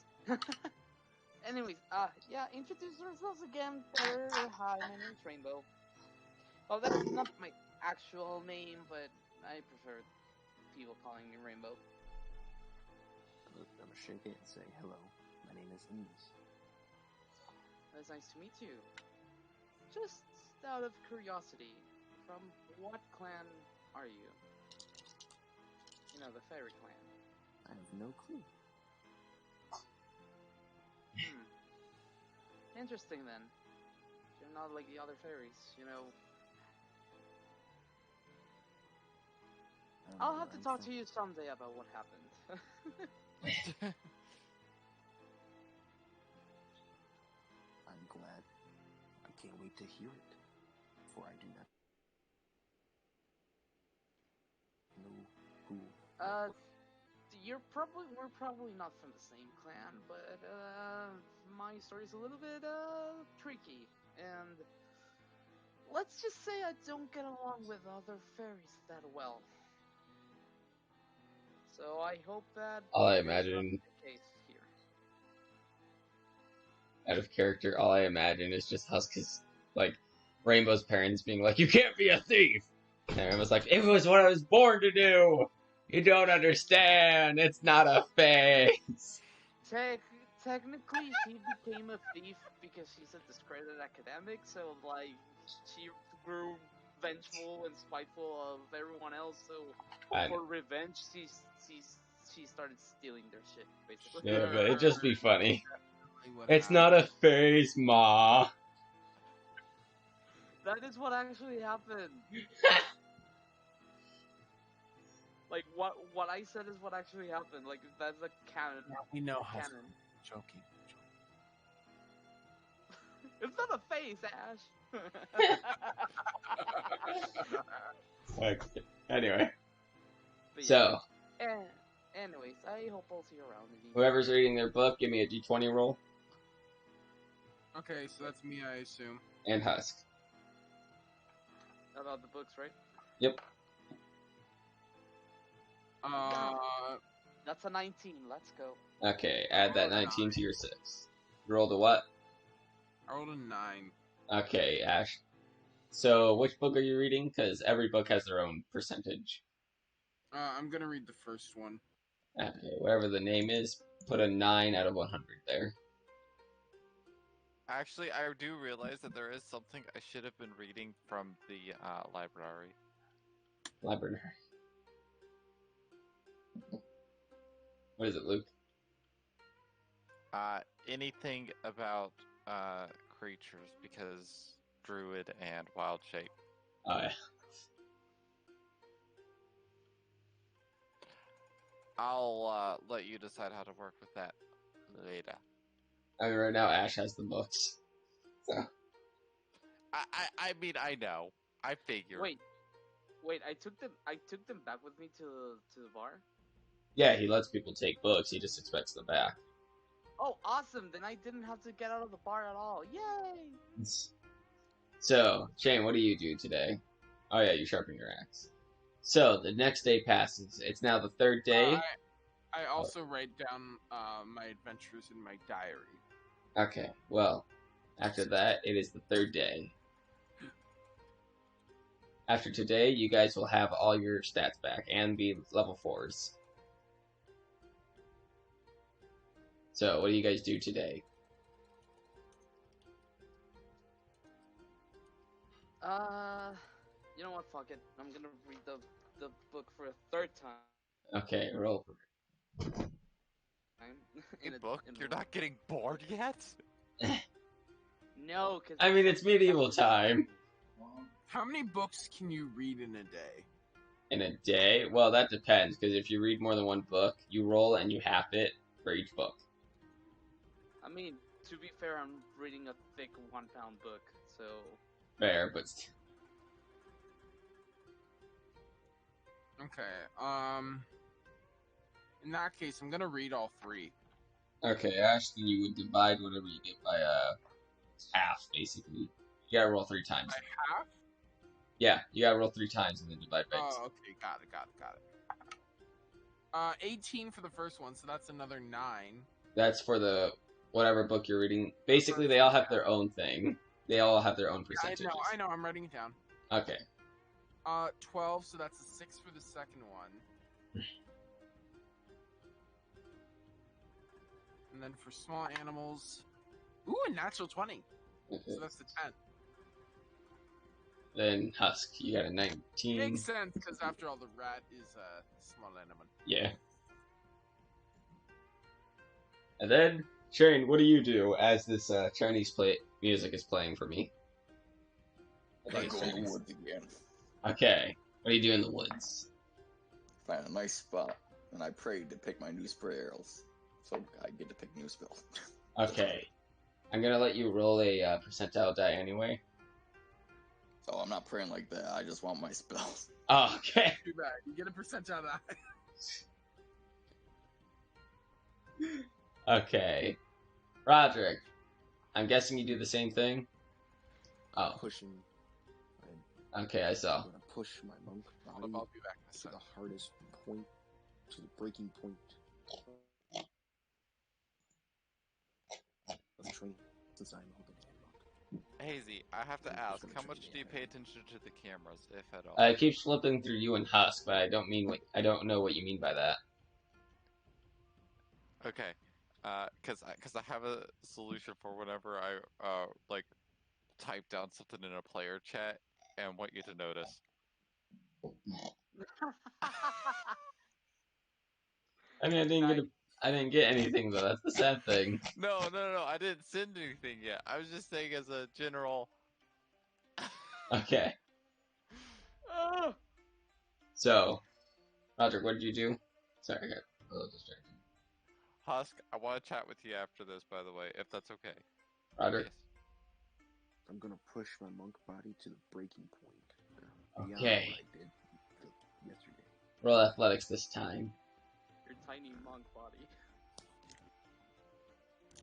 yeah, introduce ourselves again. Hi, my name is Rainbow. Well, that's not my actual name, but I prefer people calling me Rainbow. I'm gonna shake it and say hello. My name is Ines. It's nice to meet you. Just out of curiosity, from what clan are you? You know, the fairy clan. I have no clue. Interesting then. You're not like the other fairies, you know. I don't I'll know have where to I'm talk from. to you someday about what happened. I'm glad. I can't wait to hear it. Before I do that. No, who? We're probably not from the same clan, but my story's a little bit tricky, and let's just say I don't get along with other fairies that well. So I hope that All I is not imagine, the case here. out of character, all I imagine is just Husk's, like, Rainbow's parents being like, "You can't be a thief!" And Rainbow's like, "It was what I was born to do! You don't understand! It's not a phase!" Technically, she became a thief because she's a discredited academic, so, like, she grew vengeful and spiteful of everyone else, so I for know. revenge, she started stealing their shit, basically. Yeah, but it'd just be funny. What It's not a happened. phase, Ma. That is what actually happened. Like, what I said is what actually happened. Like, that's a canon. We know how Canon. joking. It's not a face, Ash. Okay. Anyway, But so, yeah. Anyways, I hope I'll see you around. whoever's reading their book, give me a d20 roll. Okay, so that's me, I assume. And Husk. About the books, right? Yep. That's a 19. Let's go. Okay, add that 19 to your 6. You rolled a what? I rolled a 9. Okay, Ash. So, which book are you reading? Because every book has their own percentage. I'm gonna read the first one. Okay, whatever the name is, put a 9 out of 100 there. Actually, I do realize that there is something I should have been reading from the library. Library. What is it, Luke? Anything about creatures, because druid and wild shape. Oh, yeah. I'll let you decide how to work with that later. I mean, right now Ash has the books. So. I mean, I know. I figured. Wait, I took them back with me to the bar. Yeah, he lets people take books. He just expects them back. Oh, awesome! Then I didn't have to get out of the bar at all. Yay! So, Shane, what do you do today? Oh yeah, you sharpen your axe. So, the next day passes. It's now the third day. I also write down my adventures in my diary. Okay, well, after that, it is the third day. After today, you guys will have all your stats back and be level 4s. So, what do you guys do today? You know what? Fuck it. I'm gonna read the book for a third time. Okay, roll. Hey, book? You're not getting bored yet? No, because I mean, it's medieval time. How many books can you read in a day? In a day? Well, that depends, because if you read more than one book, you roll and you half it for each book. I mean, to be fair, I'm reading a thick 1-pound book, so... Fair, but... Okay, in that case, I'm gonna read all 3. Okay, Ash, then you would divide whatever you get by half, basically. You gotta roll 3 times. By half? Yeah, you gotta roll 3 times and then divide by Oh, okay, got it. 18 for the first one, so that's another 9. That's for the whatever book you're reading. Basically, they all have their own thing. They all have their own percentages. I know, I'm writing it down. Okay. 12, so that's a 6 for the second one. And then for small animals, ooh, a natural 20. Okay. So that's the 10. Then Husk, you got a 19. Makes sense, because after all, the rat is a small animal. Yeah. And then, Shane, what do you do as this Chinese music is playing for me? I I think go it's in the Chinese. woods again. Okay. What do you do in the woods? Find a nice spot, and I pray to pick my new spray arrows. So I get to pick new spell. Okay. I'm gonna let you roll a percentile die anyway. Oh, I'm not praying like that. I just want my spells. Oh, okay. Too bad. You get a percentile die. Okay. Roderick, I'm guessing you do the same thing? Oh, Pushing. okay, I I'm saw. gonna push my monk I'll body be back in a to second. the hardest point, to the breaking point of training, since I'm holding a monk. Hazy, I have to I'm ask, just how gonna much show do you you. pay attention to the cameras, if at all? It keeps flipping through you and Husk, but I don't know what you mean by that. Okay, cause I have a solution for whenever I like type down something in a player chat and want you to notice. I mean, I didn't get anything though. That's the sad thing. No, I didn't send anything yet. I was just saying as a general. Okay. So, Roderick, what did you do? Sorry, I got a little distracted. Husk, I want to chat with you after this, by the way, if that's okay. Roderick. Yes. I'm gonna push my monk body to the breaking point. Beyond Okay. what I did yesterday. Roll athletics this time. Your tiny monk body.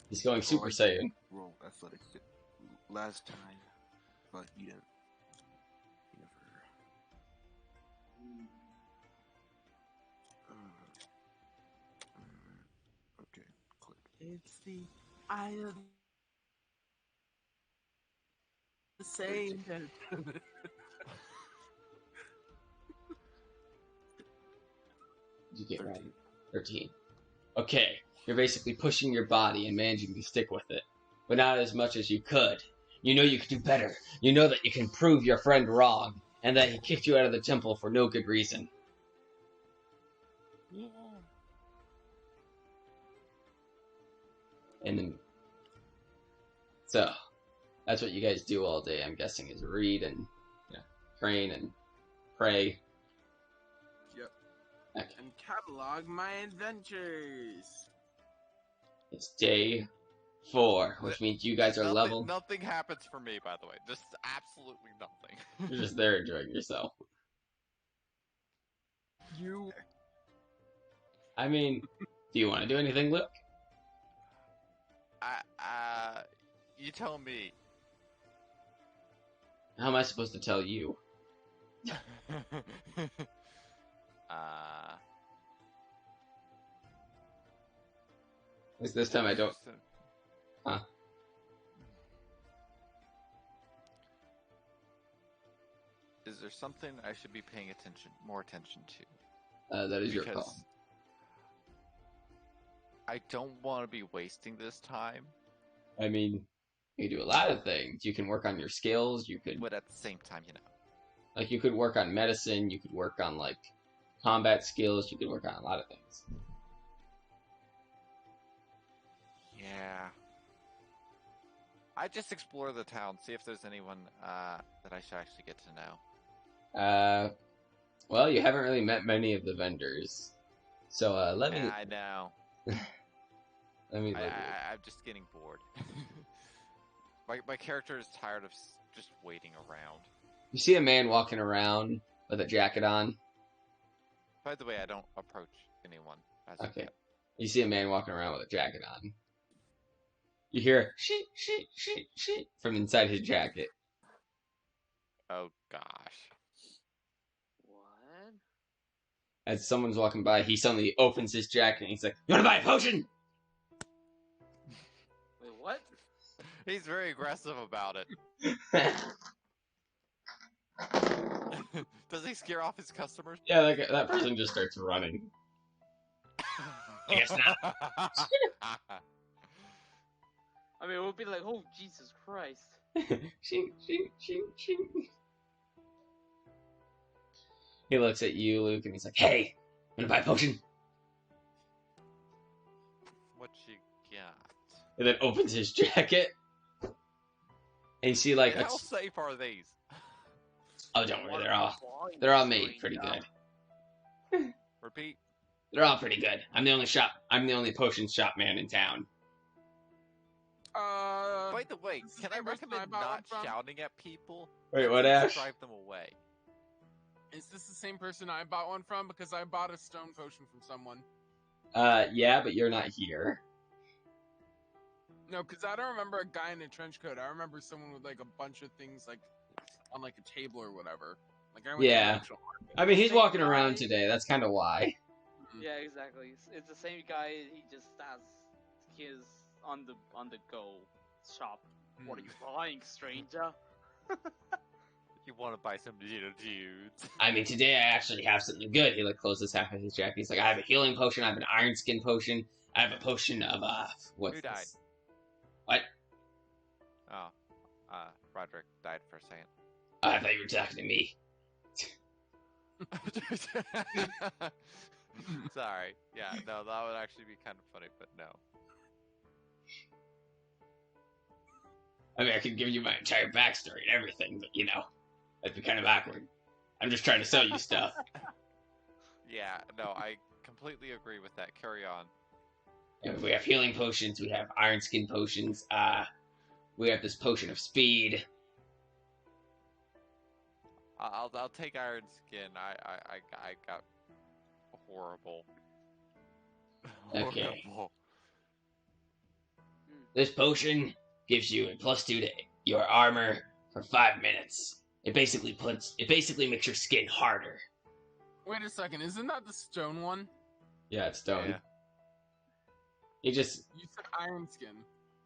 He's going Super I Saiyan. did roll athletics last time, but you didn't. You never. Okay, click. It's the eye of the same. Did you get 13. right? 13. Okay, you're basically pushing your body and managing to stick with it, but not as much as you could. You know you could do better. You know that you can prove your friend wrong, and that he kicked you out of the temple for no good reason. Yeah. And then, so, that's what you guys do all day, I'm guessing, is read and train and pray. Yep. Okay. And catalog my adventures. It's day 4, which means you guys are nothing, level. Nothing happens for me, by the way. Just absolutely nothing. You're just there enjoying yourself. You. I mean, do you want to do anything, Luke? You tell me. How am I supposed to tell you? At least this time I don't. Huh? Is there something I should be paying more attention to? That is your call. I don't want to be wasting this time. I mean, you can do a lot of things. You can work on your skills. You could, But at the same time, you could work on medicine. You could work on combat skills. You could work on a lot of things. Yeah. I just explore the town, see if there's anyone that I should actually get to know. Well, you haven't really met many of the vendors, so let me. Yeah, I know. Let me. I'm just getting bored. my character is tired of just waiting around. You see a man walking around with a jacket on. By the way, I don't approach anyone. Okay. You see a man walking around with a jacket on. You hear sheet, sheet, sheet, sheet from inside his jacket. Oh gosh. What? As someone's walking by, he suddenly opens his jacket and he's like, "You want to buy a potion?" Wait, what? He's very aggressive about it. Does he scare off his customers? Yeah, that person just starts running. I guess not. I mean, it would be like, oh, Jesus Christ. Shing, shing, shing, shing. He looks at you, Luke, and he's like, "Hey, wanna buy a potion?" What you got? And then opens his jacket, and you see like And a how safe are these? oh, don't worry, they're all made pretty good. Repeat. They're all pretty good. I'm the only potion shop man in town. By the way, this is can the I same person I recommend bought one not from? shouting at people? Wait, That what, seems to Ash? drive them away. Is this the same person I bought one from? Because I bought a stone potion from someone. Yeah, but you're not here. No, because I don't remember a guy in a trench coat. I remember someone with like a bunch of things like on like a table or whatever. Like I went to the Yeah. actual market. I mean, he's Same walking around guy. today. That's kind of why. Yeah, exactly. It's the same guy. He just has his on the go shop. What are you buying, stranger? You want to buy some dudes? I mean, today I actually have something good. He like closes half of his jacket. He's like, I have a healing potion. I have an iron skin potion. I have a potion of what's Who died? this? What? Oh, Roderick died for a second. I thought you were talking to me. Sorry. Yeah, no, that would actually be kind of funny, but no. I mean, I could give you my entire backstory and everything, but you know, that'd be kind of awkward. I'm just trying to sell you stuff. Yeah, no, I completely agree with that. Carry on. And we have healing potions. We have iron skin potions. We have this potion of speed. I'll take Iron Skin. I got horrible. Okay. Horrible. This potion gives you a +2 to your armor for 5 minutes. It basically makes your skin harder. Wait a second, isn't that the stone one? Yeah, it's stone. Yeah. You just You said iron skin.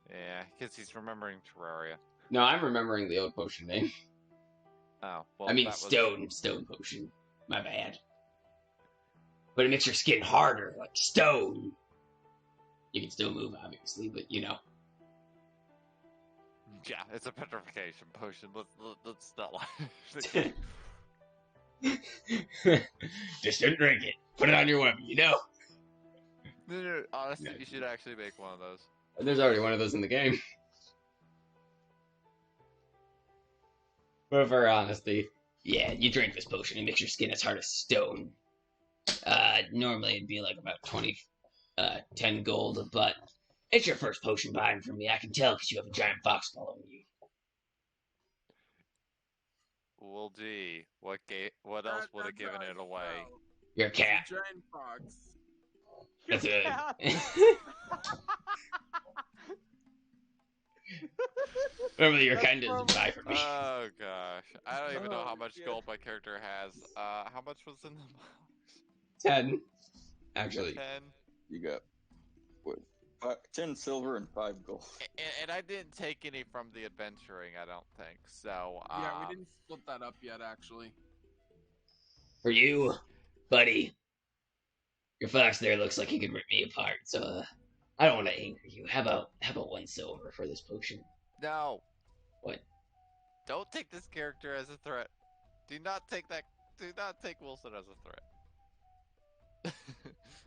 Yeah, because he's remembering Terraria. no. I'm remembering the old potion name. Oh, well, I mean that was- stone potion. My bad. But it makes your skin harder, like stone. You can still move, obviously, but you know. Yeah, it's a petrification potion. Let's not lie. Just don't drink it. Put it on your weapon, you know. No, honestly, Yeah. you should actually make one of those. There's already one of those in the game. But for honesty, yeah, you drink this potion, it makes your skin as hard as stone. Normally it'd be like about 10 gold, but it's your first potion buying from me. I can tell because you have a giant fox following you. Well, gee, what else would have given it away? Your It's a cat. giant fox. That's it. Normally your kind doesn't buy from me. Oh gosh, I don't even know how Oh, much yeah. gold my character has. How much was in the box? 10, actually. 10. You got what? 10 silver and 5 gold. And I didn't take any from the adventuring, I don't think. So, Yeah, we didn't split that up yet, actually. For you, buddy, your fox there looks like he could rip me apart, so I don't want to anger you. How about 1 silver for this potion? No. What? Don't take this character as a threat. Do not take Wilson as a threat.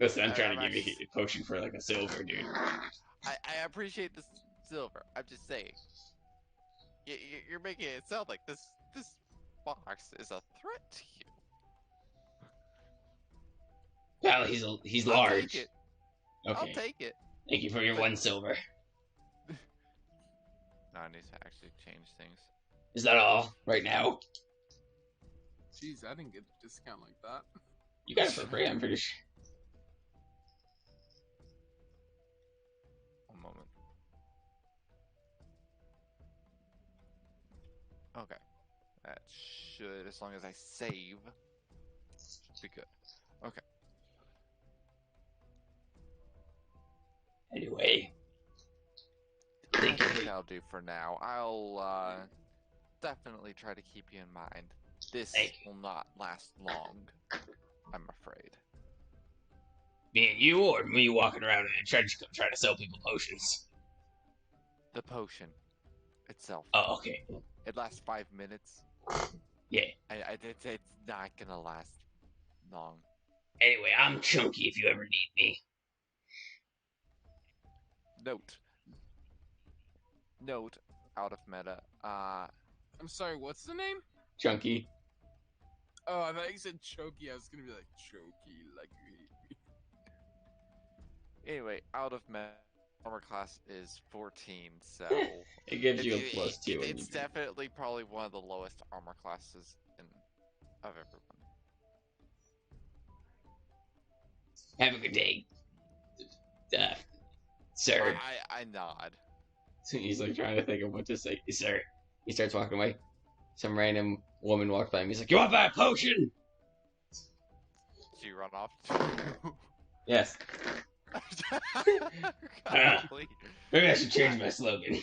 Listen, I'm trying to I'm give you a potion for like a silver, dude. I appreciate the silver. I'm just saying. You're making it sound like this box is a threat to you. Well, he's I'll large. take it. Okay. I'll take it. Thank you for your 1 silver. No, I need to actually change things. Is that all right now? Jeez, I didn't get a discount like that. You got it for free, I'm pretty sure. One moment. Okay. That should, as long as I save, should be good. Okay. Anyway. I Thank think you. that'll do for now. I'll definitely try to keep you in mind. This Thank you. will not last long, I'm afraid. Me and you, or me walking around and trying to sell people potions? The potion itself. Oh, okay. It lasts 5 minutes. Yeah. It's not gonna last long. Anyway, I'm Chunky if you ever need me. Note out of meta. I'm sorry, what's the name? Chunky. Oh, I thought you said Choky. I was gonna be like, Choky, like you hate me. Anyway, out of meta armor class is 14, so It gives you a +2. when it's you do. definitely probably one of the lowest armor classes of everyone. Have a good day, sir. I nod. So he's like trying to think of what to say. Sir. He starts walking away. Some random woman walks by him. He's like, "You want that potion?" Do you run off? Yes. Golly. Maybe I should change my slogan.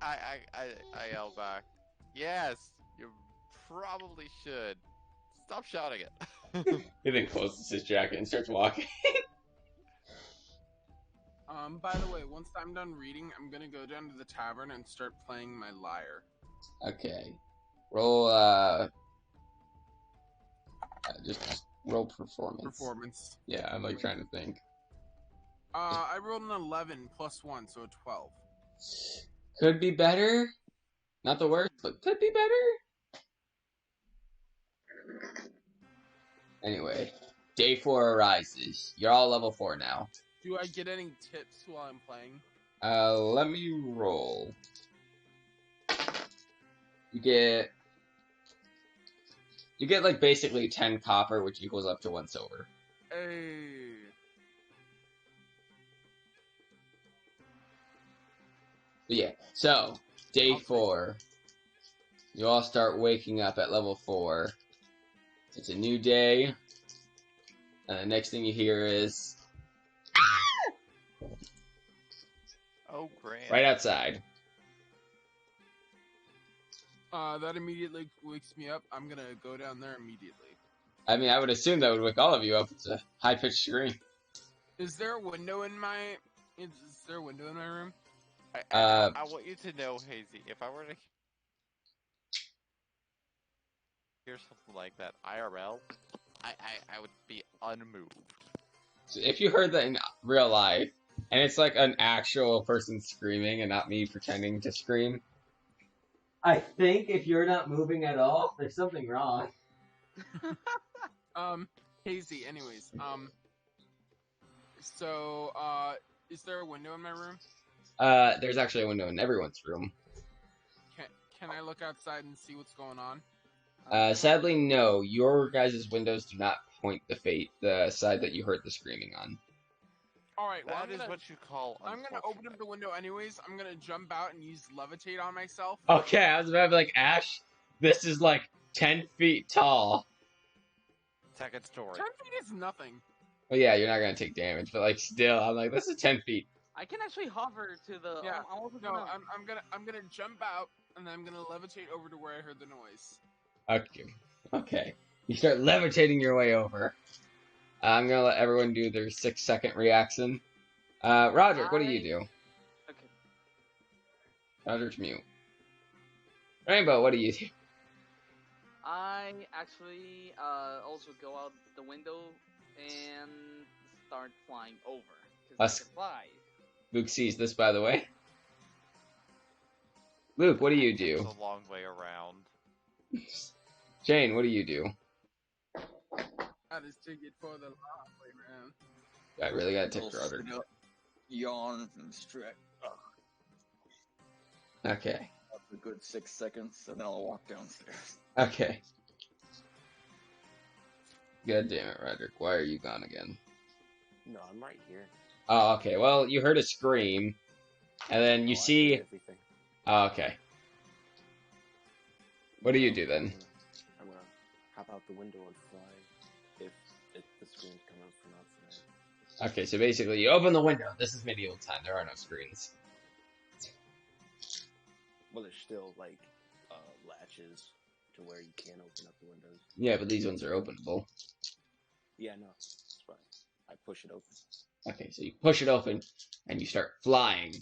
I yell back. Yes, you probably should. Stop shouting it. He then closes his jacket and starts walking. By the way, once I'm done reading, I'm gonna go down to the tavern and start playing my lyre. Okay. Roll, just roll performance. Performance. Yeah, I'm like trying to think. I rolled an 11 plus 1, so a 12. Could be better. Not the worst, but could be better. Anyway, day 4 arises. You're all level 4 now. Do I get any tips while I'm playing? Let me roll. You get like basically 10 copper, which equals up to 1 silver. Hey. But yeah, so day 4, you all start waking up at level 4. It's a new day, and the next thing you hear is Oh, grand. right outside. That immediately wakes me up. I'm gonna go down there immediately. I mean, I would assume that would wake all of you up. It's a high-pitched scream. Is there a window in my? Is there a window in my room? I want you to know, Hazy, if I were to hear something like that IRL, I would be unmoved. So if you heard that in real life, and it's like an actual person screaming and not me pretending to scream, I think if you're not moving at all, there's something wrong. Hazy. Anyways, so, is there a window in my room? There's actually a window in everyone's room. Can I look outside and see what's going on? Sadly, no. Your guys' windows do not point the side that you heard the screaming on. All right. Well, That is what you call. I'm gonna open up the window anyways. I'm gonna jump out and use levitate on myself. Okay, I was about to be like, Ash, this is like 10 feet tall. Second story. 10 feet is nothing. Well, yeah, you're not gonna take damage, but like still, I'm like, this is 10 feet. I can actually hover to the. Yeah. I'm also No, gonna- I'm gonna jump out and then I'm gonna levitate over to where I heard the noise. Okay. You start levitating your way over. I'm gonna let everyone do their 6-second reaction. Roderick, what do you do? Okay. Roderick's mute. Rainbow, what do you do? I actually also go out the window and start flying over. 'Cause Us- I can fly. Luke sees this, by the way. Luke, what do you do? It's a long way around. Jane, what do you do? I just take it for the long way around. I really gotta take Little Roderick. sit up, yawn, and stretch. Okay. A good 6 seconds, and then I'll walk downstairs. Okay. God damn it, Roderick. Why are you gone again? No, I'm right here. Oh, okay. Well, you heard a scream, and then you Oh, I see. hear everything. Oh, okay. What do you do then? I'm gonna hop out the window and fly if the screams come out from outside. Okay, so basically, you open the window. This is medieval time. There are no screens. Well, there's still like latches to where you can't open up the windows. Yeah, but these ones are openable. Yeah, no, it's fine. I push it open. Okay, so you push it open, and you start flying.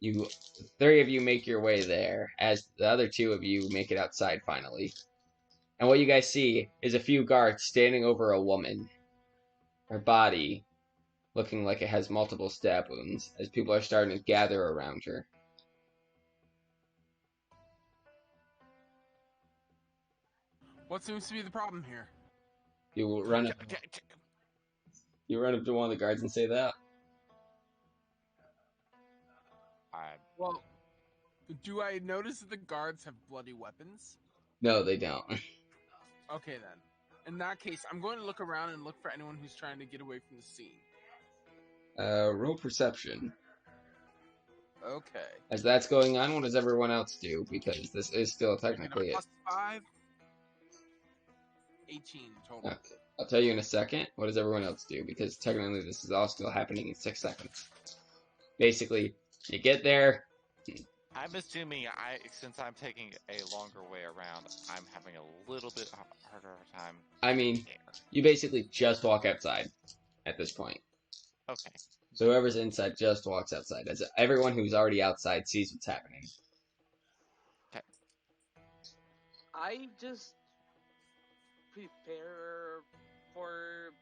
You, three of you make your way there, as the other two of you make it outside finally. And what you guys see is a few guards standing over a woman. Her body looking like it has multiple stab wounds, as people are starting to gather around her. What seems to be the problem here? You will run up, you run up to one of the guards and say that. Well, do I notice that the guards have bloody weapons? No, they don't. Okay then. In that case, I'm going to look around and look for anyone who's trying to get away from the scene. Roll perception. Okay. As that's going on, what does everyone else do? Because this is still technically it. Plus 5. 18 total. Okay. I'll tell you in a second. What does everyone else do? Because technically this is all still happening in 6 seconds. Basically, you get there. I'm assuming since I'm taking a longer way around, I'm having a little bit harder of a time. I mean, you basically just walk outside at this point. Okay. So whoever's inside just walks outside. As everyone who's already outside sees what's happening. Okay. I just prepare for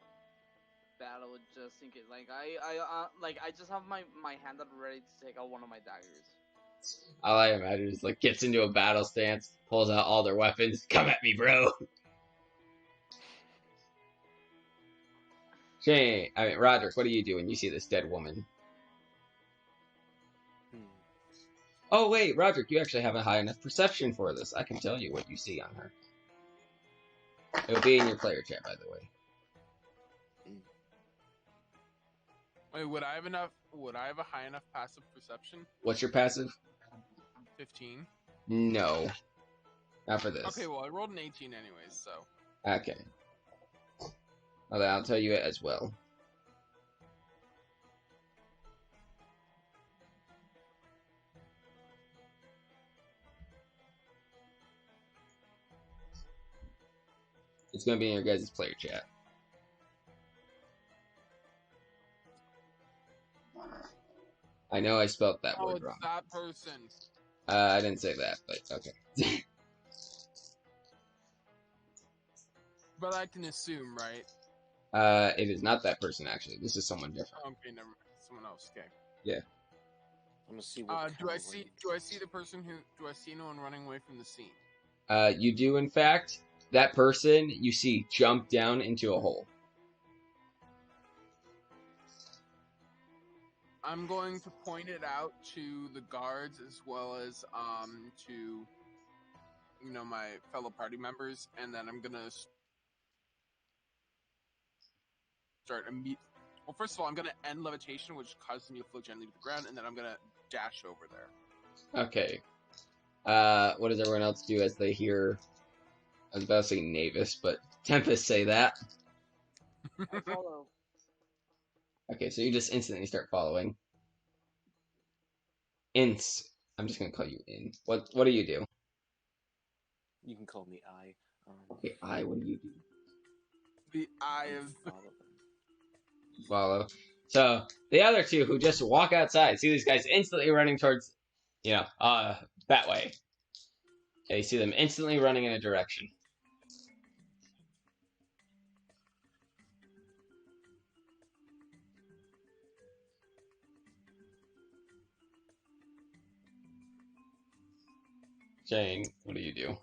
battle just in case. Like I just have my hand up ready to take out one of my daggers. All I imagine is like gets into a battle stance, pulls out all their weapons. Come at me, bro. Roderick, what do you do when you see this dead woman? Oh wait, Roderick, you actually have a high enough perception for this. I can tell you what you see on her. It'll be in your player chat, by the way. Wait, would I have a high enough passive perception? What's your passive? 15. No. Not for this. Okay, well I rolled an 18 anyways, so. Okay. Well, then I'll tell you it as well. It's going to be in your guys' player chat. I know I spelled that Oh, word it's wrong. that person. I didn't say that, but okay. But I can assume, right? It is not that person, actually. This is someone different. Okay, never mind. Someone else. Okay. Yeah. I'm gonna see what. Do I see the person who? Do I see anyone running away from the scene? You do, in fact. That person you see jump down into a hole. I'm going to point it out to the guards as well as to my fellow party members, and then I'm gonna start Well, first of all, I'm gonna end levitation, which causes me to float gently to the ground, and then I'm gonna dash over there. Okay. What does everyone else do as they hear? I was about to say Navis, but Tempest say that. I follow. Okay, so you just instantly start following. Ince. I'm just gonna call you In. What do you do? You can call me I. Okay, what do you do? The eye of Follow. So the other two who just walk outside see these guys instantly running towards, that way. Okay, you see them instantly running in a direction. Jane, what do you do?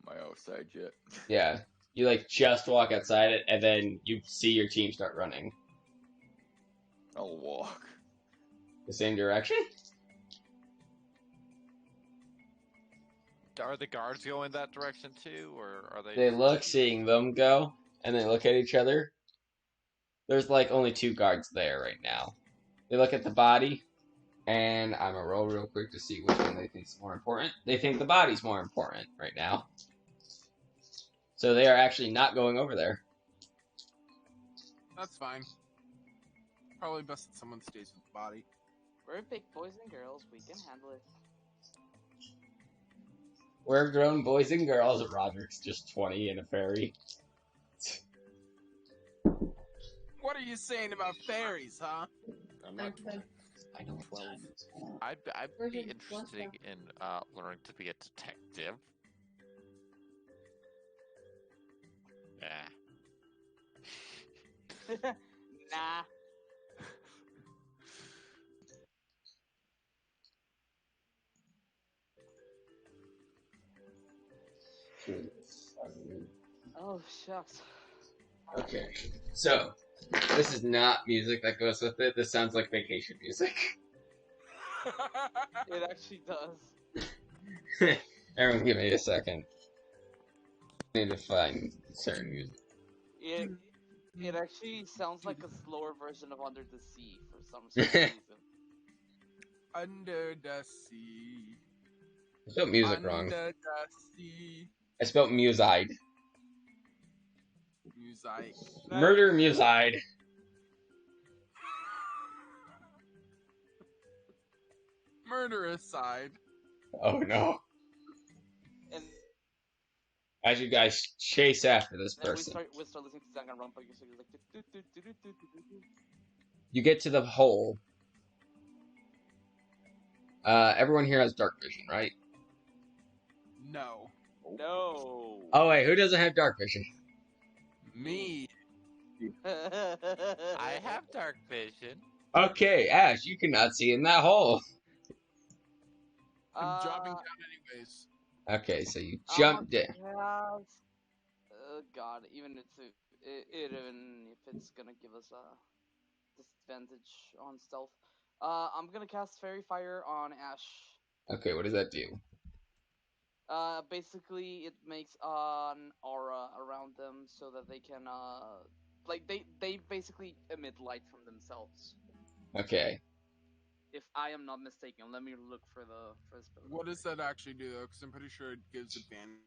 My outside jet. Yeah, you just walk outside it, and then you see your team start running. I'll walk. The same direction? Are the guards going that direction too, or are they? They look, seeing them go, and they look at each other. There's only 2 guards there right now. They look at the body, and I'm gonna roll real quick to see which one they think is more important. They think the body's more important right now. So they are actually not going over there. That's fine. Probably best that someone stays with the body. We're big boys and girls. We can handle it. We're grown boys and girls. Roderick's just 20 in a fairy. What are you saying about fairies, huh? I'm not. I know what 12. time it is. I'd Where's be your interested flashlight? in learning to be a detective. Yeah. Nah. Oh shucks. Okay, so this is not music that goes with it. This sounds like vacation music. It actually does. Everyone, give me a second. I need to find certain music. It actually sounds like a slower version of Under the Sea for some reason. Under the sea. I spelled music Under wrong. the sea. I spelled muside. Music. Murder muside. Murderous side. Oh no. And As you guys chase after this then person, we start listening to Danganronpa. So you're like, do, do, do, do, do, do, do. you get to the hole. Everyone here has dark vision, right? No. No. Oh wait, who doesn't have dark vision? Me. I have dark vision. Okay, Ash, you cannot see in that hole. I'm dropping down anyways. Okay, so you I'm jumped a in. cat. Oh god, even even if it's gonna give us a disadvantage on stealth. I'm gonna cast Fairy Fire on Ash. Okay, what does that do? Basically it makes an aura around them so that they can like they basically emit light from themselves. Okay. If I am not mistaken, let me look for the spell. What does that actually do though? Because I'm pretty sure it gives advantage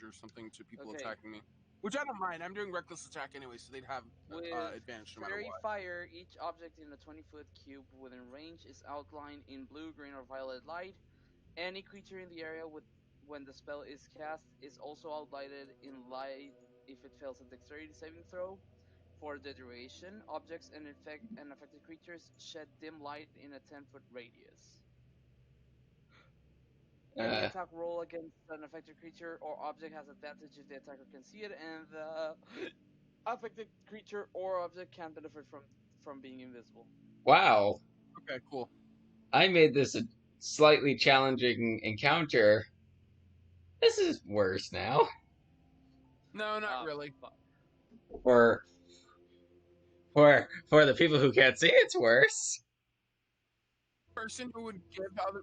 or something to people Okay. attacking me. Which I don't mind. I'm doing reckless attack anyway, so they'd have With advantage no matter Fairy what. Fire, each object in a 20-foot cube within range is outlined in blue, green, or violet light. Any creature in the area when the spell is cast is also outlined in light if it fails a dexterity saving throw. For the duration, objects and affected creatures shed dim light in a 10-foot radius. Any attack roll against an affected creature or object has advantage if the attacker can see it, and the affected creature or object can benefit from being invisible. Wow. Okay, cool. I made this a slightly challenging encounter. This is worse now. No, not really. For the people who can't see, it's worse. Person who would give other.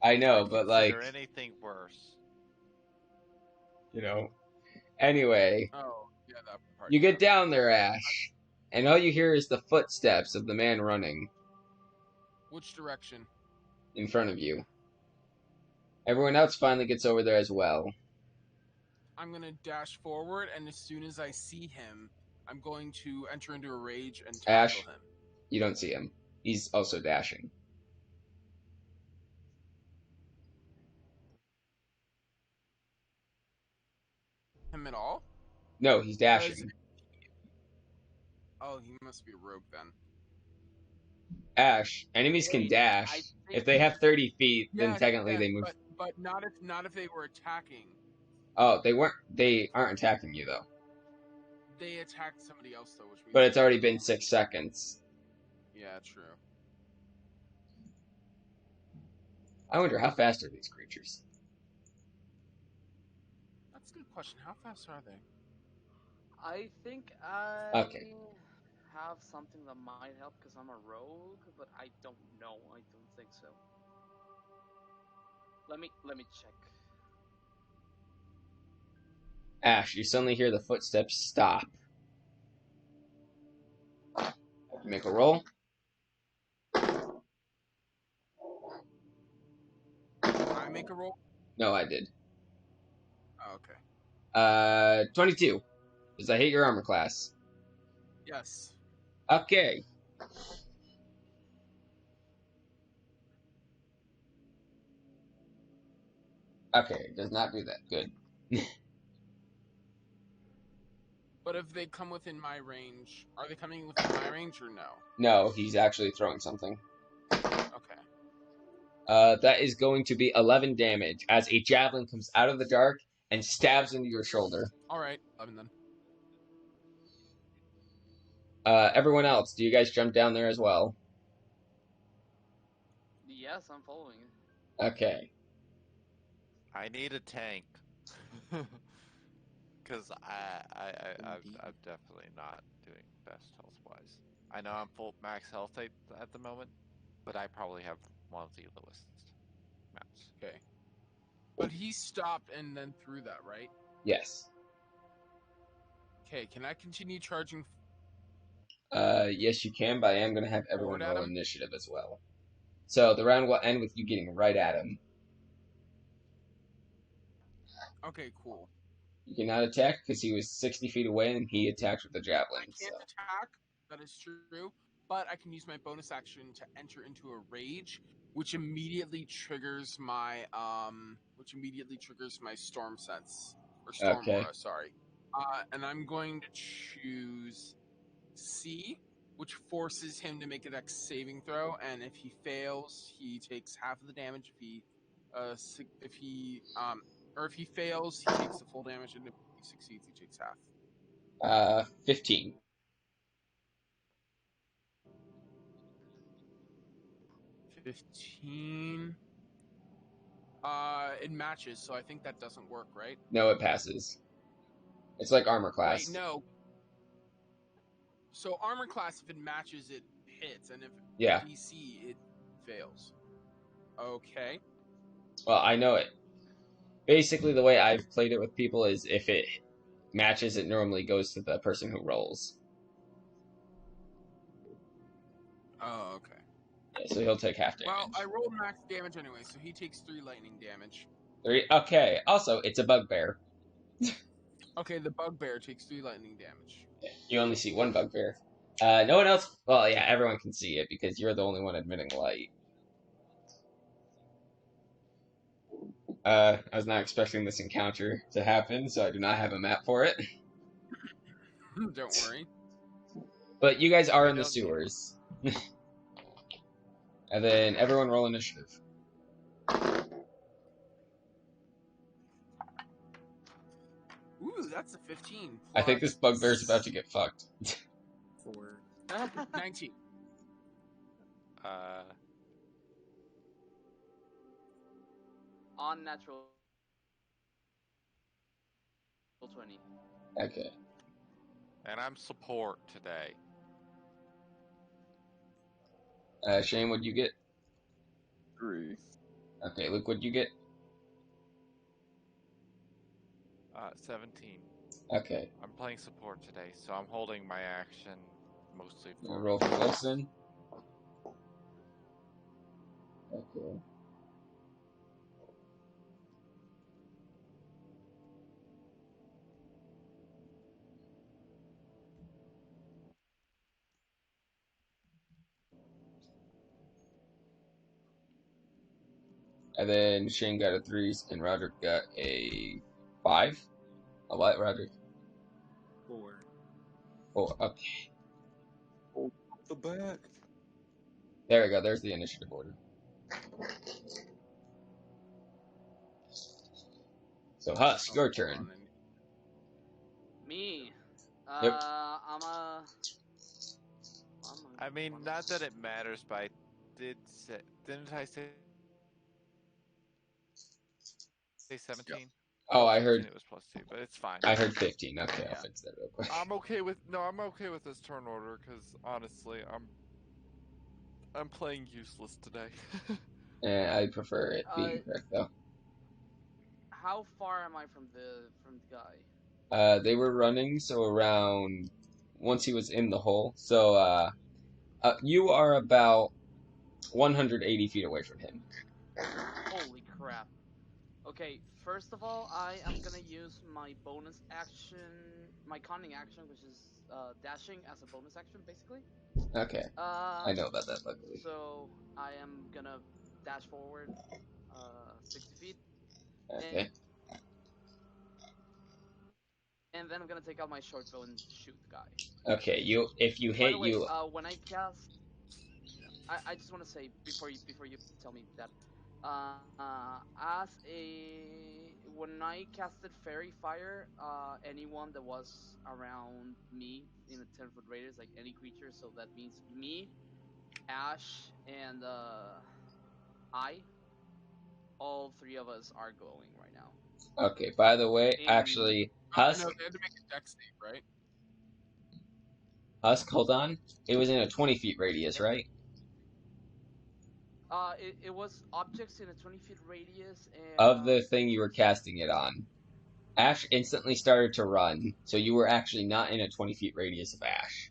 I know, I'd but like, consider anything worse. you know. Anyway, Oh, yeah, that part. you get down there, Ash, and all you hear is the footsteps of the man running Which direction? in front of you. Everyone else finally gets over there as well. I'm gonna dash forward, and as soon as I see him, I'm going to enter into a rage and tackle Ash? him. You don't see him. He's also dashing. Him at all? No, he's dashing. Oh, he must be a rogue then. Ash, enemies can Wait, dash. If they have 30 feet, then technically they move. But not if they were attacking. Oh, they aren't attacking you though. They attacked somebody else though, which means. But it's already been 6 seconds. Yeah, true. I wonder how fast are these creatures? That's a good question. How fast are they? I think I Okay. have something that might help because I'm a rogue, but I don't know. I don't think so. Let me check. Ash, you suddenly hear the footsteps stop. Make a roll. I make a roll? No, I did. Oh, okay. 22. Because I hate your armor class. Yes. Okay. Okay, it does not do that. Good. But if they come within my range, are they coming within my range or no? No, he's actually throwing something. Okay. That is going to be 11 damage as a javelin comes out of the dark and stabs into your shoulder. All right, 11 then. Everyone else, do you guys jump down there as well? Yes, I'm following. Okay. I need a tank. Because I'm definitely not doing best health wise. I know I'm full max health at the moment, but I probably have one of the lowest maps. Okay. But he stopped and then threw that, right? Yes. Okay, can I continue charging? Yes, you can, but I am going to have everyone Forward at roll him? initiative as well. So the round will end with you getting right at him. Okay, cool. You cannot attack because he was 60 feet away and he attacked with the I javelin. can't So. attack, that is true, but I can use my bonus action to enter into a rage, which immediately triggers my storm sense or storm Okay. aura, sorry. And I'm going to choose C, which forces him to make a dex saving throw, and if he fails, he takes half of the damage. If he fails, he takes the full damage, and if he succeeds, he takes half. 15. 15. It matches, so I think that doesn't work, right? No, it passes. It's like armor class. Wait, no. So armor class, if it matches, it hits, and if Yeah. DC, it fails. Okay. Well, I know it. Basically, the way I've played it with people is if it matches, it normally goes to the person who rolls. Oh, okay. Yeah, so he'll take half damage. Well, I rolled max damage anyway, so he takes 3 lightning damage. 3. Okay. Also, it's a bugbear. Okay, the bugbear takes 3 lightning damage. You only see one bugbear. No one else. Well, yeah, everyone can see it because you're the only one emitting light. I was not expecting this encounter to happen, so I do not have a map for it. Don't worry. But you guys are We in the don't need sewers. And then everyone roll initiative. Ooh, that's a 15. I think this plus bugbear's about to get fucked. 4. 19. Unnatural 20. Okay. And I'm support today. Shane, what'd you get? 3. Okay, Luke, what'd you get? 17. Okay. I'm playing support today, so I'm holding my action mostly We'll for roll for Wilson. Okay. And then Shane got a 3, and Roderick got a 5. A what, Roderick? 4. 4. Okay. The back. There we go. There's the initiative order. So, Husk, your turn. Me. Yep. I mean, not that it matters, but I didn't I say 17? Oh, I 15, heard. it was +2, but it's fine. I heard 15. Okay, Yeah. I'll fix that real quick. I'm okay with this turn order because honestly, I'm playing useless today. I prefer it being correct though. How far am I from the guy? They were running so around once he was in the hole. So you are about 180 feet away from him. Holy crap. Okay, first of all, I am gonna use my bonus action, my cunning action, which is dashing as a bonus action, basically. Okay. I know about that, luckily. So I am gonna dash forward 60 feet. Okay. and then I'm gonna take out my short bow and shoot the guy. Okay, if you By hit the way, you. when I cast, I just want to say before you tell me that, as a when I casted Fairy Fire, anyone that was around me in a 10-foot radius, like any creature, so that means me, Ash, and I, all three of us are glowing right now. Okay, by the way, In actually, No, Husk, they had to make a dex save, right? hold on. It was in a 20 feet radius, Yep. right? it was objects in a 20-foot radius, Of and the thing you were casting it on. Ash instantly started to run, so you were actually not in a 20 feet radius of Ash.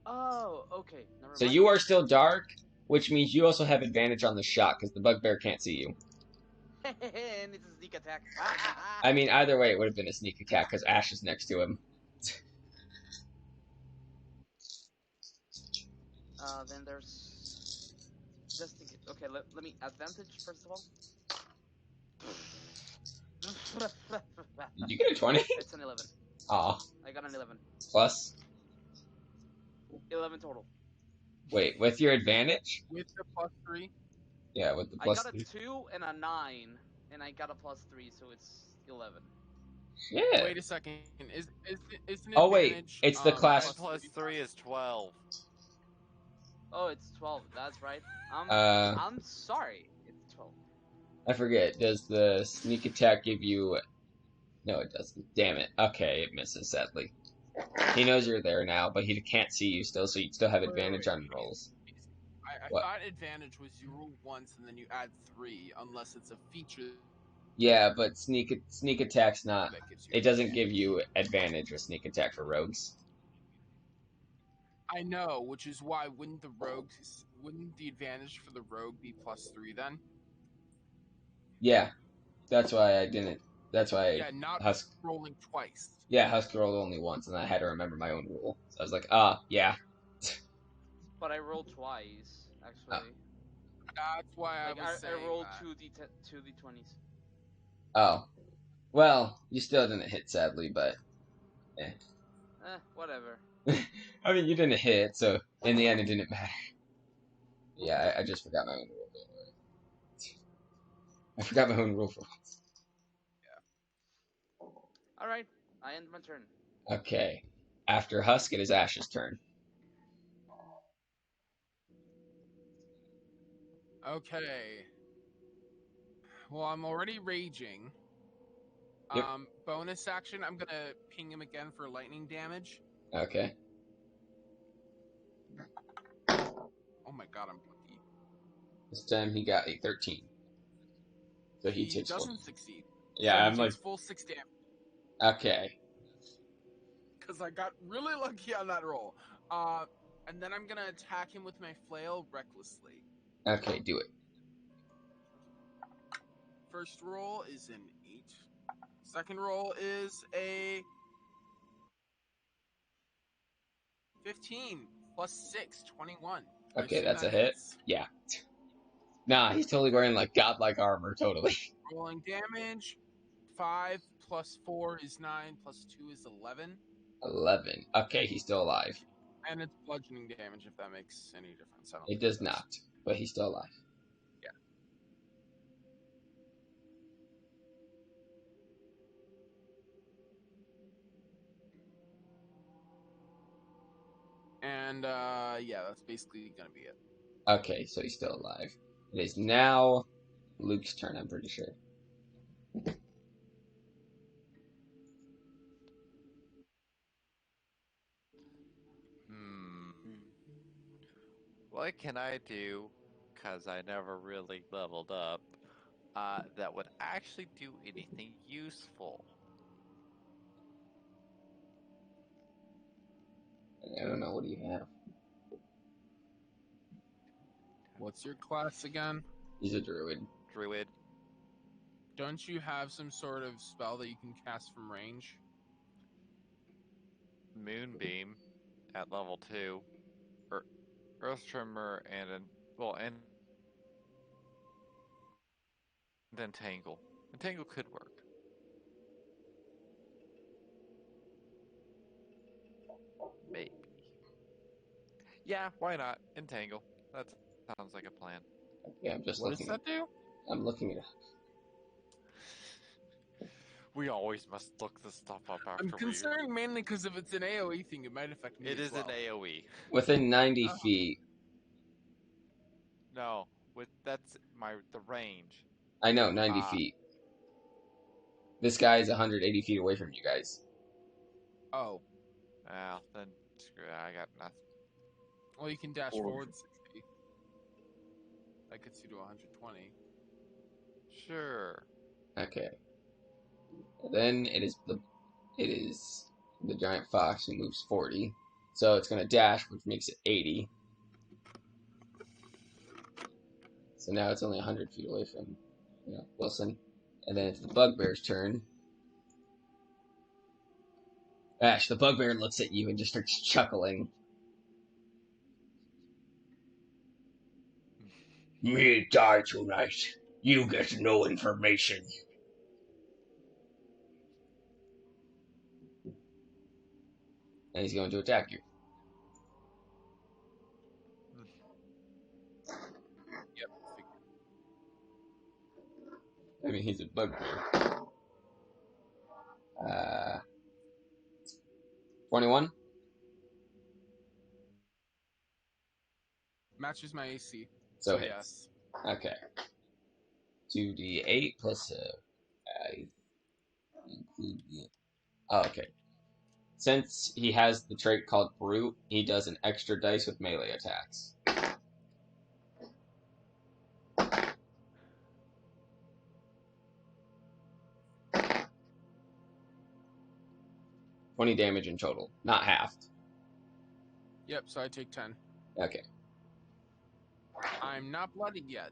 oh, okay, never So mind. you are still dark, which means you also have advantage on the shot because the bugbear can't see you. And it's a sneak attack. I mean, either way, it would have been a sneak attack because Ash is next to him. Then there's just in case. Okay, let me advantage first of all. Did you get a 20? It's an 11. Aw, I got an 11. plus. 11 total. Wait, with your advantage? With the +3. Yeah, with the I plus got a 3. 2 and a 9, and I got a +3, so it's 11. Yeah. Wait a second. Is an Oh, wait, advantage? it's the class- 9 plus 3 is 12. Oh, it's 12. That's right. Uh, I'm sorry. It's 12. I forget. Does the sneak attack give you... No, it doesn't. Damn it. Okay, it misses, sadly. He knows you're there now, but he can't see you still, so you still have advantage on rolls. I What? thought advantage was you roll once and then you add 3, unless it's a feature Yeah, but sneak attack's not... that gives you. It doesn't give you advantage with sneak attack for rogues. I know, which is why wouldn't the advantage for the rogue be +3 then? Yeah, that's why I didn't... That's why Yeah, not Husk... rolling twice. Yeah, Husk rolled only once, and I had to remember my own rule. So I was like, yeah. But I rolled twice, actually. That's why Like, I was saying I rolled that. two d20s. Oh. Well, you still didn't hit, sadly, but... Whatever. I mean, you didn't hit, so in the end, it didn't matter. Yeah, I just forgot my own rule. Don't worry. I forgot my own rule for once. Alright, I end my turn. Okay. After Husk, it is Ash's turn. Okay. Well, I'm already raging. Yep. Bonus action, I'm gonna ping him again for lightning damage. Okay. Oh my god, I'm lucky. This time he got a 13. So he He takes full. doesn't succeed. Yeah, So he I'm like, takes full 6 damage. okay. Because I got really lucky on that roll. And then I'm gonna attack him with my flail recklessly. Okay, do it. First roll is an 8. Second roll is a 15 plus 6, 21. I Okay, assume that's that a hit. hits. Yeah. Nah, he's totally wearing like godlike armor, totally. Rolling damage. 5 plus 4 is 9, plus 2 is 11. 11. Okay, he's still alive. And it's bludgeoning damage, if that makes any difference. I don't It think does not, but he's still alive. And, yeah, that's basically gonna be it. Okay, so he's still alive. It is now Luke's turn, I'm pretty sure. What can I do? Because I never really leveled up. That would actually do anything useful. I don't know, what do you have? What's your class again? He's a druid. Druid. Don't you have some sort of spell that you can cast from range? Moonbeam at level 2. Earth Tremor and Entangle. Entangle could work. Yeah, why not? Entangle. That sounds like a plan. Yeah, I'm just What does looking. that do? I'm looking it up. We always must look this stuff up after I'm concerned mainly because if it's an AoE thing, it might affect me It as is well. an AoE. Within 90 Oh. feet. No, that's the range. I know, 90 Ah. feet. This guy is 180 feet away from you guys. Oh. Well, then screw it. I got nothing. Well, you can dash Or- forward 60. That gets you to 120. Sure. Okay. And then it is the giant fox who moves 40. So it's gonna dash, which makes it 80. So now it's only 100 feet away from Wilson. And then it's the bugbear's turn. Ash, the bugbear looks at you and just starts chuckling. Me die tonight. You get no information. And he's going to attack you. Yep. I mean, he's a bugbear. 21? Matches my AC. So yes. hits. Okay. 2d8 plus I include the... Oh, okay. Since he has the trait called Brute, he does an extra dice with melee attacks. $20 damage in total, not halved. Yep, so I take 10. Okay. I'm not bloodied yet.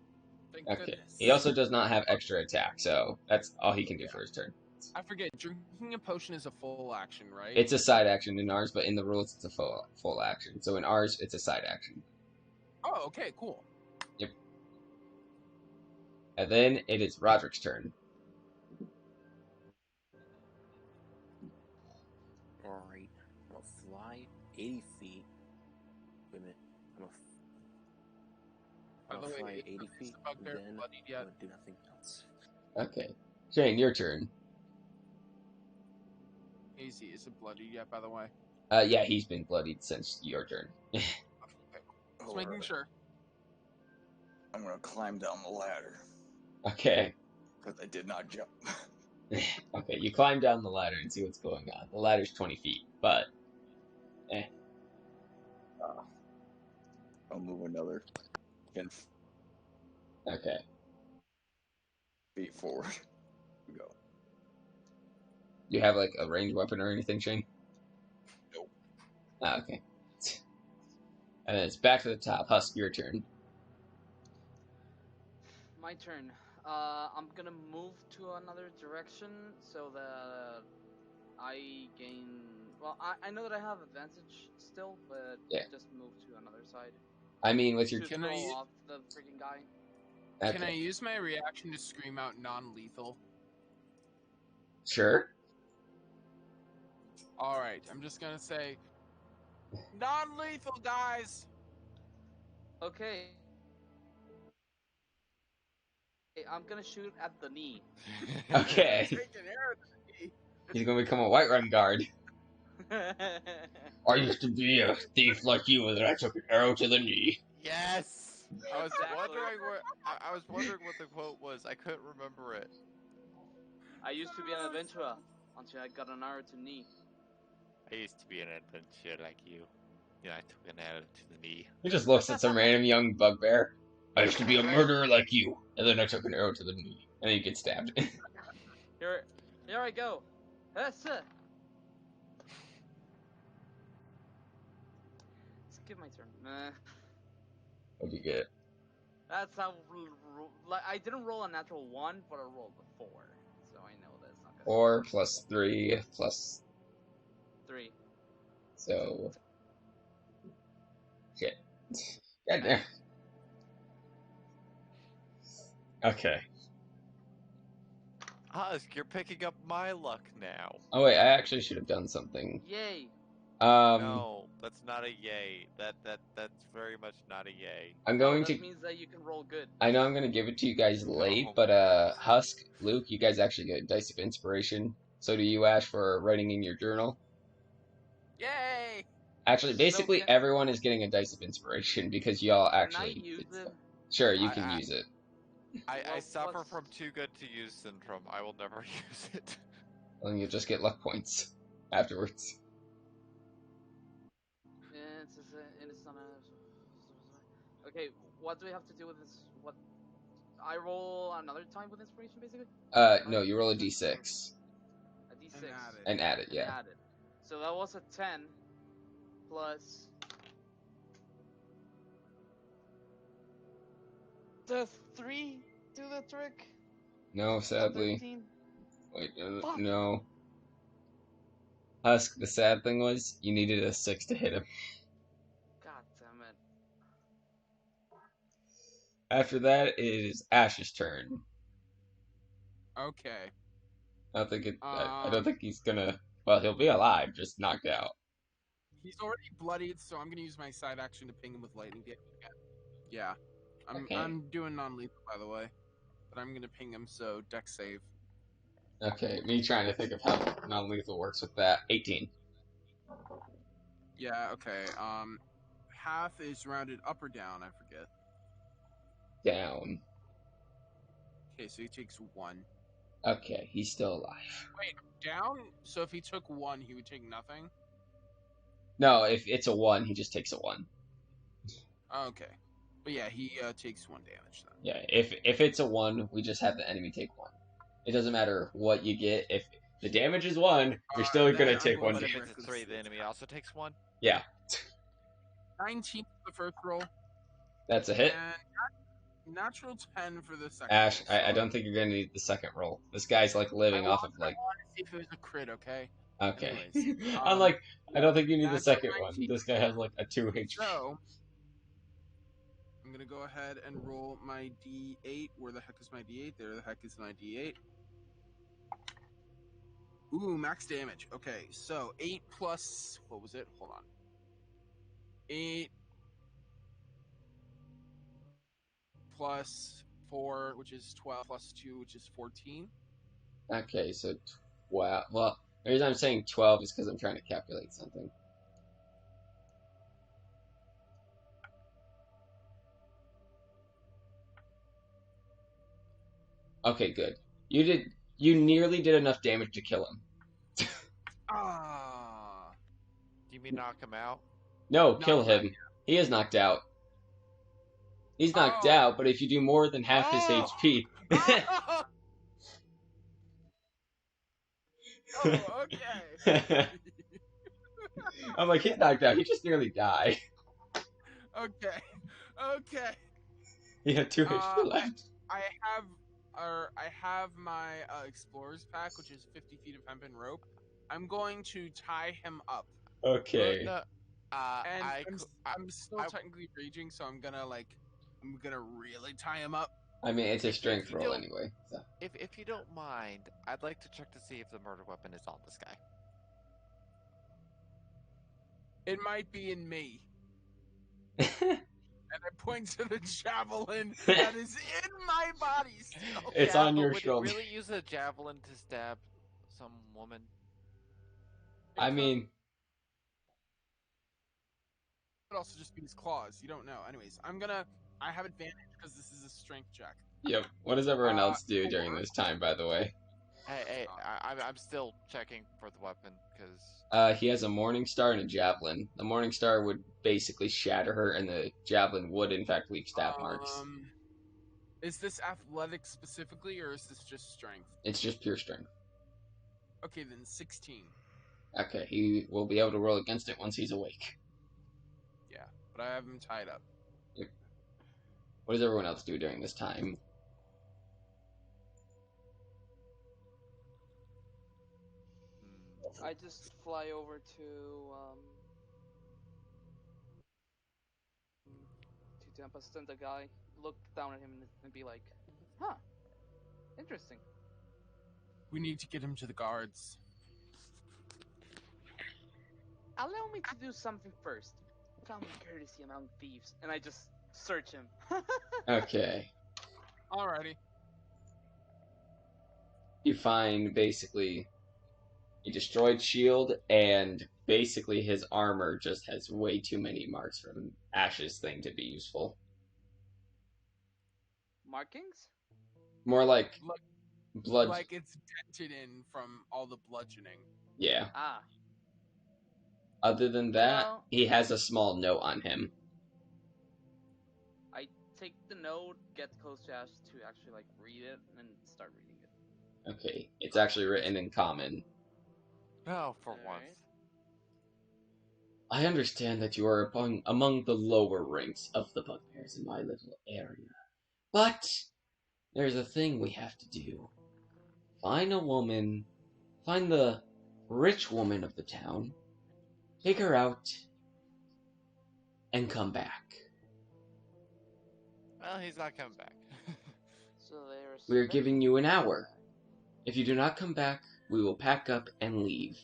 Thank Okay. goodness. He also does not have extra attack, so that's all he can do for his turn. I forget, drinking a potion is a full action, right? It's a side action in ours, but in the rules it's a full action. So in ours, it's a side action. Oh, okay, cool. And then it is Roderick's turn. Alright, I'm gonna fly 80 feet. Wait a minute. By I'm the gonna way, fly is 80 the feet, bugbear then bloodied I'm yet? gonna do nothing else. Okay. Shane, your turn. AZ isn't bloodied yet, by the way. Yeah, he's been bloodied since your turn. Okay, just making Alright. sure. I'm gonna climb down the ladder Okay. because I did not jump. Okay, you climb down the ladder and see what's going on. The ladder's 20 feet, but I'll move another 10 okay. feet forward. We go. You have like a ranged weapon or anything, Shane? Nope. Ah, okay. And then it's back to the top. Husk, your turn. My turn. I'm gonna move to another direction so that I gain. Well, I know that I have advantage still, but Yeah. just move to another side I mean, with your to Can throw I- off the freaking guy. okay. Can I use my reaction to scream out non-lethal? Sure. Alright, I'm just gonna say, non-lethal, guys! Okay. Hey, I'm gonna shoot at the knee. Okay. Take an arrow to the knee. He's gonna become a Whiterun guard. I used to be a thief like you, and then I took an arrow to the knee. Yes. I was Exactly. wondering what I was wondering what the quote was. I couldn't remember it. I used to be an adventurer until I got an arrow to knee. I used to be an adventurer like you. Yeah, I took an arrow to the knee. He just looks at some random young bugbear. I used to be a murderer like you, and then I took an arrow to the knee, and then you get stabbed. Here I go. Sir. Skip my turn. Meh. What'd you get? That's how. Like I didn't roll a natural 1, but I rolled a 4, so I know that's not gonna. 4 plus 3 plus... 3. So... Shit. God damn. Okay. Husk, you're picking up my luck now. Oh wait, I actually should have done something. Yay! No, that's not a yay. That's very much not a yay. I'm No, going that to. means that you can roll good. I know I'm going to give it to you guys late, No. but Husk, Luke, you guys actually get a dice of inspiration. So do you, Ash, for writing in your journal. Yay! Actually, basically can- everyone is getting a dice of inspiration because y'all Can I actually use did it? stuff. Sure, you I- can I- use it. I Well, suffer what's- from too good to use syndrome. I will never use it. And you'll just get luck points afterwards. It's not a. Okay, what do we have to do with this? What? I roll another time with inspiration, basically. No, you roll a d6 A d6. and add it, And yeah. add it. So that was a 10 plus. Does 3 do the trick? No, sadly. 13? Wait, Fuck. no. Husk, the sad thing was, you needed a 6 to hit him. God damn it. After that, it is Ash's turn. Okay. I don't think he's gonna. Well, he'll be alive, just knocked out. He's already bloodied, so I'm gonna use my side action to ping him with lightning damage again. Yeah. Okay. I'm doing non-lethal, by the way. But I'm gonna ping him, so dex save. Okay, me trying to think of how non-lethal works with that. 18. Yeah, okay. Half is rounded up or down, I forget. Down. Okay, so he takes 1. Okay, he's still alive. Down? So if he took 1, he would take nothing? No, if it's a 1, he just takes a 1. Okay. But yeah, he takes 1 damage then. Yeah, if it's a 1, we just have the enemy take 1. It doesn't matter what you get. If the damage is 1, you're still then gonna I'm take going 1 to But damage. if it's a 3, the enemy also takes 1? Yeah, 19 for the first roll. that's a hit. And natural 10 for the second Ash, roll. I don't think you're gonna need the second roll. This guy's like living off of like. I want to see if it was a crit, okay? Okay. Anyways, I'm like, I don't think you need the that's second a one. 19. This guy has like a 2 HP. So, I'm gonna go ahead and roll my D8. Where the heck is my D8? There the heck is my D8. Ooh, max damage. Okay, so 8 plus, what was it? Hold on. 8 plus 4, which is 12, plus 2, which is 14. Okay, so 12. Well, the reason I'm saying 12 is because I'm trying to calculate something. Okay, good. You nearly did enough damage to kill him. Ah. Do you mean knock him out? No, Knock kill him him. He is knocked out. He's knocked Oh. out, but if you do more than half his Oh. HP. Oh, okay. I'm like, he's knocked out. He just nearly died. Okay. Okay. He had 2 HP left. I have my explorer's pack, which is 50 feet of hempen rope. I'm going to tie him up, Okay. No, and I I'm still technically raging, so I'm gonna really tie him up. I mean, it's a strength you roll don't- anyway. So. if you don't mind, I'd like to check to see if the murder weapon is on this guy. It might be in me. And I point to the javelin that is in my body still. It's on but your would shoulder. you really use a javelin to stab some woman? I mean, It could also just be his claws. You don't know. Anyways, I have advantage because this is a strength check. yep. What does everyone else do during this time, by the way? Hey, I'm still checking for the weapon because He has a Morning Star and a Javelin. The Morning Star would basically shatter her, and the Javelin would, in fact, leave stab marks. Is this athletic specifically, or is this just strength? It's just pure strength. Okay, then 16. Okay, he will be able to roll against it once he's awake. Yeah, but I have him tied up. What does everyone else do during this time? I just fly over to Tempest and the guy, look down at him and be like, huh, interesting. We need to get him to the guards. allow me to do something first. Common courtesy among thieves, and I just search him. Okay. Alrighty. You find basically a destroyed shield, and basically his armor just has way too many marks from Ash's thing to be useful. Markings? More like Like- blood. Like it's dented in from all the bludgeoning. Yeah. Ah, Other than that, Well- he has a small note on him. I take the note, get close to Ash to actually like read it, and start reading it. Okay. It's actually written in common. No, for Alright. once. I understand that you are among the lower ranks of the bugbears in my little area. But there's a thing we have to do. Find a woman, find the rich woman of the town, take her out, and come back. Well, he's not coming back. So there's. We are giving you an hour. If you do not come back, we will pack up and leave.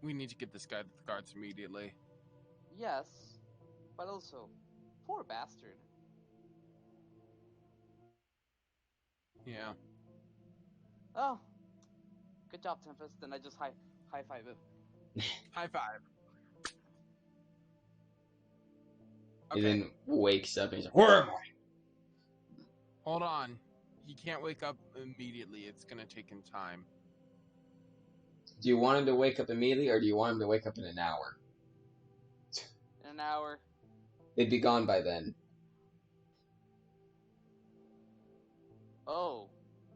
We need to get this guy to the guards immediately. Yes, but also, poor bastard. Yeah. Oh, good job, Tempest. And I just high five him. High five. He Okay, then wakes up and he's like, "Where am I?" hold on. He can't wake up immediately. It's gonna take him time. Do you want him to wake up immediately, or do you want him to wake up in an hour? In an hour. They'd be gone by then. Oh,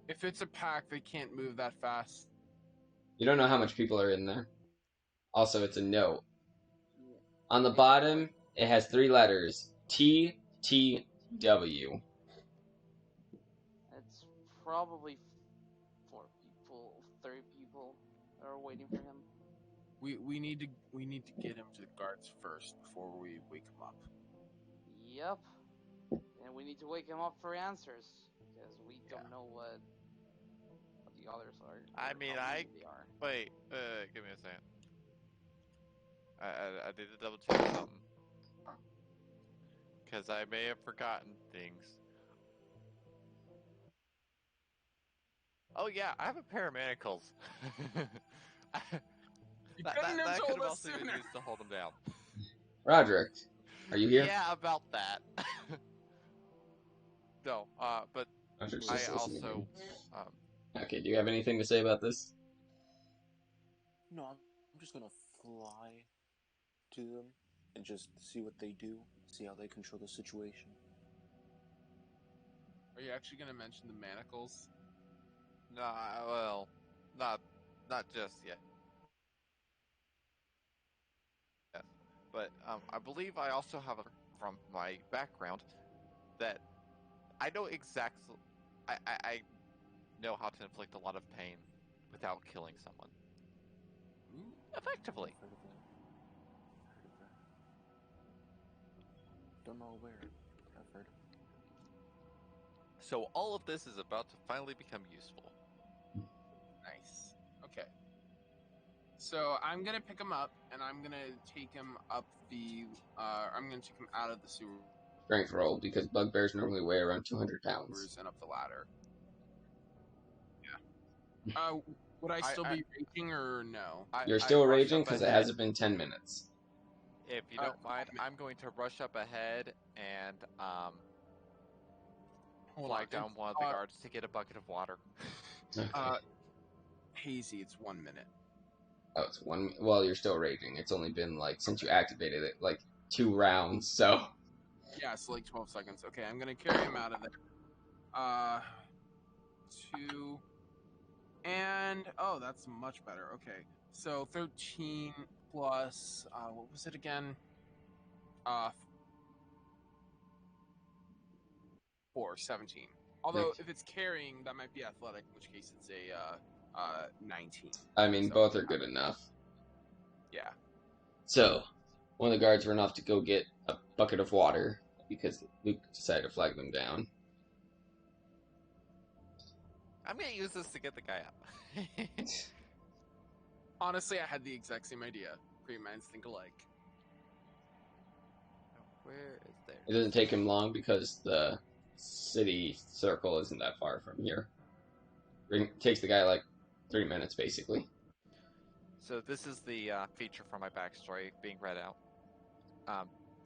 If it's a pack, they can't move that fast. You don't know how much people are in there. Also, it's a note. On the bottom, it has 3 letters. TTW. it's probably 4 people, 3 people that are waiting for him. We need to get him to the guards first before we wake him up. Yep. And we need to wake him up for answers because we don't know what the others are. I or mean, how many they are. Wait, give me a second. I need to double check something. Because I may have forgotten things. Oh yeah, I have a pair of manacles. You that couldn't have could told have us also been sooner. used to hold them down. Roderick, are you here? Yeah, about that. No, but Roderick's I just listening. also, Okay, do you have anything to say about this? No, I'm just gonna fly to them and just see what they do, see how they control the situation. Are you actually gonna mention the manacles? nah, well, not just yet. Yes. But I believe I also have from my background that I know exactly. I know how to inflict a lot of pain without killing someone Ooh. effectively. Heard of that. Heard of that. Don't know where, but I've heard of it. So all of this is about to finally become useful. Nice. Okay. So I'm gonna pick him up, and I'm gonna take him up the. I'm gonna take him out of the sewers Strength roll, because bugbears normally weigh around 200 pounds. and up the ladder. Yeah. Would I I- still I- be raging or no? You're I still rush raging up because it ahead. hasn't been 10 minutes. If you don't mind, I'm going to rush up ahead and Hold flag on. down one of the guards to get a bucket of water. Okay. Hazy. It's 1 minute. Oh, it's one. Well, you're still raging. It's only been like since you activated it, like 2 rounds. So Yeah, so like 12 seconds. Okay, I'm gonna carry him out of there. 2. And, oh, that's much better. Okay, so 13 plus, what was it again? 4, 17. Although, Nice. if it's carrying, that might be athletic, in which case it's a, 19. I mean, So, both are good enough. Yeah. So one of the guards ran off to go get a bucket of water because Luke decided to flag them down. I'm gonna use this to get the guy up. Honestly, I had the exact same idea. Great minds think alike. Where is there? It doesn't take him long because the city circle isn't that far from here. It takes the guy like 3 minutes, basically. So this is the feature from my backstory being read out.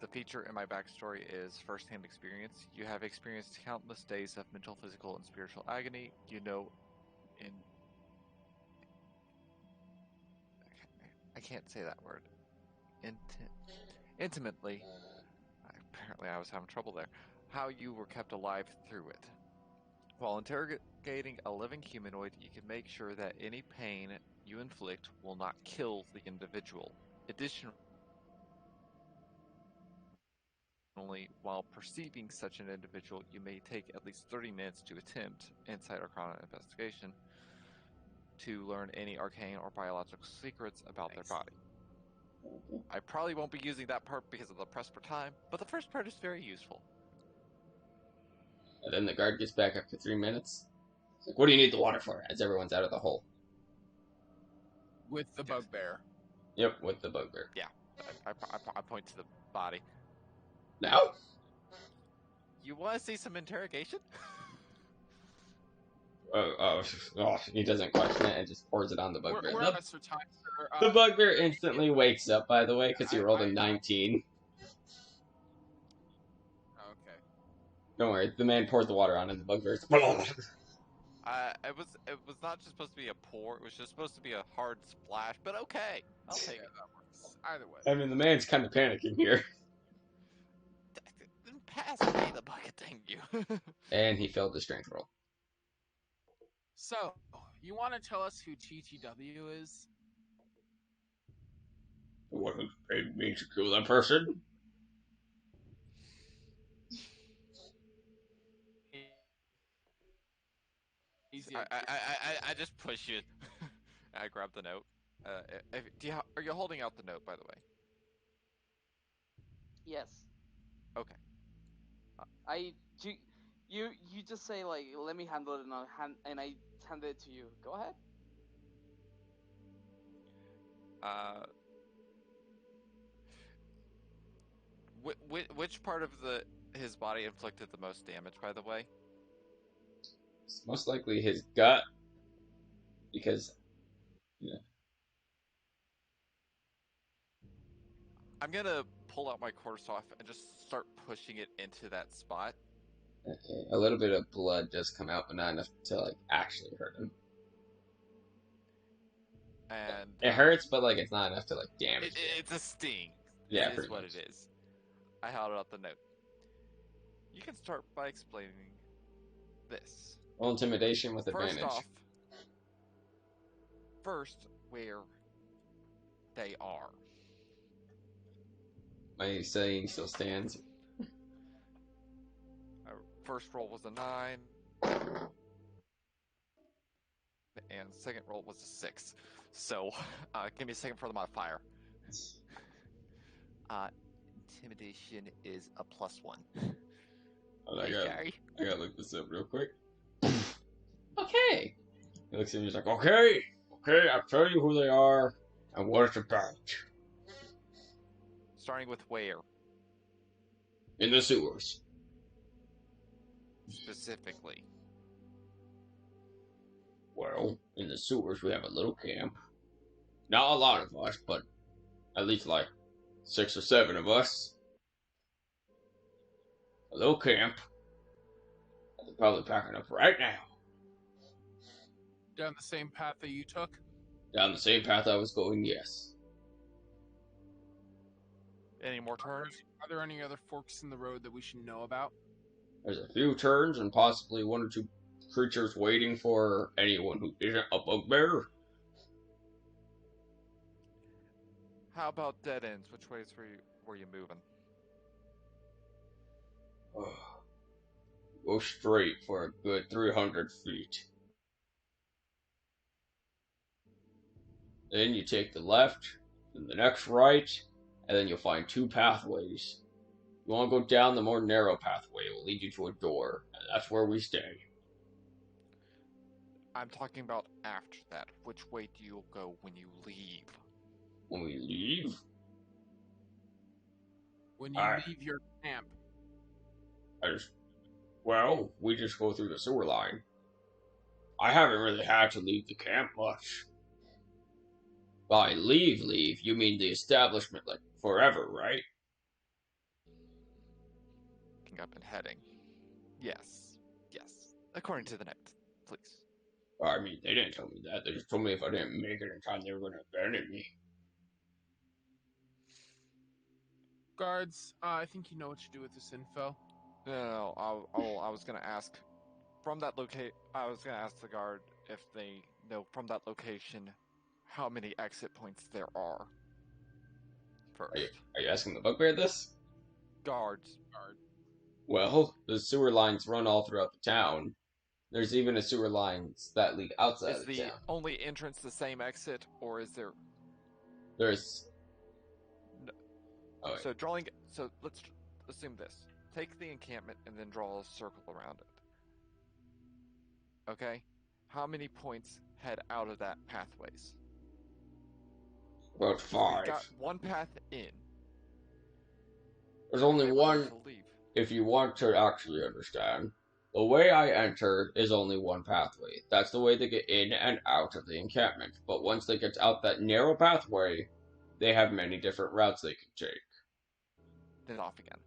The feature in my backstory is first-hand experience. You have experienced countless days of mental, physical, and spiritual agony. You know, I can't say that word. Intimately. Apparently, I was having trouble there. How you were kept alive through it. While interrogating a living humanoid, you can make sure that any pain you inflict will not kill the individual. Additionally, while perceiving such an individual, you may take at least 30 minutes to attempt insight or arcana investigation to learn any arcane or biological secrets about their body. I probably won't be using that part because of the press for time, but the first part is very useful. And then the guard gets back after 3 minutes. It's like, what do you need the water for? As everyone's out of the hole. With the bugbear. Yep, with the bugbear. Yeah, I point to the body. Now? You want to see some interrogation? He doesn't question it and just pours it on the bugbear. We're pressed for time, sir. The bugbear instantly wakes up, by the way, because he rolled a 19. Okay. Don't worry, the man pours the water on and the bugbear's... It was not just supposed to be a pour, it was just supposed to be a hard splash, but okay. I'll take it. That works. Either way. I mean, the man's kind of panicking here. Then pass me the bucket, thank you. And he failed the strength roll. So, you want to tell us who TTW is? It wasn't paid me to kill that person. Easy. I just push you. I grab the note. Are you holding out the note, by the way? Yes. Okay. You just say like, let me handle it, and I hand it to you. Go ahead. Which part of his body inflicted the most damage, by the way? It's most likely his gut, because... Yeah. I'm gonna pull out my quarterstaff and just start pushing it into that spot. Okay. A little bit of blood does come out, but not enough to like actually hurt him. And it hurts, but like it's not enough to like damage. It's a sting. Yeah, it is what much. It is. I held out the note. You can start by explaining this. Roll intimidation with advantage. First, where they are. My saying still stands. First roll was a 9, and second roll was a 6. So, give me a second for the modifier. Intimidation is a +1. Oh, I gotta look this up real quick. Okay. He looks at me, he's like, okay, I'll tell you who they are and what it's about. Starting with where? In the sewers. Specifically. Well, in the sewers we have a little camp. Not a lot of us, but at least like 6 or 7 of us. A little camp. They're probably packing up right now. Down the same path that you took? Down the same path I was going, yes. Any more turns? Are there any other forks in the road that we should know about? There's a few turns and possibly 1 or 2 creatures waiting for anyone who isn't a bugbear. How about dead ends? Which ways were you moving? Go straight for a good 300 feet. Then you take the left, then the next right, and then you'll find 2 pathways. You want to go down the more narrow pathway. It will lead you to a door, and that's where we stay. I'm talking about after that. Which way do you go when you leave? When we leave, When you I- leave your camp. we just go through the sewer line. I haven't really had to leave the camp much. By leave, you mean the establishment, like, forever, right? Picking up and heading. Yes. According to the note, please. I mean, they didn't tell me that. They just told me if I didn't make it in time, they were going to abandon me. Guards, I think you know what to do with this info. No, I was gonna ask from that I was gonna ask the guard if they know from that location how many exit points there are. First, Are you asking the bugbear this? guards. Well, the sewer lines run all throughout the town. There's even a sewer lines that lead outside Is of the the town. only entrance the same exit, or is there? There's. No. Oh, wait. So let's assume this. Take the encampment and then draw a circle around it. Okay? How many points head out of that pathways? About So we've 5. got one path in. There's only Okay, we're one. going to leave. If you want to actually understand, the way I enter is only one pathway. That's the way they get in and out of the encampment. But once they get out that narrow pathway, they have many different routes they can take. Then off again.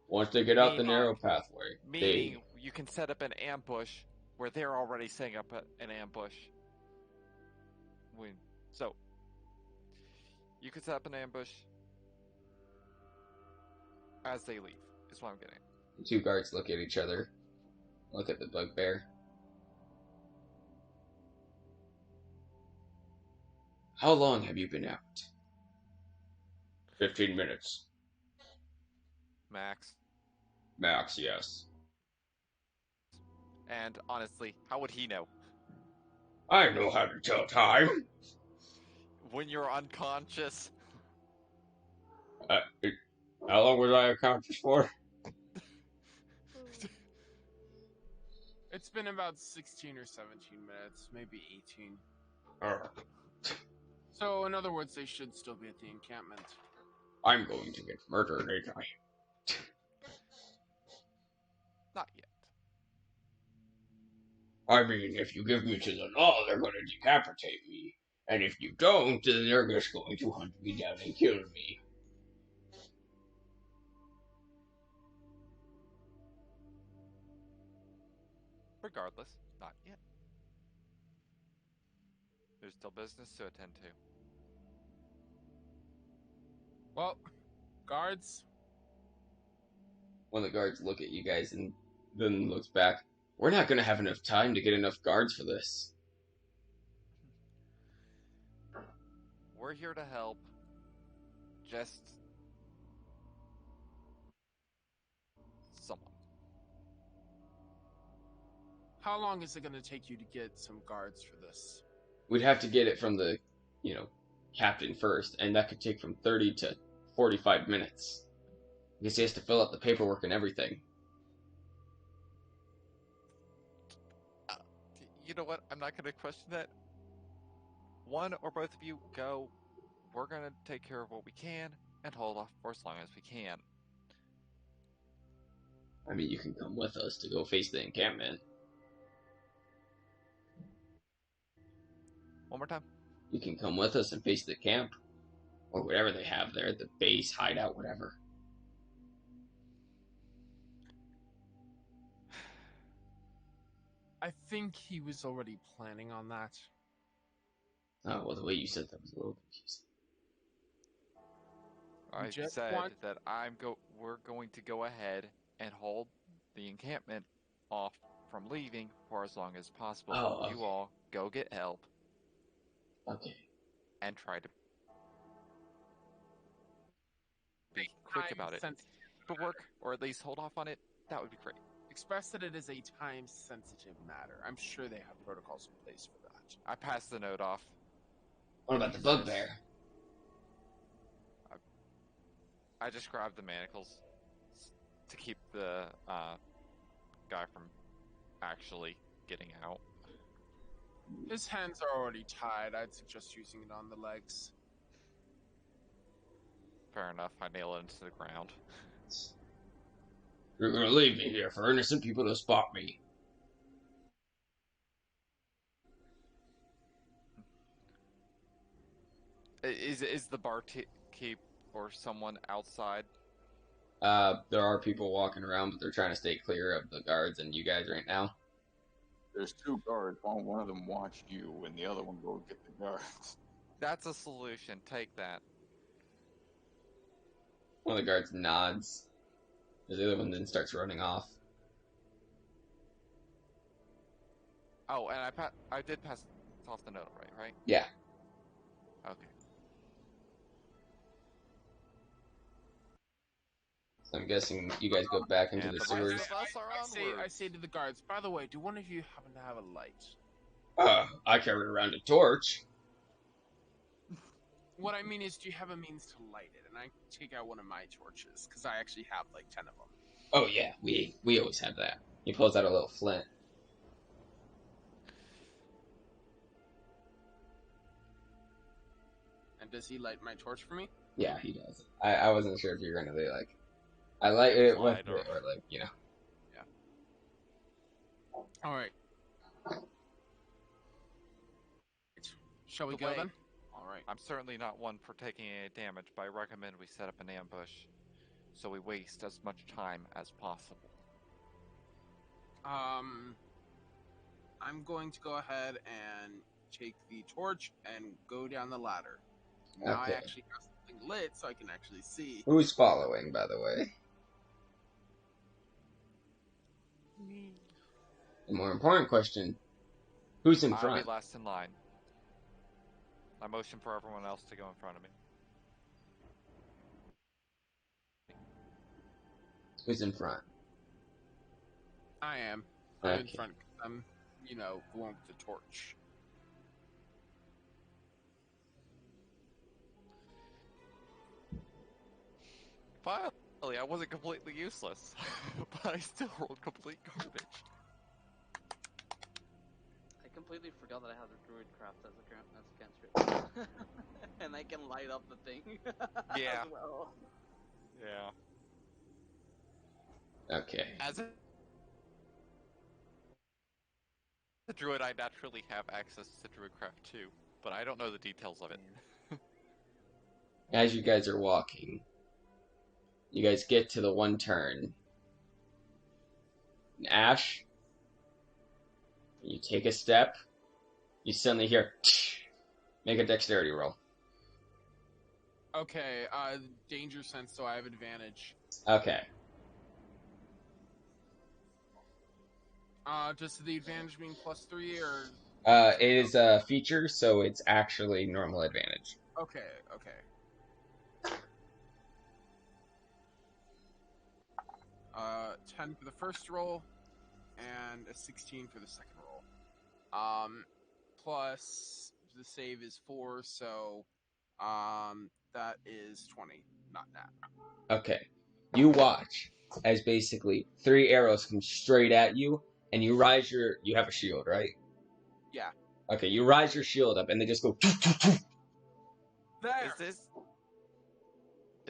Once they get out the Meaning- narrow pathway, Meaning you can set up an ambush where they're already setting up an ambush. So you could set up an ambush as they leave, is what I'm getting. the two guards look at each other, look at the bugbear. How long have you been out? 15 minutes. Max. Max, yes. And honestly, how would he know? I know how to tell time. When you're unconscious. How long was I unconscious for? It's been about 16 or 17 minutes, maybe 18. So, in other words, they should still be at the encampment. I'm going to get murdered, ain't I? Not yet. I mean, if you give me to the law, they're going to decapitate me. And if you don't, then they're just going to hunt me down and kill me. Regardless, not yet. There's still business to attend to. Well, guards, One of the guards look at you guys and then looks back. We're not going to have enough time to get enough guards for this. We're here to help. Just someone. how long is it going to take you to get some guards for this? We'd have to get it from the, captain first, and that could take from 30 to 45 minutes. Because he has to fill out the paperwork and everything. You know what? I'm not going to question that. One or both of you go. We're going to take care of what we can and hold off for as long as we can. I mean, you can come with us to go face the encampment. One more time. You can come with us and face the camp. Or whatever they have there, the base, hideout, whatever. I think he was already planning on that. Oh, well, the way you said that was a little confusing. I just said want- that we're going to go ahead and hold the encampment off from leaving for as long as possible. Oh, You okay. all go get help Okay. and try to be quick about it. Time-sensitive Paperwork, or at least hold off on it, that would be great. Express that it is a time-sensitive matter. I'm sure they have protocols in place for that. I passed the note off. What about the bugbear? I just grabbed the manacles to keep the guy from actually getting out. His hands are already tied. I'd suggest using it on the legs. Fair enough. I nail it into the ground. You're gonna leave me here for innocent people to spot me. Is the barkeep or someone outside? There are people walking around, but they're trying to stay clear of the guards and you guys right now. There's two guards. One of them watch you, and the other one go get the guards. That's a solution. Take that. One of the guards nods. The other one then starts running off. Oh, and I did pass off the note, right? Yeah. Okay. So I'm guessing you guys go back into And the the sewers. rest of us are I onwards. say to the guards, by the way, do one of you happen to have a light? I carried around a torch. What I mean is, do you have a means to light it? And I take out one of my torches, because I actually have like 10 of them. Oh yeah, we always have that. He pulls out a little flint. And does he light my torch for me? Yeah, he does. I wasn't sure if you were gonna be like, I light it with Slide it, or like, you know. Alright. Shall we The go way- then? Alright. I'm certainly not one for taking any damage, but I recommend we set up an ambush so we waste as much time as possible. I'm going to go ahead and take the torch and go down the ladder. Now Okay. I actually have something lit so I can actually see. Who's following, by the way? The more important question, who's in I'll front? be last in line. I motion for everyone else to go in front of me. Who's in front? I am. I'm in Okay. front 'cause I'm, the one with the torch. Finally, I wasn't completely useless, but I still rolled complete garbage. I completely forgot that I have the druid craft as a cantrip. And I can light up the thing. Yeah. As well. Yeah. Okay. As a druid, I naturally have access to druidcraft too, but I don't know the details of it. As you guys are walking, you guys get to the one turn. And Ash, you take a step, you suddenly hear, make a dexterity roll. Okay, danger sense, so I have advantage. Okay. Does the advantage mean +3 or? It is a feature, so it's actually normal advantage. Okay. 10 for the first roll, and a 16 for the second roll. Plus the save is 4, so that is 20, not nat. Okay. You watch as basically 3 arrows come straight at you, and you have a shield, right? Yeah. Okay, you rise your shield up, and they just go. There. Is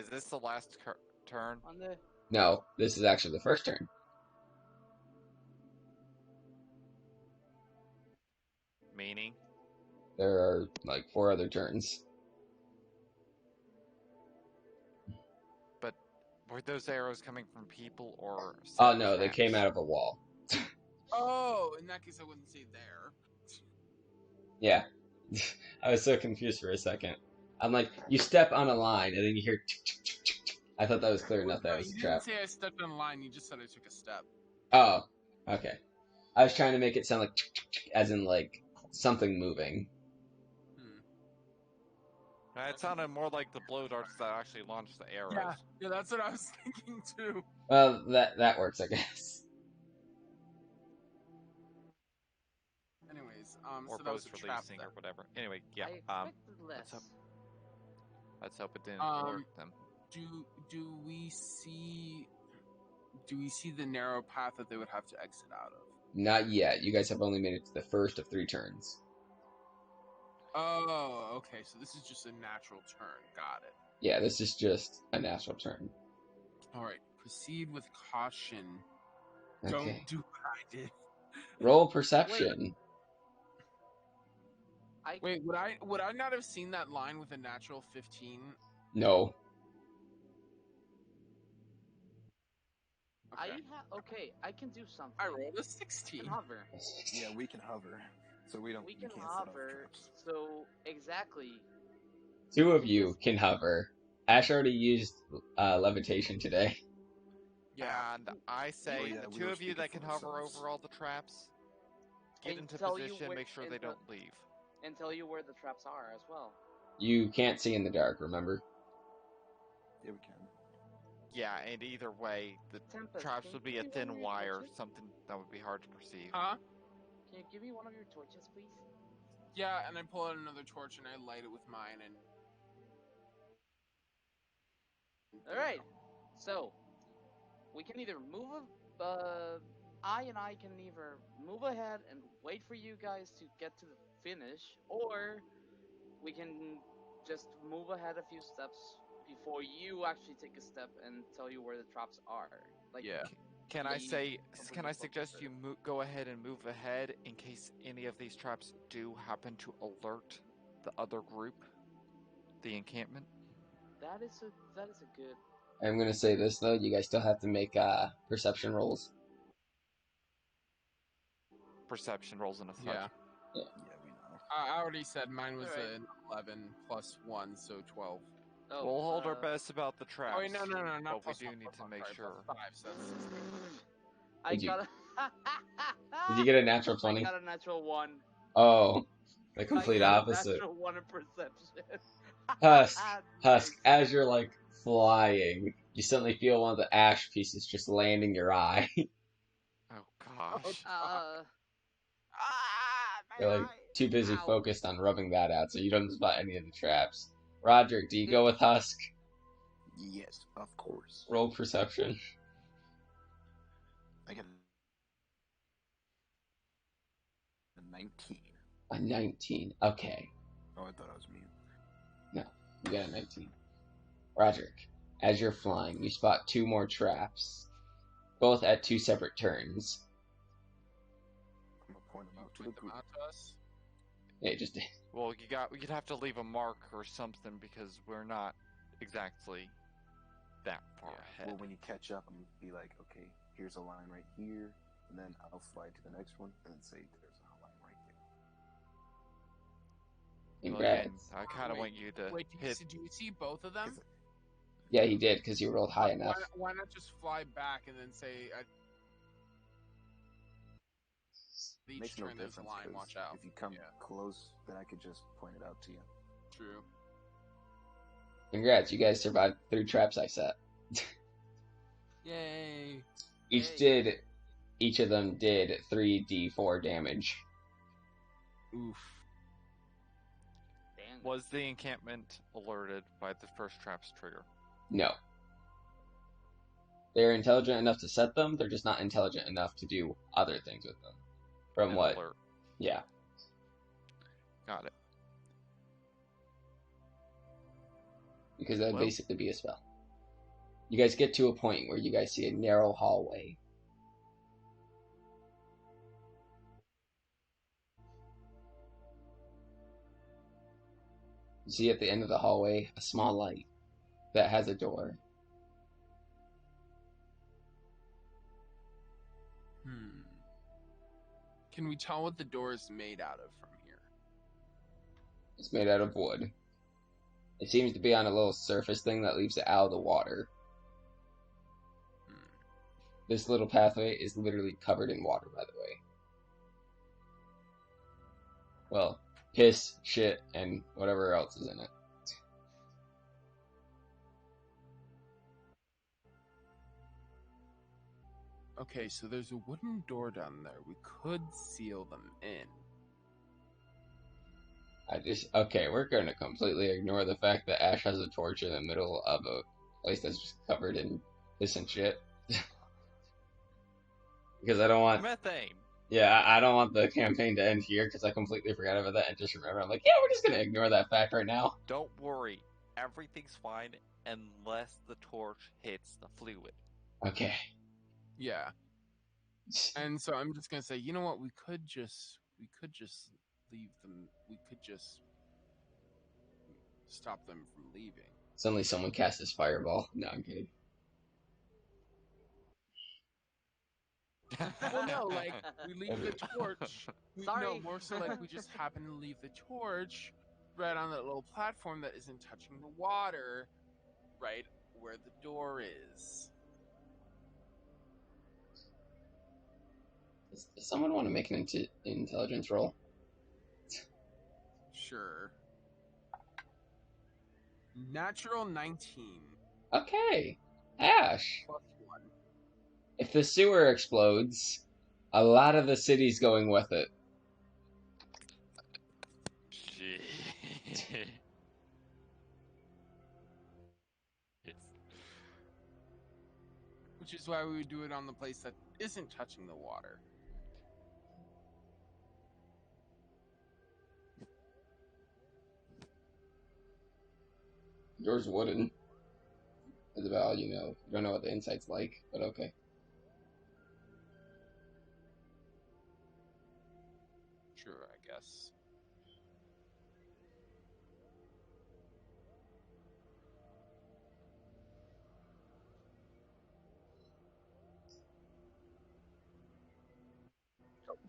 this the last turn? On the No, this is actually the first turn. Meaning? There are like 4 other turns. But were those arrows coming from people or? Oh no, they came out of a wall. Oh, in that case, I wouldn't say there. Yeah. I was so confused for a second. I'm like, you step on a line, and then you hear. I thought that was clear enough that No, was a you trap. didn't say I stepped on a line. You just said I took a step. Oh, okay. I was trying to make it sound like, as in like something moving. It sounded more like the blow darts that actually launched the arrows. Yeah, that's what I was thinking too. Well, that works, I guess. Anyways, Or so that was both a trap releasing then. or whatever. Anyway, yeah. I expected less. Let's hope it didn't work then. Do we see the narrow path that they would have to exit out of? Not yet. You guys have only made it to the first of 3 turns. Oh, okay. So this is just a natural turn. Got it. Yeah, this is just a natural turn. All right. Proceed with caution. Okay. Don't do what I did. Roll perception. Wait, would I not have seen that line with a natural 15? No. Okay. I can do something. I rolled a We 16. can hover. Yeah, we can hover, so we We can't can set off hover. traps. So exactly. 2 of you can hover. Ash already used levitation today. Yeah. And I say Oh, yeah, the we 2 were of you speaking that can for hover ourselves. over all the traps, get into Until you position, where- make sure they until- don't leave. And tell you where the traps are as well. You can't see in the dark, remember? Yeah, we can. Yeah, and either way, the Tempest, traps can would you be a give me one thin of your wire, torches? something that would be hard to perceive. Huh? Can you give me one of your torches, please? Yeah, and I pull out another torch and I light it with mine and. All right. So we can either move. I can either move ahead and wait for you guys to get to the finish, or we can just move ahead a few steps before you actually take a step and tell you where the traps are. Like, Yeah. Can I Leave say? completely Can I suggest focused. you go ahead and move ahead in case any of these traps do happen to alert the other group, the encampment? that is a good. I'm gonna say this though, you guys still have to make perception rolls. Perception rolls and a such. Yeah. Yeah, we know. I already said mine was Alright. an 11 plus 1, so 12. Oh, We'll hold our best about the traps. Oh, wait, no, not but we plus do 1, need plus to 1, make sorry, sure. Plus 5, so that's 16. I Did you- got a. Did you get a natural I 20? got a natural 1. Oh, the complete I got a opposite. Natural 1 in perception. Husk, Nice. as you're like flying, you suddenly feel one of the ash pieces just land in your eye. Oh gosh. Uh, You're like too busy Ow. focused on rubbing that out, so you don't spot any of the traps. Roderick, do you go with Husk? Yes, of course. Roll perception. I got a 19. A 19. Okay, Oh, I thought I was mute. you got a 19. Roderick, as you're flying, you spot 2 more traps, both at 2 separate turns. I'm gonna point them out to the Point them group. out to us. It just Well, you'd have to leave a mark or something because we're not exactly that far ahead. Well, when you catch up, I'm gonna be like, okay, here's a line right here, and then I'll fly to the next one, and then say there's a line right there. Well, again, congrats. I kind of Wait, want you to Wait, hit. do you see both of them? Yeah, he did because you rolled high Why- enough. Why not just fly back and then say, each Makes no turn there's a difference. line, 'Cause watch out. If you come Yeah. close, then I could just point it out to you. True. Congrats, you guys survived 3 traps I set. Yay. Each of them did 3d4 damage. Oof. Dang. Was the encampment alerted by the first trap's trigger? No. They're intelligent enough to set them, they're just not intelligent enough to do other things with them. From An what? alert. Yeah. Got it. Because that would Well- basically be a spell. You guys get to a point where you guys see a narrow hallway. You see at the end of the hallway a small light that has a door. Can we tell what the door is made out of from here? It's made out of wood. It seems to be on a little surface thing that leaves it out of the water. This little pathway is literally covered in water, by the way. Well, piss, shit, and whatever else is in it. Okay, so there's a wooden door down there. We could seal them in. Okay, we're gonna completely ignore the fact that Ash has a torch in the middle of a place that's just covered in piss and shit. Because I don't want... Methane. Yeah, I don't want the campaign to end here because I completely forgot about that and just remember. I'm like, yeah, we're just gonna ignore that fact right now. Don't worry, everything's fine unless the torch hits the fluid. Okay. Yeah. And so I'm just gonna say, you know what? We could just leave them. We could just stop them from leaving. Suddenly someone cast his fireball. No, I'm kidding. Well, no, like we leave the torch. No, Sorry. more so like we just happen to leave the torch right on that little platform that isn't touching the water, right where the door is. Does someone want to make an intelligence roll? Sure. Natural 19 Okay. Ash, plus 1. if the sewer explodes, a lot of the city's going with it. Shit. Which is why we would do it on the place that isn't touching the water. Yours wouldn't. Is about all you know. You don't know what the inside's like, but okay. True, I guess.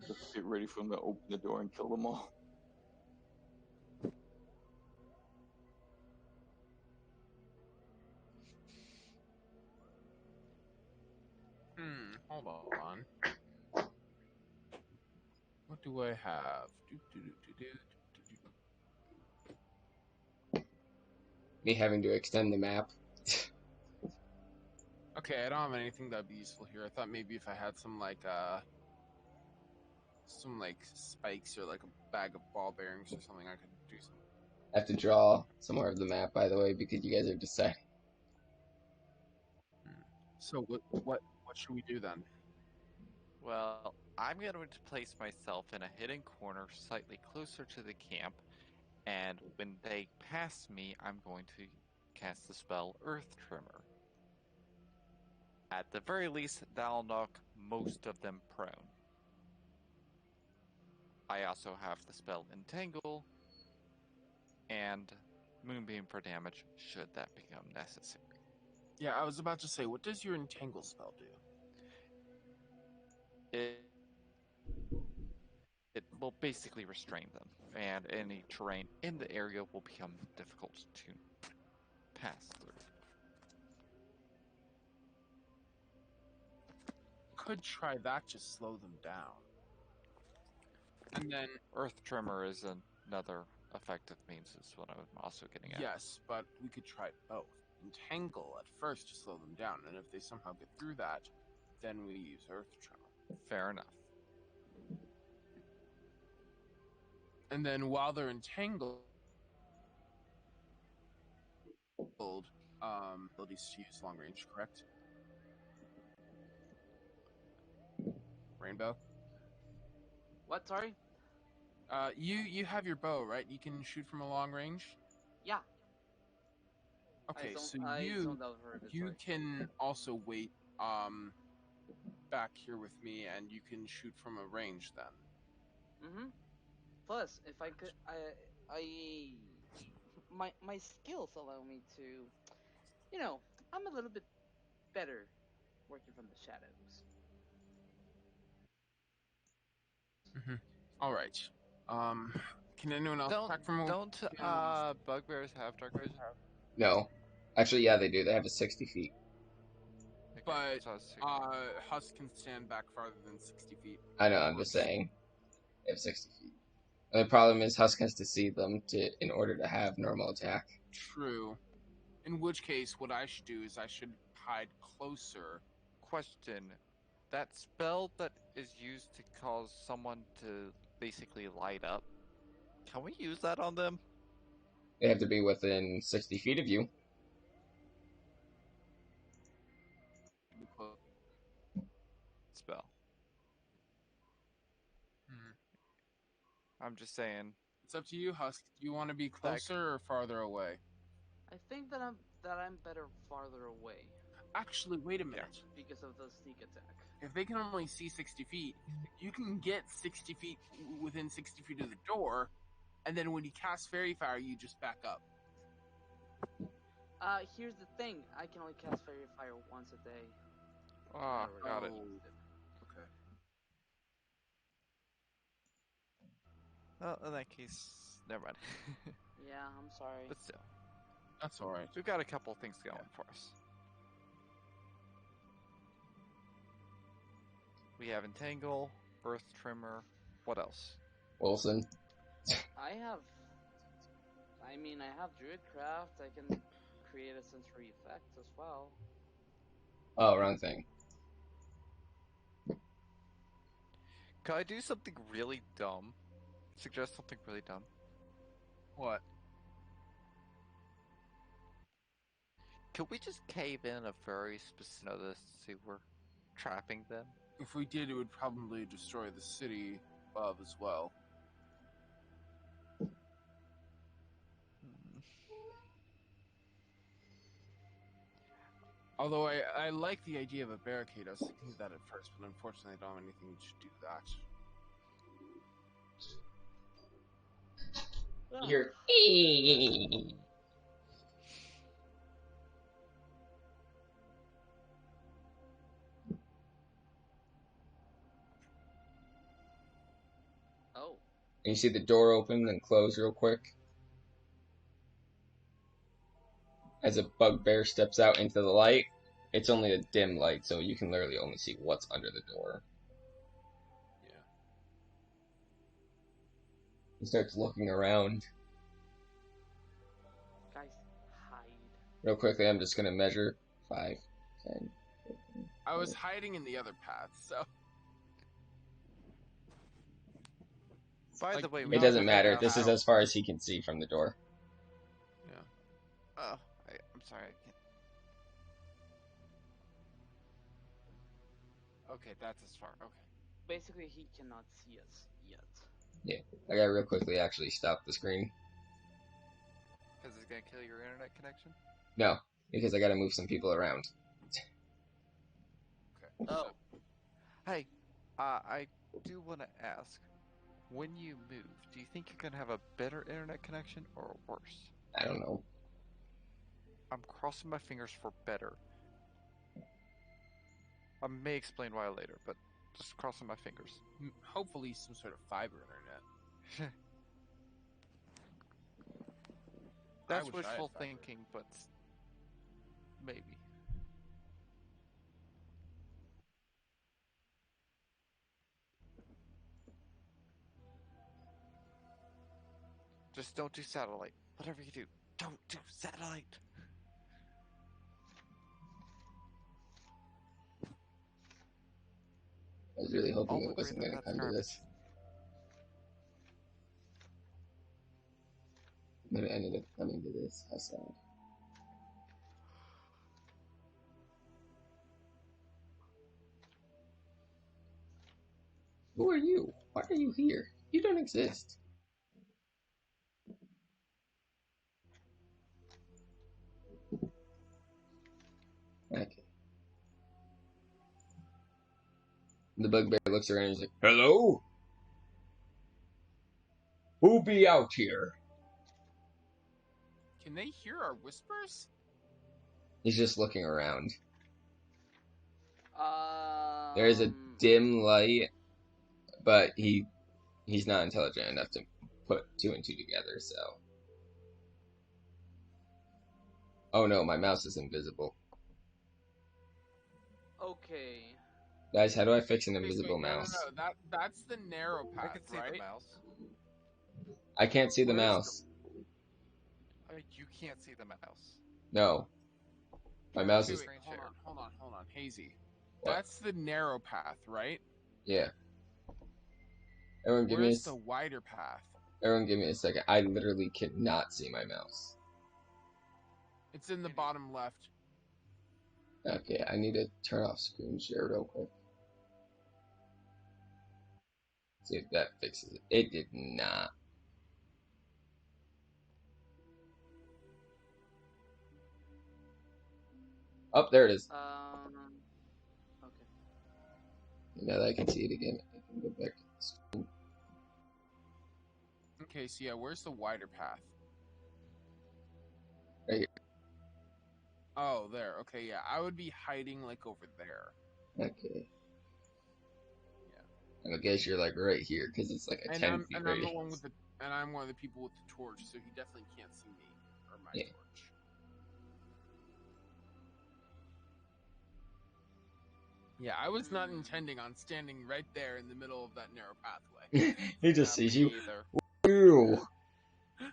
Just get ready for him to open the door and kill them all. Hold on. What do I have? Me having to extend the map. Okay, I don't have anything that'd be useful here. I thought maybe if I had some spikes or like a bag of ball bearings or something, I could do something. I have to draw some more of the map, by the way, because you guys are deciding. So what should we do then? Well, I'm going to place myself in a hidden corner slightly closer to the camp, and when they pass me, I'm going to cast the spell Earth Tremor. At the very least, that'll knock most of them prone. I also have the spell Entangle, and Moonbeam for damage should that become necessary. Yeah, I was about to say, what does your Entangle spell do? It will basically restrain them, and any terrain in the area will become difficult to pass through. Could try that to slow them down. And then Earth Tremor is another effective means, is what I'm also getting at. yes, but we could try both. Entangle at first to slow them down, and if they somehow get through that, then we use Earth Tremor. Fair enough. And then while they're entangled, abilities to use long range, correct? Rainbow? What? Sorry. You have your bow, right? You can shoot from a long range. Yeah. Okay, so I you zoned out for a bit, sorry. can also wait back here with me, and you can shoot from a range then. Mm-hmm. Plus, if I could, my skills allow me to, you know, I'm a little bit better working from the shadows. Mm-hmm. All right. Can anyone else attack from a Don't bugbears have dark vision? No. Actually, yeah, they do. They have a 60 feet. Okay, But so I was thinking- Husk can stand back farther than 60 feet. I know, I'm just saying. They have 60 feet. And the problem is Husk has to see them in order to have normal attack. True. In which case, what I should do is I should hide closer. Question: that spell that is used to cause someone to basically light up, can we use that on them? They have to be within 60 feet of you. Spell. I'm just saying. It's up to you, Husk. Do you want to be closer or farther away? I think that I'm better farther away Actually, wait a minute. because of the sneak attack. If they can only see 60 feet, you can get 60 feet within 60 feet of the door, and then when you cast Fairy Fire, you just back up. Here's the thing. I can only cast Fairy Fire once a day. Ah, got it. Okay. Well, in that case, never mind. Yeah, I'm sorry. But still, That's alright. we've got a couple things going for us. We have Entangle, Earth Trimmer. What else? Wilson. I have Druidcraft. I can create a sensory effect as well. Oh, wrong thing. Could I do something really dumb? Suggest something really dumb. What? Could we just cave in a very specific notice to see we're trapping them? If we did, it would probably destroy the city above as well. Although I like the idea of a barricade. I was thinking of that at first, but unfortunately I don't have anything to do that. Oh, You're. oh, And you see the door open and close real quick. As a bugbear steps out into the light. It's only a dim light, so you can literally only see what's under the door. Yeah. He starts looking around. guys, hide. Real quickly, I'm just going to measure 5, 10. I was hiding in the other path, so By Like, the way, it we It doesn't have matter. enough This is out- as far as he can see from the door. yeah. Oh, I'm sorry. I can't. Okay, that's as far. Okay. Basically, he cannot see us yet. I gotta real quickly actually stop the screen. Because it's gonna kill your internet connection? No, because I gotta move some people around. Okay. Oh, Hey, I do want to ask, when you move, do you think you're gonna have a better internet connection or worse? I don't know. I'm crossing my fingers for better. I may explain why later, but just crossing my fingers. Hopefully some sort of fiber internet. That's wish I had wishful fiber. thinking, but maybe. Just don't do satellite. Whatever you do, don't do satellite. I was really hoping All it wasn't agree gonna that come that's to this. But it ended up coming to this. How sad. Who are you? Why are you here? You don't exist. Okay. The bugbear looks around and he's like, "Hello? Who be out here?" Can they hear our whispers? He's just looking around. um, There is a dim light, but he's not intelligent enough to put 2 and 2 together, so. Oh no, my mouse is invisible. Okay. Guys, how do I fix an Wait, invisible no, mouse? No. That's the narrow I path, can see right? the mouse. I can't see the Where's the- mouse. You can't see the mouse. No. My mouse Wait, is. wait, hold on, Hazy. What? That's the narrow path, right? Yeah. Everyone give me Where's the wider path? Everyone give me a second. I literally cannot see my mouse. It's in the bottom left. Okay, I need to turn off screen share real quick. See if that fixes it. It did not. Oh, there it is. Okay. Now that I can see it again, I can go back to the screen. Okay, so yeah, where's the wider path? Right here. Oh, there. Okay, yeah, I would be hiding like over there. Okay. I guess you're like right here because it's like a 10 feet I'm radius. the one with the, and I'm one of the people with the torch, so he definitely can't see me or my Yeah. torch. Yeah, I was not intending on standing right there in the middle of that narrow pathway. He just Yeah, sees me you. either. Ew.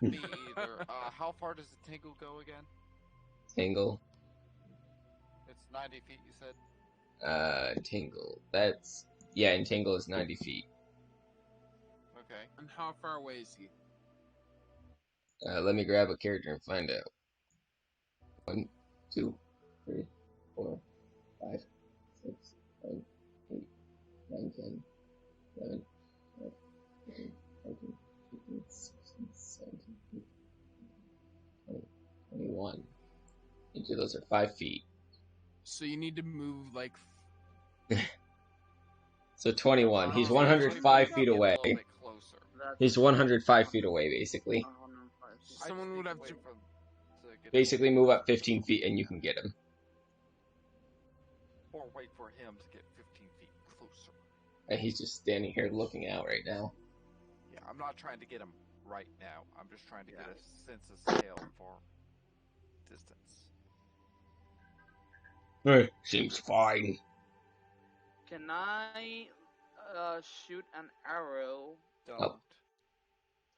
Me either. How far does the tingle go again? Tingle. It's 90 feet, you said? Tingle. That's yeah. And Tingle is 90 feet. Okay. And how far away is he? Let me grab a character and find out. 1, 2, 3, 4, 5, 6, 7, 8, 9, 10, 11, 12, 13, 14, 15, 16, 17, 18, 20, 21. Each of those are 5 feet. So you need to move like. So 21. Oh, He's so 105 you feet Get a away. little bit closer. He's 105 feet away, basically. 105 feet. I Someone just would need have wait to. for him to get Basically, move up 15 feet and you can get him. Or wait for him to get 15 feet closer. And he's just standing here looking out right now. Yeah, I'm not trying to get him right now. I'm just trying to get a sense of scale for distance. Seems fine. Can I shoot an arrow Don't.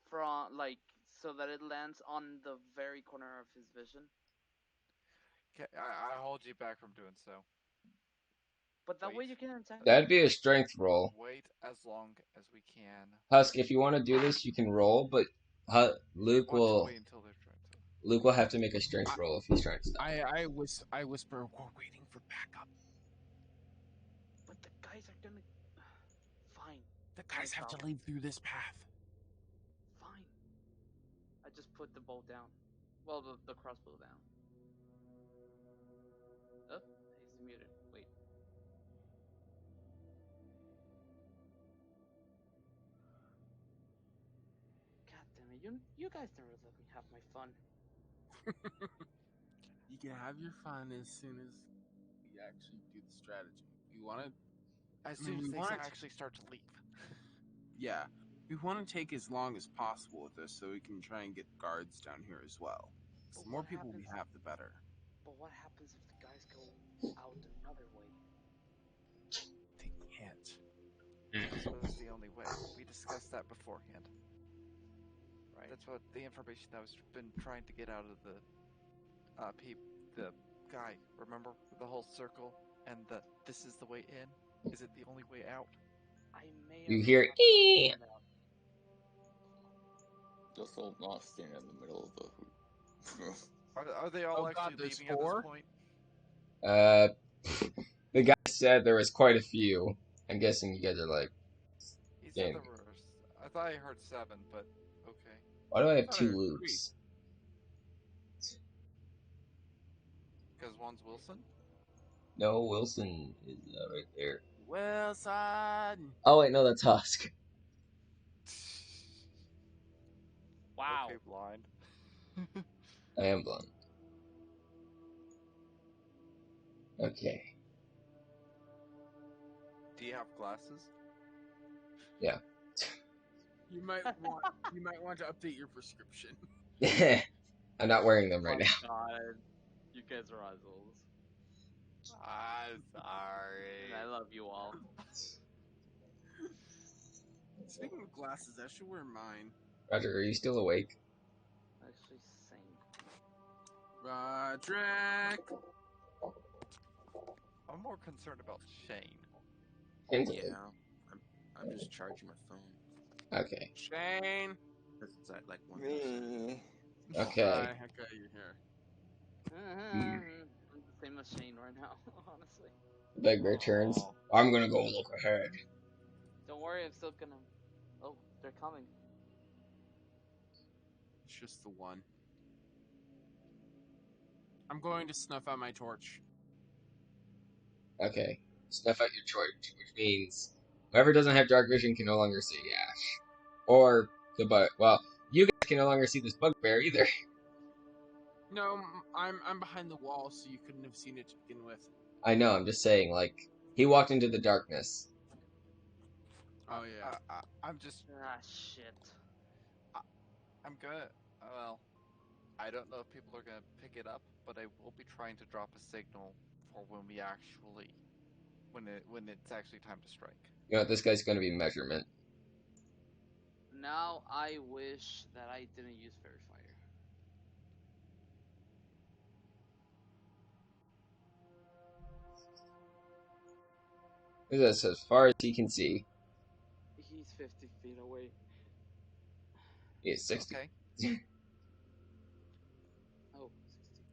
from like so that it lands on the very corner of his vision? Okay, I hold you back from doing so. But that way Wait. you can attack. That'd be a strength roll. Wait as long as we can. Husk, if you want to do this, you can roll, but Luke Want to will wait until they're trying to. have to make a strength roll if he's trying to stop. I whisper, we're waiting for backup. But the guys are gonna. Fine. The guys have to leave through this path. Fine. I just put the bow down. Well, the crossbow down. Oh, he's muted. Wait. God damn it! You guys never let me have my fun. You can have your fun as soon as we actually do the strategy. You want to, As soon as we they want- actually start to leave. yeah, we want to take as long as possible with this, so we can try and get guards down here as well. But The more what people we happens- have, the better. But what happens if the guys go out another way? They can't. This was the only way. We discussed that beforehand. Right. That's what the information that was been trying to get out of the the guy. Remember the whole circle and this is the way in. Is it the only way out? I may. You or may hear not "ee." find out. Just all not standing in the middle of the room. Are they all Oh actually God, there's leaving 4? at this point? The guy said there was quite a few. I'm guessing you guys are like, He said Yeah. there were. I thought I heard 7, but okay. why do I have thought I 2 heard Lukes? Because one's Wilson. No, Wilson is right there. Wilson. Oh wait, no, that's Husk. Wow. Okay, blind. I am blind. Okay. Do you have glasses? You might want to update your prescription. I'm not wearing them right My now. God, you guys are assholes, I'm sorry. and I love you all. Speaking of glasses, I should wear mine. Roger, are you still awake? Actually, same. Roderick. I'm more concerned about Shane. Yeah, I'm just charging my phone. Okay. Shane. It's at like 1%. Okay. Hi, okay, you're here. I'm the same as Shane right now, honestly. Beg returns. I'm gonna go look ahead. Don't worry, I'm still gonna They're coming. It's just the one. I'm going to snuff out my torch. Okay. Snuff out your torch, which means whoever doesn't have dark vision can no longer see Ash. Or the bug. Well, you guys can no longer see this bugbear either. No, I'm behind the wall, so you couldn't have seen it to begin with. I know, I'm just saying, like, he walked into the darkness. Oh yeah. I'm just. Ah, shit. I'm gonna. Well, I don't know if people are gonna pick it up, but I will be trying to drop a signal for when it's actually time to strike. You know what, this guy's gonna be measurement. Now I wish that I didn't use Fairy Fire. Look at this, as far as he can see. He's 50 feet away. He is 60. Okay. Oh, 60.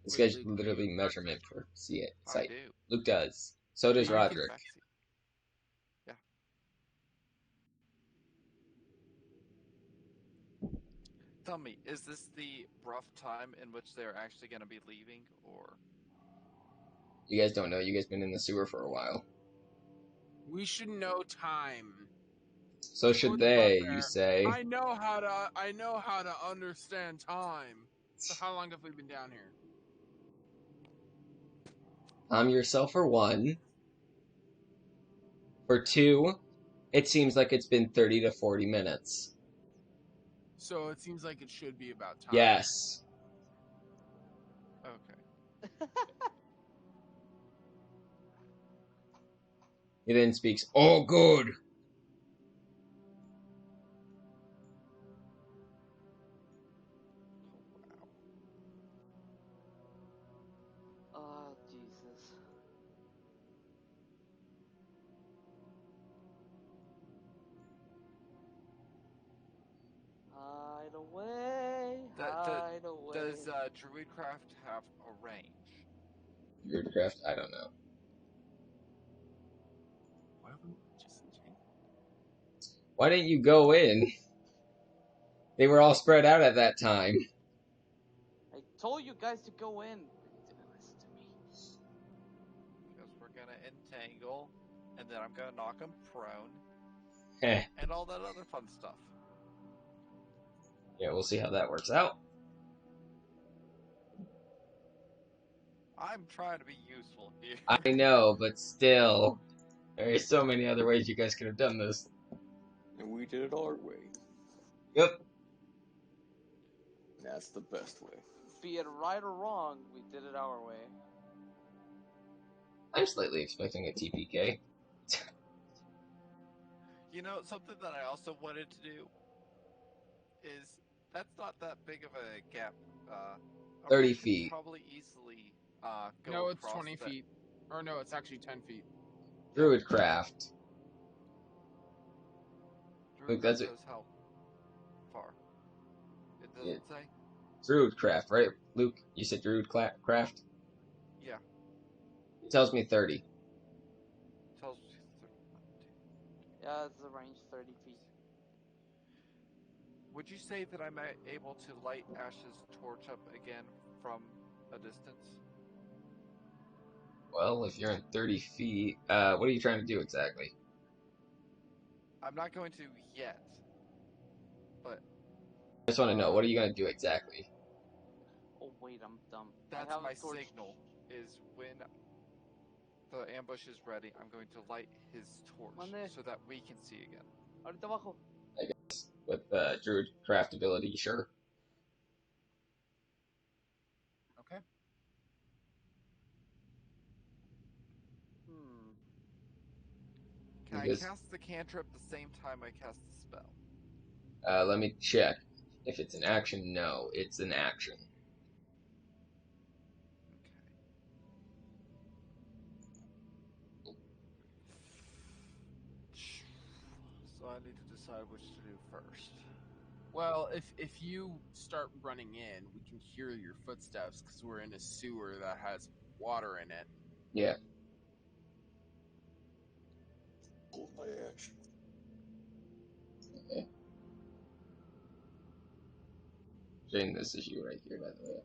This Wait, guy's Luke, do literally you- measurement for see it. I Sight. do. Luke does. So does You can Roderick. Back to- Yeah. Tell me, is this the rough time in which they're actually going to be leaving, or? You guys don't know. You guys been in the sewer for a while. We should know time. So For should the they, bugbear. you say? I know how to understand time. So how long have we been down here? Yourself for one. For two, it seems like it's been 30 to 40 minutes. So it seems like it should be about time. Yes. Okay. He then speaks, "Oh, good." Oh, Jesus. Hide away, hide away. Does Druidcraft have a range? Druidcraft, I don't know. Why would we just enchant? Why didn't you go in? They were all spread out at that time. I told you guys to go in. You didn't listen to me. Because we're gonna entangle, and then I'm gonna knock him prone, Heh. and all that other fun stuff. Yeah, we'll see how that works out. I'm trying to be useful here. I know, but still, there are so many other ways you guys could have done this. And we did it our way. Yep. That's the best way. Be it right or wrong, we did it our way. I'm slightly expecting a TPK. You know, something that I also wanted to do is that's not that big of a gap. 30 we could feet. Probably easily go No, it's across 20 that- feet. Or no, it's actually 10 feet. Druidcraft. Look, that's it. Says how far. It doesn't Yeah. say. Druidcraft, right? Luke, you said Druidcraft? Yeah. It tells me 30. Tells me. Yeah, it's the range 30 feet. Would you say that I'm able to light Ash's torch up again from a distance? Well, if you're in 30 feet, what are you trying to do exactly? I'm not going to yet, but I just want to know, what are you going to do exactly? Oh wait, I'm dumb. that's I have my a torch. signal. Is when the ambush is ready, I'm going to light his torch Mande. so that we can see again. Ahorita abajo. With Druidcraft ability, sure. Okay. Hmm. Can Because- I cast the cantrip the same time I cast the spell? Let me check. If it's an action, no. It's an action. Okay. So I need to decide which to do first. Well, if you start running in, we can hear your footsteps because we're in a sewer that has water in it. Yeah. Hold my action. Jane, this is you right here, by the way.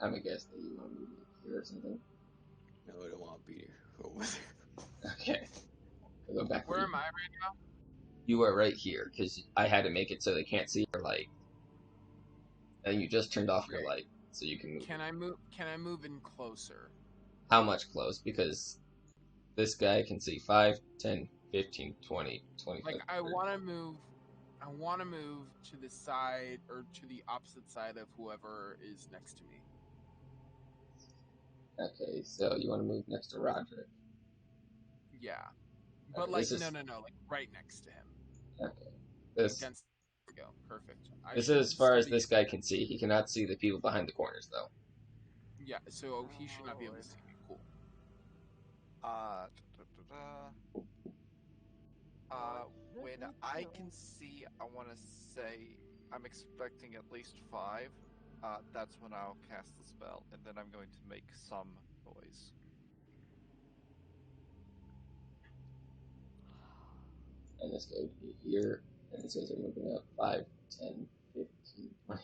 I'm gonna guess that you want to move here or something. No, I don't want to be here. Over there. Okay. I'll go back. Where to am I right now? You are right here, because I had to make it so they can't see your light. And you just turned off your Okay. light, so you can move. Can I move? Can I move in closer? How much close? Because this guy can see 5, 10, 15, 20, 25. Like I want to move. I want to move to the side or to the opposite side of whoever is next to me. Okay, so you want to move next to Roderick. Yeah, but Okay, like this is- no, like right next to him. Okay. This Against. There we go. Perfect. this should is as far as study- this guy can see. He cannot see the people behind the corners, though. Yeah, so he should not be able to see me. Cool. When I can see, I want to say I'm expecting at least 5. That's when I'll cast the spell, and then I'm going to make some noise. And this guy would be here. And this guys are moving up 5, 10, 15, 20.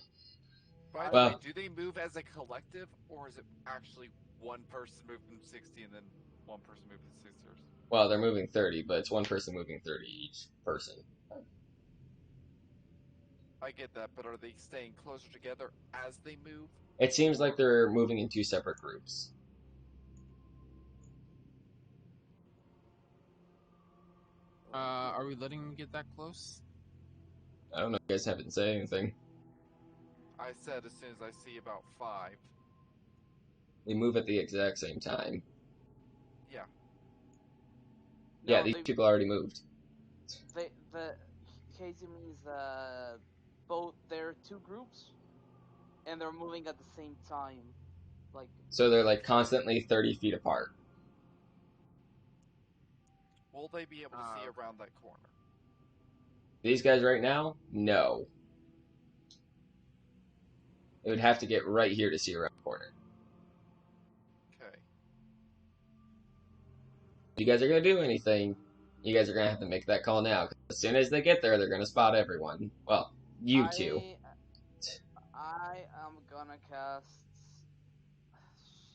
By the Well- way, do they move as a collective, or is it actually one person moving 60 and then one person moving 60? Well, they're moving 30, but it's one person moving 30 each person. I get that, but are they staying closer together as they move? It seems like they're moving in 2 separate groups. Are we letting him get that close? I don't know if you guys haven't said anything. I said as soon as I see about 5. They move at the exact same time. Yeah. Yeah, No, these they- people already moved. The Casey means both they're two groups, and they're moving at the same time. Like So they're like constantly 30 feet apart. Will they be able to see around that corner? These guys right now, no. It would have to get right here to see around the corner. Okay. If you guys are gonna do anything, you guys are gonna have to make that call now. 'Cause as soon as they get there, they're gonna spot everyone. Well, you two. I am gonna cast.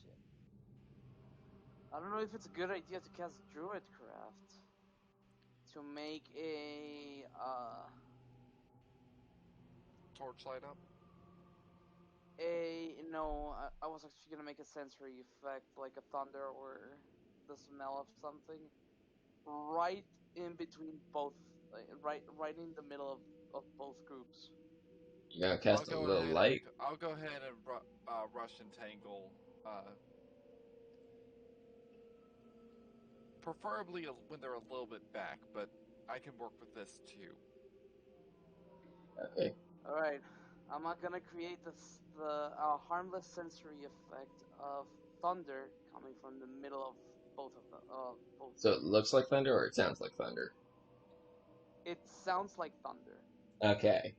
Shit. I don't know if it's a good idea to cast Druidcraft to make a Torchlight up? no. I was actually gonna make a sensory effect like a thunder or the smell of something, right in between both, right in the middle of both groups. You're gonna cast a little light. I'll go ahead and rush Entangle. Preferably when they're a little bit back, but I can work with this too. Okay. All right, I'm not gonna create the harmless sensory effect of thunder coming from the middle of both of the both. So it looks like thunder or it sounds like thunder? It sounds like thunder. Okay.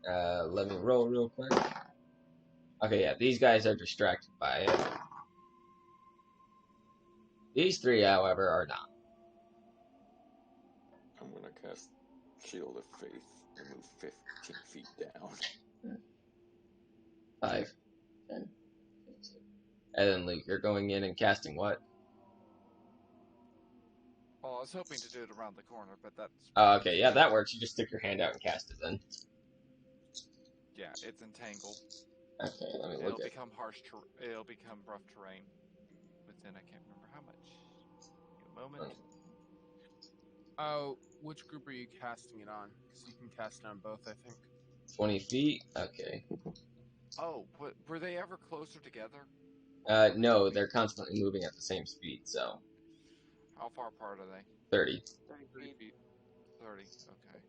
Let me roll real quick. Okay, yeah, these guys are distracted by it. These 3, however, are not. I'm gonna cast Shield of Faith and move 15 feet down. 5, 10, 15. And then, Luke, you're going in and casting what? Well, I was hoping to do it around the corner, but that's... Oh, okay, yeah, that works. You just stick your hand out and cast it then. Yeah, it's entangled. Okay, let me It'll look at become it'll become rough terrain. Within, I can't remember how much. Give me a moment. Oh, which group are you casting it on? Because you can cast it on both, I think. 20 feet. Okay. Oh, were they ever closer together? No, they're constantly moving at the same speed, so How far apart are they? 30. 30 30 feet. feet. 30, okay.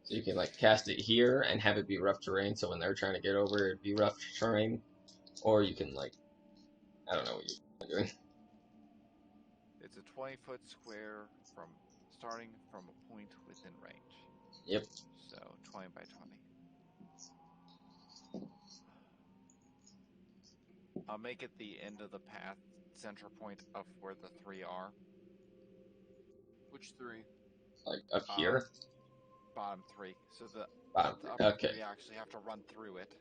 So you can, like, cast it here and have it be rough terrain, so when they're trying to get over, it'd be rough terrain. Or you can, like, I don't know what you're doing. It's a 20-foot square starting from a point within range. Yep. So 20 by 20. I'll make it the end of the path, center point of where the 3 are. Which 3? Like, up here. bottom three, so the Bottom the three, upper okay. three actually have to run through it.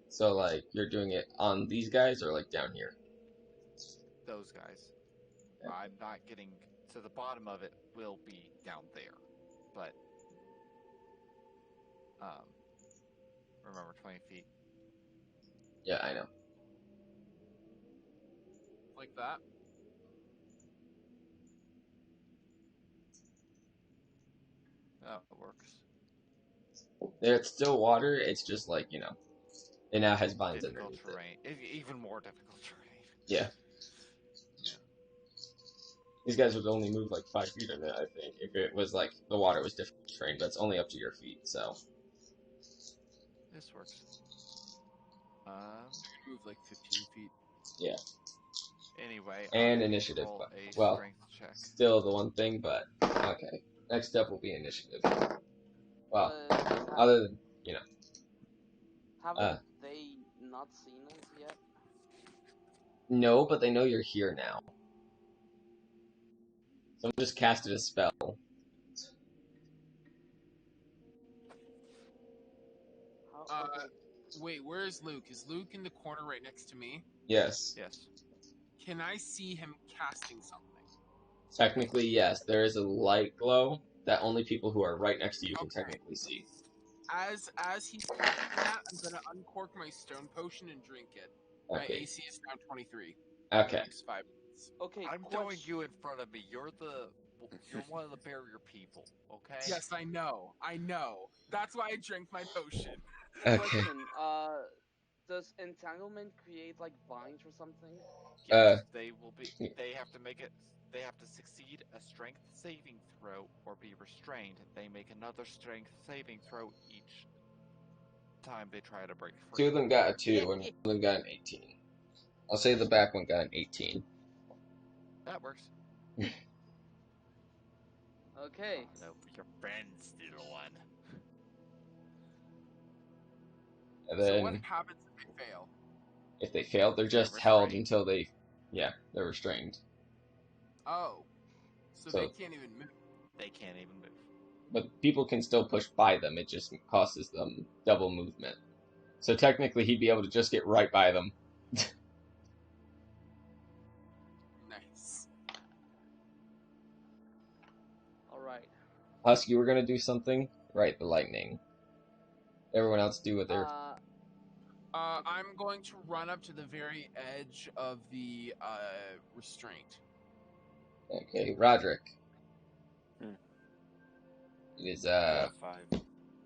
So, like, you're doing it on these guys or, like, down here? Those guys. Yeah. I'm not getting to the bottom of it. Will be down there, but remember 20 feet. Yeah, I know. Like that. That works. It's still water, it's just, like, you know, it now has vines Difficult underneath it. terrain. Even more difficult terrain. Yeah. These guys would only move, like, 5 feet in it, I think, if it was, like, the water was difficult terrain, but it's only up to your feet, so. This works. Move like 15 feet. Yeah. Anyway, And I initiative, roll but, a well, strength check. still the one thing, but, okay. Next step will be initiative. Well, But other than, you know. haven't they not seen us yet? No, but they know you're here now. Someone just casted a spell. How, Uh, okay. Wait, where is Luke? Is Luke in the corner right next to me? Yes. Yes. Can I see him casting something? Technically, yes. There is a light glow that only people who are right next to you can Okay. technically see. As he's casting that, I'm gonna uncork my stone potion and drink it. My Okay. AC is now 23. Okay. Next 5 minutes. Okay. I'm throwing you in front of me. You're one of the barrier people, okay? Yes, I know. That's why I drank my potion. Okay. Question. Does entanglement create like vines or something? Yes, they will be. They have to make it. They have to succeed a strength saving throw or be restrained. They make another strength saving throw each time they try to break free. 2 of them got a 2, and 1 of them got an 18. I'll say the back one got an 18. That works. Okay. No, your friends did one. And So what then, happens if they fail? if they fail, they're just They're held restrained. until they... Yeah, they're restrained. Oh. So So- they can't even move. They can't even move. But people can still push by them, it just costs them double movement. So technically, he'd be able to just get right by them. Nice. Alright. Husky, you were gonna do something? Right, the lightning. Everyone else do what they're... I'm going to run up to the very edge of the restraint. Okay, Roderick. Hmm. It is, 5.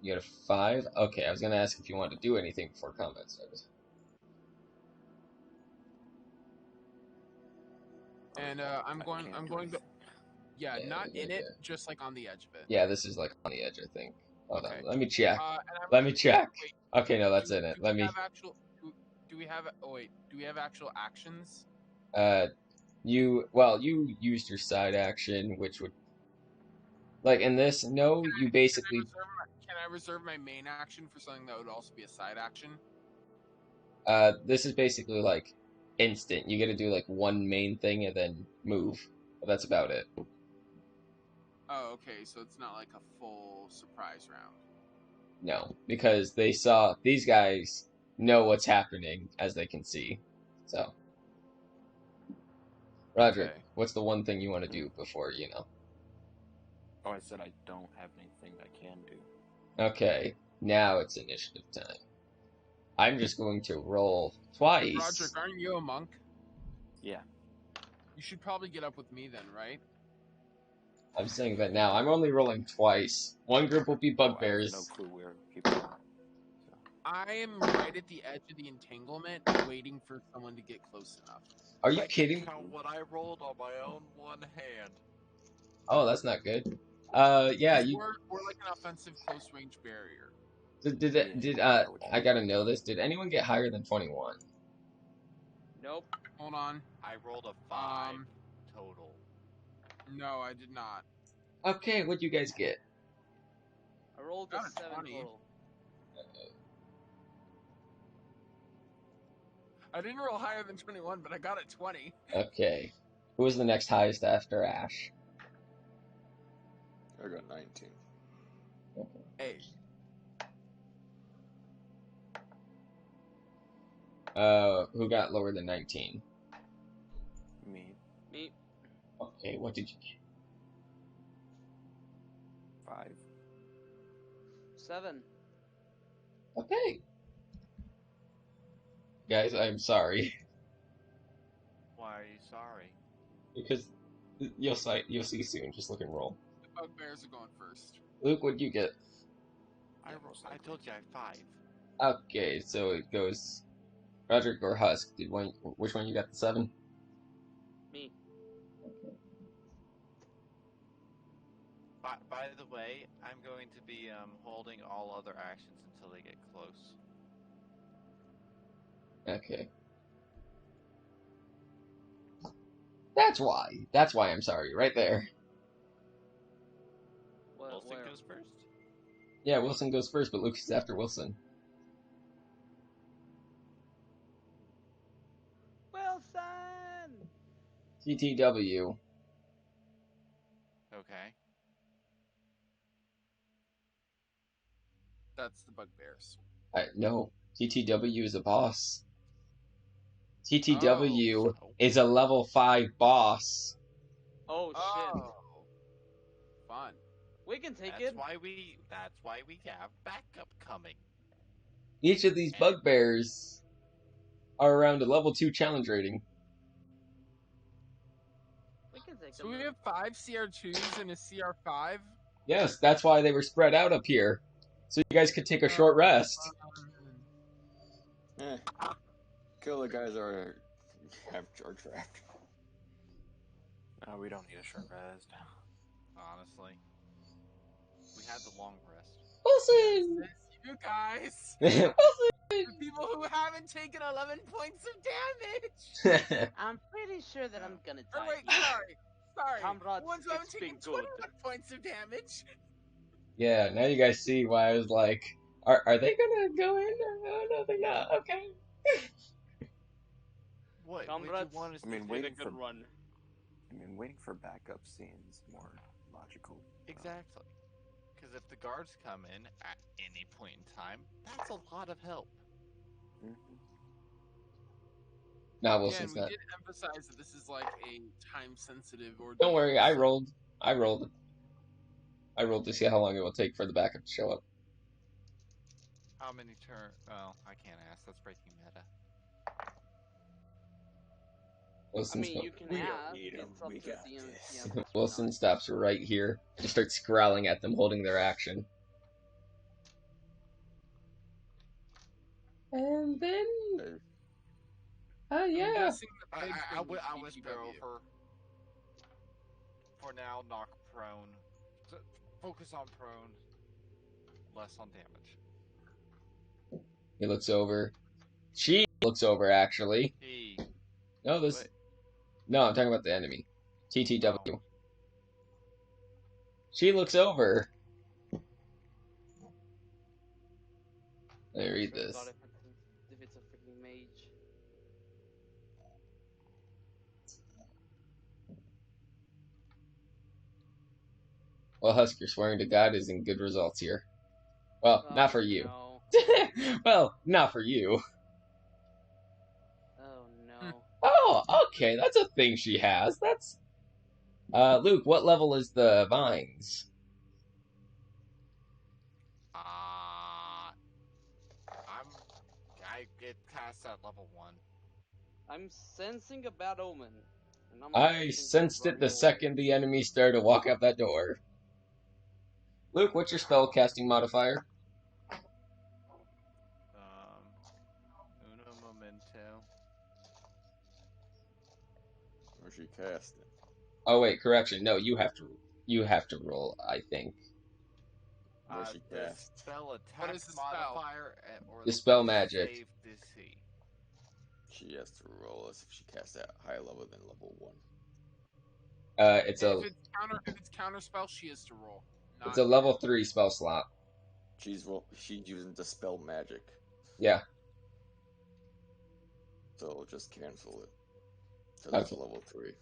you got a 5? Okay, I was gonna ask if you wanted to do anything before combat started. And I'm I going can't I'm do going to Yeah, not in yeah. it, just like on the edge of it. Yeah, this is like on the edge, I think. Hold Okay. on, let me check. And Let me check. Wait, Okay, no, that's do, in it. do Let we me... have actual do we have do we have actual actions? You used your side action, which would... Like, in this, no, you basically... Can I reserve my main action for something that would also be a side action? This is basically, like, instant. You gotta do, like, one main thing and then move. But that's about it. Oh, okay, so it's not like a full surprise round. No, because they saw... These guys know what's happening, as they can see. So... Roderick, Okay. what's the one thing you want to do before, you know? Oh, I said I don't have anything I can do. Okay, now it's initiative time. I'm just going to roll twice. Roderick, aren't you a monk? Yeah. You should probably get up with me then, right? I'm saying that now. I'm only rolling twice. One group will be Oh, I have bugbears. no clue where people are. I am right at the edge of the entanglement, waiting for someone to get close enough. Are you I kidding? can count what I rolled on my own one hand. Oh, that's not good. Yeah, you We're like an offensive close range barrier. I gotta know this. Did anyone get higher than 21? Nope. Hold on. I rolled a 5 total. No, I did not. Okay, what'd you guys get? I rolled Got a a 7 20. total. I didn't roll higher than 21, but I got a 20. Okay. Who was the next highest after Ash? I got 19. Okay. Hey, Who got lower than 19? Me, Me. Okay, what did you get? 5. 7. Okay. Guys, I'm sorry. Why are you sorry? Because you'll see soon. Just look and roll. the bugbears are going first. Luke, what'd you get? I, Yeah, most I likely. told you I had 5. Okay, so it goes Roderick or Husk. Which one you got the 7? Me. By the way, I'm going to be holding all other actions until they get close. Okay. That's why. That's why I'm sorry. Right there. Wilson Where? goes first. Yeah, Wilson goes first, but Luke is after Wilson. Wilson! TTW. Okay. That's the bugbears. No. TTW is a boss. TTW Oh. is a level 5 boss. Oh shit. Oh, fun. We can take That's it. why we have backup coming. Each of these bugbears are around a level 2 challenge rating. We can take So we it. have 5 CR2s and a CR5. Yes, that's why they were spread out up here. So you guys could take a short rest. Killer guys are trapped. No, we don't need a short rest. Honestly, we had the long rest. Wilson! It's you guys, Wilson! the people who haven't taken 11 points of damage. I'm pretty sure that I'm gonna Or die. wait, sorry. Comrades, The ones who haven't it's taken been good. 21 points of damage. Yeah, now you guys see why I was like, are they gonna go in? Oh, no, they're not. Okay. What? Comrades, Would you want us I mean, to waiting Good for run. waiting for backup seems more logical. Exactly. Because if the guards come in at any point in time, that's a lot of help. Mhm. Nah, Again, Wilson's we not. did emphasize that this is like a time-sensitive ordeal. Don't worry, I so- rolled. I rolled to see how long it will take for the backup to show up. How many turn? Well, I can't ask. That's breaking meta. I Wilson's mean, you can We don't ask. need 'em. It's up We to got the this. DM. Wilson stops right here. Just starts growling at them, holding their action. And then, I'm yeah. guessing the big I thing was whisper BGW. over. For now, knock prone. Focus on prone. Less on damage. He looks over. She looks over, actually. He. No, this. Wait. No, I'm talking about the enemy. TTW. Oh. She looks over. Let me read this. God, if it's a freaking mage. Well, Husker, swearing to God isn't good results here. Well, not for you. No. Well, not for you. Oh no. Oh, okay, that's a thing she has. That's. Luke, what level is the vines? I get past that level 1. I'm sensing a bad omen. And I'm I thinking sensed it running the away. second the enemy started to walk out that door. Luke, what's your spell casting modifier? Uno momento. Where's she cast it? Oh wait, correction. No, you have to roll, I think. Where's she The cast? spell attack is the spell? modifier or Dispel magic. Save DC. She has to roll as if she casts at higher level than level 1. It's If it's counter spell, she is to roll. a level 3 spell slot. She's using dispel magic, Yeah. so just cancel it. So that's a Okay. level 3.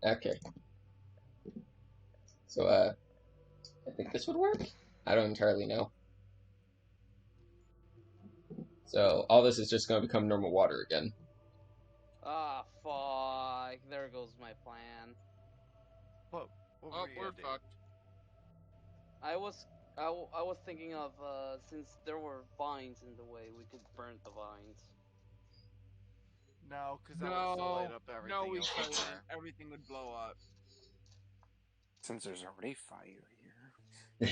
Okay. So I think this would work. I don't entirely know. So all this is just going to become normal water again. Ah, fuck. There goes my plan. What Oh, were you we're gonna do? fucked. I was thinking of since there were vines in the way, we could burn the vines. No, because that would still light up everything No, we over couldn't. there. Everything would blow up. Since there's already fire here,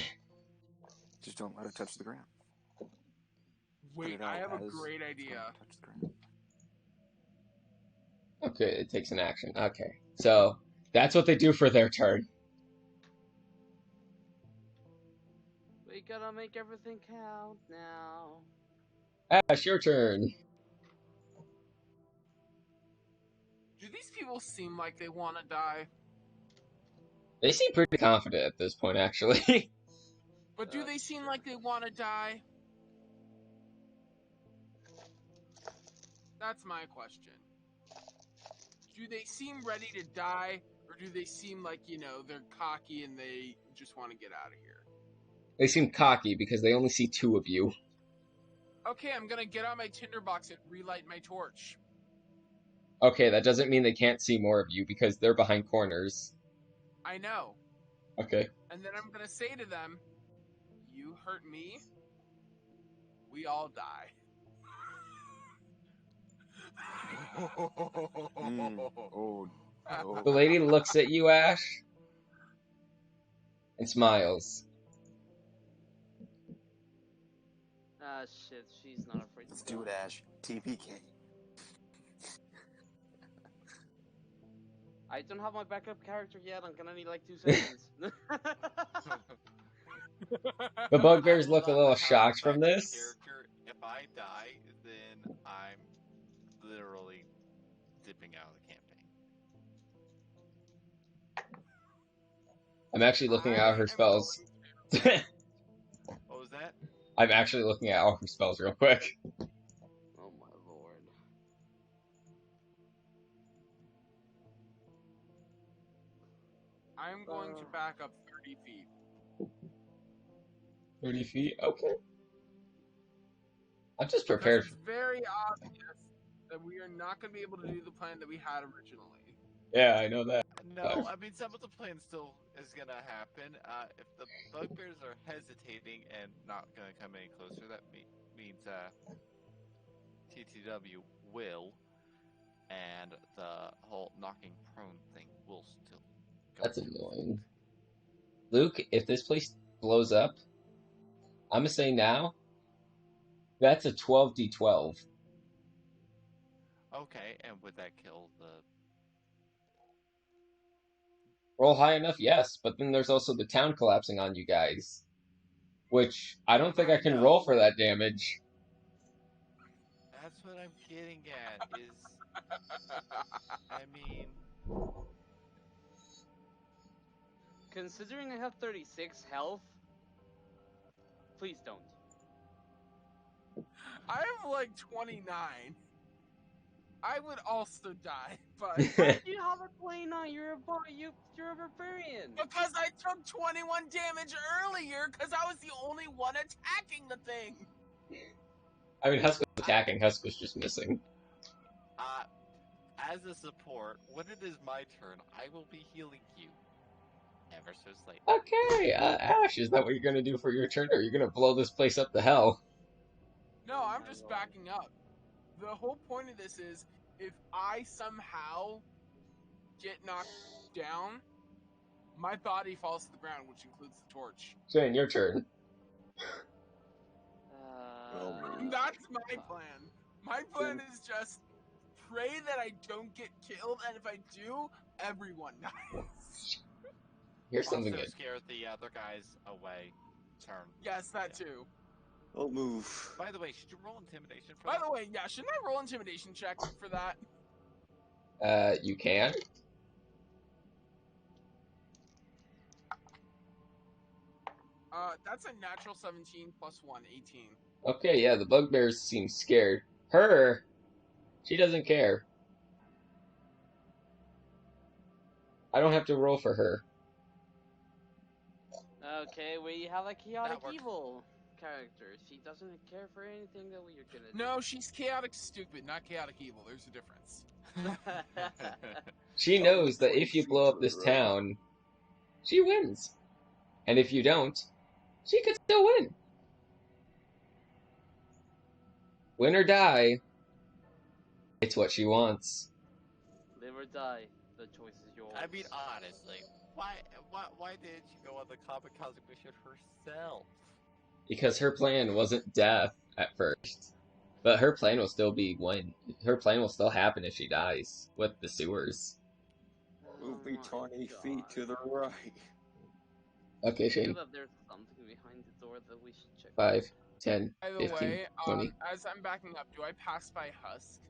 just don't let it touch the ground. Put Wait, it I out have a as great it's idea. going to touch the ground. Okay, it takes an action. Okay, so that's what they do for their turn. We gotta make everything count now. Ash, your turn. Do these people seem like they want to die? They seem pretty confident at this point, actually. But do they That's seem true. like they want to die? That's my question. Do they seem ready to die, or do they seem like, they're cocky and they just want to get out of here? They seem cocky because they only see two of you. Okay, I'm gonna get on my tinderbox and relight my torch. Okay, that doesn't mean they can't see more of you because they're behind corners. I know. Okay. And then I'm gonna say to them, you hurt me, we all die. Oh, The lady looks at you, Ash, and smiles. Ah, shit, she's not afraid let's to do go. it, Ash. TPK. I don't have my backup character yet. I'm gonna need like 2 seconds. The bugbears I will look a not little have shocked my from this. Character, if I die, then I'm literally dipping out of the campaign. I'm actually looking at all I her am spells. What was that? I'm actually looking at all her spells real quick. Oh my lord. I'm going to back up 30 feet. 30 feet? Okay. I'm just Because prepared. it's very obvious that we are not going to be able to do the plan that we had originally. Yeah, I know that. No, I mean some of the plan still is gonna happen. If the bugbears are hesitating and not gonna come any closer, that means TTW will, and the whole knocking prone thing will still go. That's annoying. Luke, if this place blows up, I'm gonna say now, that's a 12d12. Okay, and would that kill the? Roll high enough, yes, but then there's also the town collapsing on you guys. Which, I don't think I can roll for that damage. That's what I'm getting at. I mean, Considering I have 36 health, please don't. I have like 29. I would also die, but You have a 29. You're a barbarian. because I took 21 damage earlier because I was the only one attacking the thing. I mean, Husk was attacking, Husk was just missing. as a support, when it is my turn, I will be healing you. Ever so slightly. Okay, Ash, is that what you're gonna do for your turn, or are you gonna blow this place up to hell? No, I'm just backing up. The whole point of this is, if I somehow get knocked down, my body falls to the ground, which includes the torch. Shane, your turn. That's my plan. My plan is just pray that I don't get killed, and if I do, everyone dies. Here's something Also good. scare the other guys away. Turn. Yes, that too. I'll move. By the way, should you roll intimidation for By that? the way, yeah, shouldn't I roll intimidation check for that? You can? That's a natural 17 plus 1, 18. Okay, yeah, the bugbears seem scared. Her, she doesn't care. I don't have to roll for her. Okay, we have a chaotic works. evil character. She doesn't care for anything that we are gonna No, she's chaotic stupid, not chaotic evil. There's a difference. do. She Sounds knows that pretty if you blow up this featured, right? town, she wins. And if you don't, she could still win. Win or die, it's what she wants. Live or die, the choice is yours. I mean, honestly, why didn't she go on the kamikaze mission herself? Because her plan wasn't death at first. But her plan will still be win. Her plan will still happen if she dies with the sewers. Move me Oh my 20 feet God. to the right. Okay, I feel Shane. that there's something behind the door that we should check. 5, 10, By the 15, way, 20. as I'm backing up, do I pass by Husk?